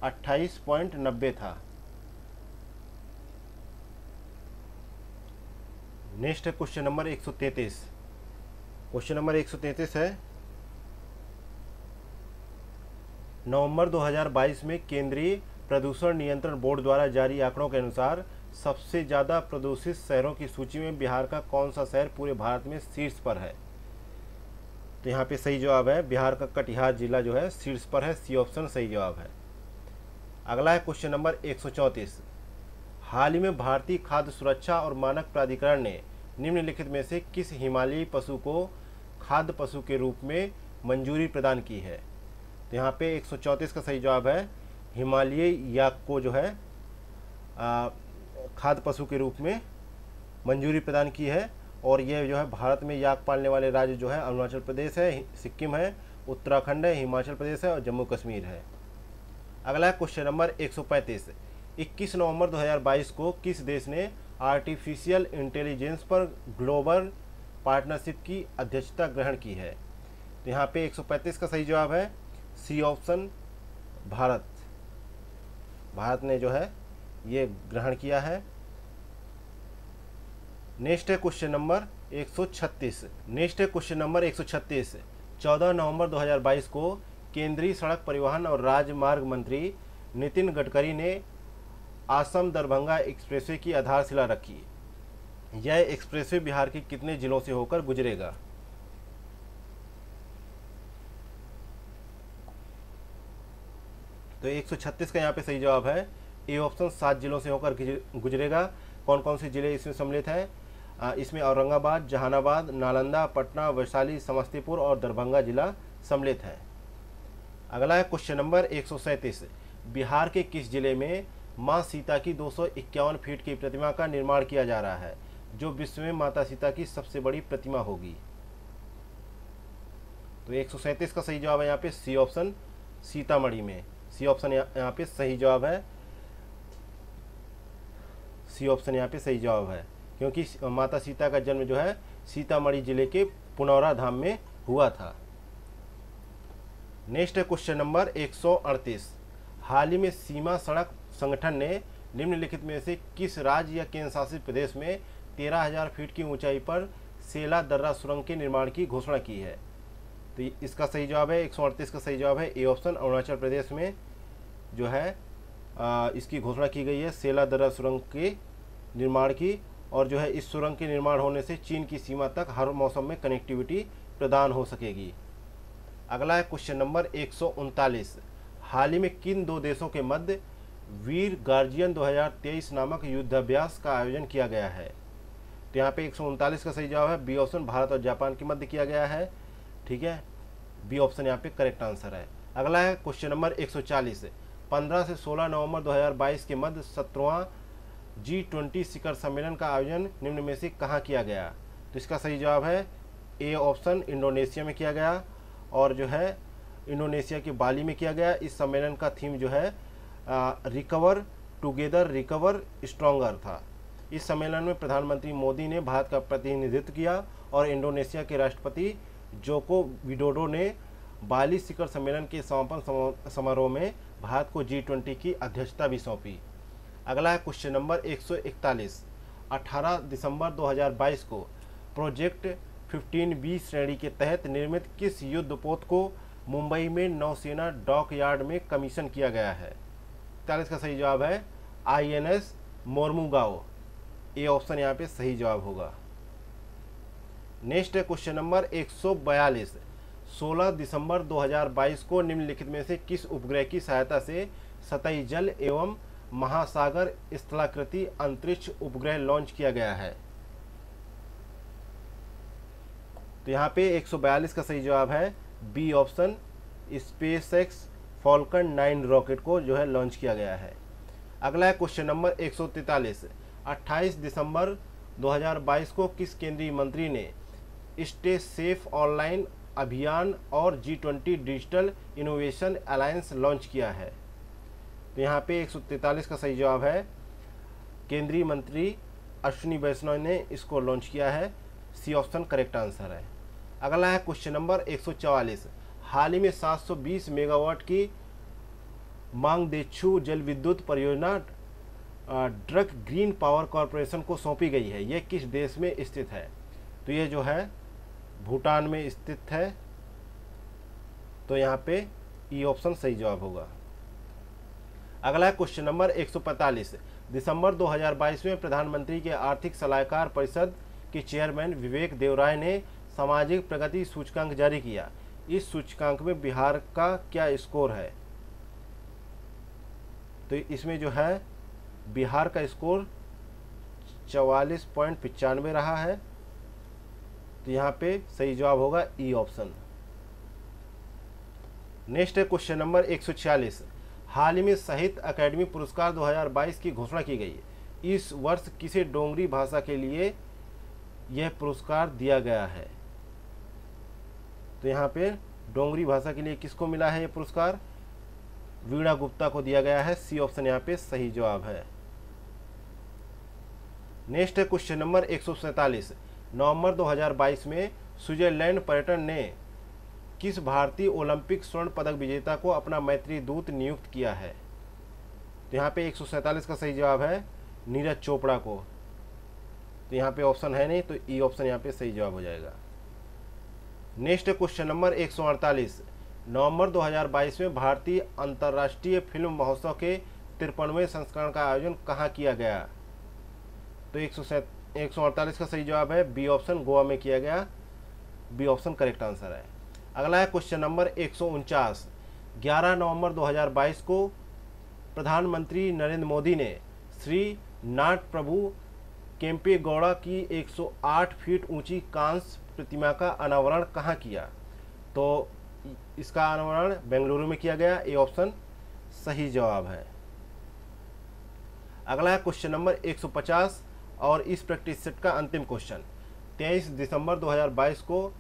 28.90 था। नेक्स्ट है क्वेश्चन नंबर 133। क्वेश्चन नंबर 133 है, नवंबर 2022 में केंद्रीय प्रदूषण नियंत्रण बोर्ड द्वारा जारी आंकड़ों के अनुसार सबसे ज़्यादा प्रदूषित शहरों की सूची में बिहार का कौन सा शहर पूरे भारत में शीर्ष पर है? तो यहाँ पे सही जवाब है बिहार का कटिहार जिला जो है शीर्ष पर है। सी ऑप्शन सही जवाब है। अगला है क्वेश्चन नंबर 134। हाल ही में भारतीय खाद्य सुरक्षा और मानक प्राधिकरण ने निम्नलिखित में से किस हिमालयी पशु को खाद्य पशु के रूप में मंजूरी प्रदान की है? तो यहाँ पे 134 का सही जवाब है हिमालयी याक को जो है खाद्य पशु के रूप में मंजूरी प्रदान की है। और ये जो है भारत में याक पालने वाले राज्य जो है अरुणाचल प्रदेश है, सिक्किम है, उत्तराखंड है, हिमाचल प्रदेश है और जम्मू कश्मीर है। अगला है क्वेश्चन नंबर 135। 21 नवंबर 2022 को किस देश ने आर्टिफिशियल इंटेलिजेंस पर ग्लोबल पार्टनरशिप की अध्यक्षता ग्रहण की है? तो यहाँ पे 135 का सही जवाब है सी ऑप्शन, भारत। भारत ने जो है ये ग्रहण किया है। नेक्स्ट है क्वेश्चन नंबर 136। नेक्स्ट है क्वेश्चन नंबर 136। 14 नवंबर 2022 को केंद्रीय सड़क परिवहन और राजमार्ग मंत्री नितिन गडकरी ने असम दरभंगा एक्सप्रेसवे की आधारशिला रखी। यह एक्सप्रेसवे बिहार के कितने जिलों से होकर गुजरेगा? तो 136 का यहाँ पे सही जवाब है ए ऑप्शन, 7 जिलों से होकर गुजरेगा। कौन कौन से जिले इसमें सम्मिलित हैं? इसमें औरंगाबाद, जहानाबाद, नालंदा, पटना, वैशाली, समस्तीपुर और दरभंगा जिला सम्मिलित है। अगला है क्वेश्चन नंबर 137। बिहार के किस जिले में मां सीता की 251 फीट की प्रतिमा का निर्माण किया जा रहा है, जो विश्व में माता सीता की सबसे बड़ी प्रतिमा होगी? तो 137 का सही जवाब है यहाँ पे सी ऑप्शन, सीतामढ़ी में। सी ऑप्शन यहाँ पे सही जवाब है। सी ऑप्शन यहाँ पे सही जवाब है, क्योंकि माता सीता का जन्म जो है सीतामढ़ी जिले के पुनौरा धाम में हुआ था। नेक्स्ट है क्वेश्चन नंबर 138। हाल ही में सीमा सड़क संगठन ने निम्नलिखित में से किस राज्य या केंद्र शासित प्रदेश में 13,000 फीट की ऊंचाई पर सेला दर्रा सुरंग के निर्माण की घोषणा की है? तो इसका सही जवाब है 138 का सही जवाब है ए ऑप्शन, अरुणाचल प्रदेश में जो है इसकी घोषणा की गई है सेला दर्रा सुरंग के निर्माण की। और जो है इस सुरंग के निर्माण होने से चीन की सीमा तक हर मौसम में कनेक्टिविटी प्रदान हो सकेगी। अगला है क्वेश्चन नंबर 139। हाल ही में किन दो देशों के मध्य वीर गार्जियन 2023 नामक युद्धाभ्यास का आयोजन किया गया है? तो यहाँ पे 139 का सही जवाब है बी ऑप्शन, भारत और जापान के मध्य किया गया है। ठीक है, बी ऑप्शन यहाँ पे करेक्ट आंसर है। अगला है क्वेश्चन नंबर 140। 15 से 16 नवंबर 2022 के मध्य 17वां G20 शिखर सम्मेलन का आयोजन निम्न में से कहाँ किया गया? तो इसका सही जवाब है ए ऑप्शन, इंडोनेशिया में किया गया। और जो है इंडोनेशिया के बाली में किया गया। इस सम्मेलन का थीम जो है रिकवर टुगेदर रिकवर स्ट्रॉन्गर था। इस सम्मेलन में प्रधानमंत्री मोदी ने भारत का प्रतिनिधित्व किया और इंडोनेशिया के राष्ट्रपति जोको विडोडो ने बाली शिखर सम्मेलन के समापन समारोह में भारत को G20 की अध्यक्षता भी सौंपी। अगला है क्वेश्चन नंबर 141। 18 दिसंबर 2022 को प्रोजेक्ट 15B श्रेणी के तहत निर्मित किस युद्धपोत को मुंबई में नौसेना डॉक यार्ड में कमीशन किया गया है? 40 का सही जवाब है INS मोरमुगाओ। ए ऑप्शन यहाँ पे सही जवाब होगा। नेक्स्ट है क्वेश्चन नंबर 142। 16 दिसंबर 2022 को निम्नलिखित में से किस उपग्रह की सहायता से सतही जल एवं महासागर स्थलाकृति अंतरिक्ष उपग्रह लॉन्च किया गया है? तो यहाँ पे 142 का सही जवाब है B option, SpaceX Falcon 9 rocket को जो है लॉन्च किया गया है। अगला है क्वेश्चन नंबर 143। 28 दिसंबर 2022 को किस केंद्रीय मंत्री ने स्टे सेफ ऑनलाइन अभियान और G20 digital innovation alliance launch किया है? तो यहाँ पे 143 का सही जवाब है केंद्रीय मंत्री अश्विनी वैष्णव ने इसको लॉन्च किया है। सी ऑप्शन करेक्ट आंसर है। अगला है क्वेश्चन नंबर 144। हाल ही में 720 मेगावाट की मांगदेछु जल विद्युत परियोजना ड्रग ग्रीन पावर कॉरपोरेशन को सौंपी गई है। यह किस देश में स्थित है? तो ये जो है भूटान में स्थित है। तो यहाँ पे ई ऑप्शन सही जवाब होगा। अगला है क्वेश्चन नंबर 145। दिसंबर 2022 में प्रधानमंत्री के आर्थिक सलाहकार परिषद के चेयरमैन विवेक देवराय ने सामाजिक प्रगति सूचकांक जारी किया। इस सूचकांक में बिहार का क्या स्कोर है? तो इसमें जो है बिहार का स्कोर 44.95 रहा है। तो यहाँ पे सही जवाब होगा ई ऑप्शन। नेक्स्ट है क्वेश्चन नंबर 146। हाल ही में साहित्य अकादमी पुरस्कार 2022 की घोषणा की गई। इस वर्ष किसे डोंगरी भाषा के लिए यह पुरस्कार दिया गया है? तो यहाँ पे डोंगरी भाषा के लिए किसको मिला है यह पुरस्कार? वीणा गुप्ता को दिया गया है। सी ऑप्शन यहाँ पे सही जवाब है। नेक्स्ट है क्वेश्चन नंबर 147। नवंबर 2022 में स्विट्जरलैंड पर्यटन ने किस भारतीय ओलंपिक स्वर्ण पदक विजेता को अपना मैत्री दूत नियुक्त किया है? तो यहाँ पे 147 का सही जवाब है नीरज चोपड़ा को। तो यहाँ पे ऑप्शन है नहीं, तो ई ऑप्शन यहाँ पे सही जवाब हो जाएगा। नेक्स्ट क्वेश्चन नंबर 148, नवंबर 2022 में भारतीय अंतर्राष्ट्रीय फिल्म महोत्सव के 53वें संस्करण का आयोजन कहाँ किया गया? तो 148 का सही जवाब है बी ऑप्शन, गोवा में किया गया। बी ऑप्शन करेक्ट आंसर है। अगला है क्वेश्चन नंबर 149, 11 नवंबर 2022 को प्रधानमंत्री नरेंद्र मोदी ने श्री नाट प्रभु केम्पेगौड़ा की 108 फीट ऊंची कांस्य प्रतिमा का अनावरण कहाँ किया? तो इसका अनावरण बेंगलुरु में किया गया। ए ऑप्शन सही जवाब है। अगला है क्वेश्चन नंबर 150 और इस प्रैक्टिस सेट का अंतिम क्वेश्चन। 23 दिसंबर 2022 को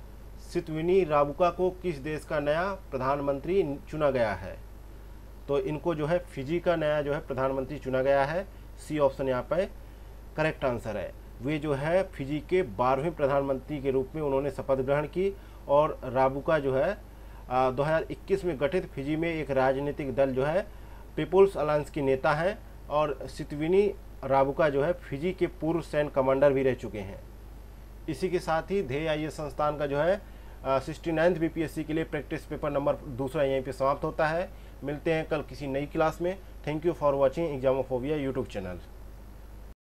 सितविनी राबुका को किस देश का नया प्रधानमंत्री चुना गया है? तो इनको जो है फिजी का नया जो है प्रधानमंत्री चुना गया है। सी ऑप्शन यहाँ पे करेक्ट आंसर है। वे जो है फिजी के 12वें प्रधानमंत्री के रूप में उन्होंने शपथ ग्रहण की। और राबुका जो है 2021 में गठित फिजी में एक राजनीतिक दल जो है पीपुल्स अलायंस की नेता हैं। और सितविनी राबुका जो है फिजी के पूर्व सैन्य कमांडर भी रह चुके हैं। इसी के साथ ही ध्येय आईएएस संस्थान का जो है 69th बीपीएससी के लिए प्रैक्टिस पेपर नंबर 2 यहीं पे समाप्त होता है। मिलते हैं कल किसी नई क्लास में। Thank you for watching Examophobia YouTube channel.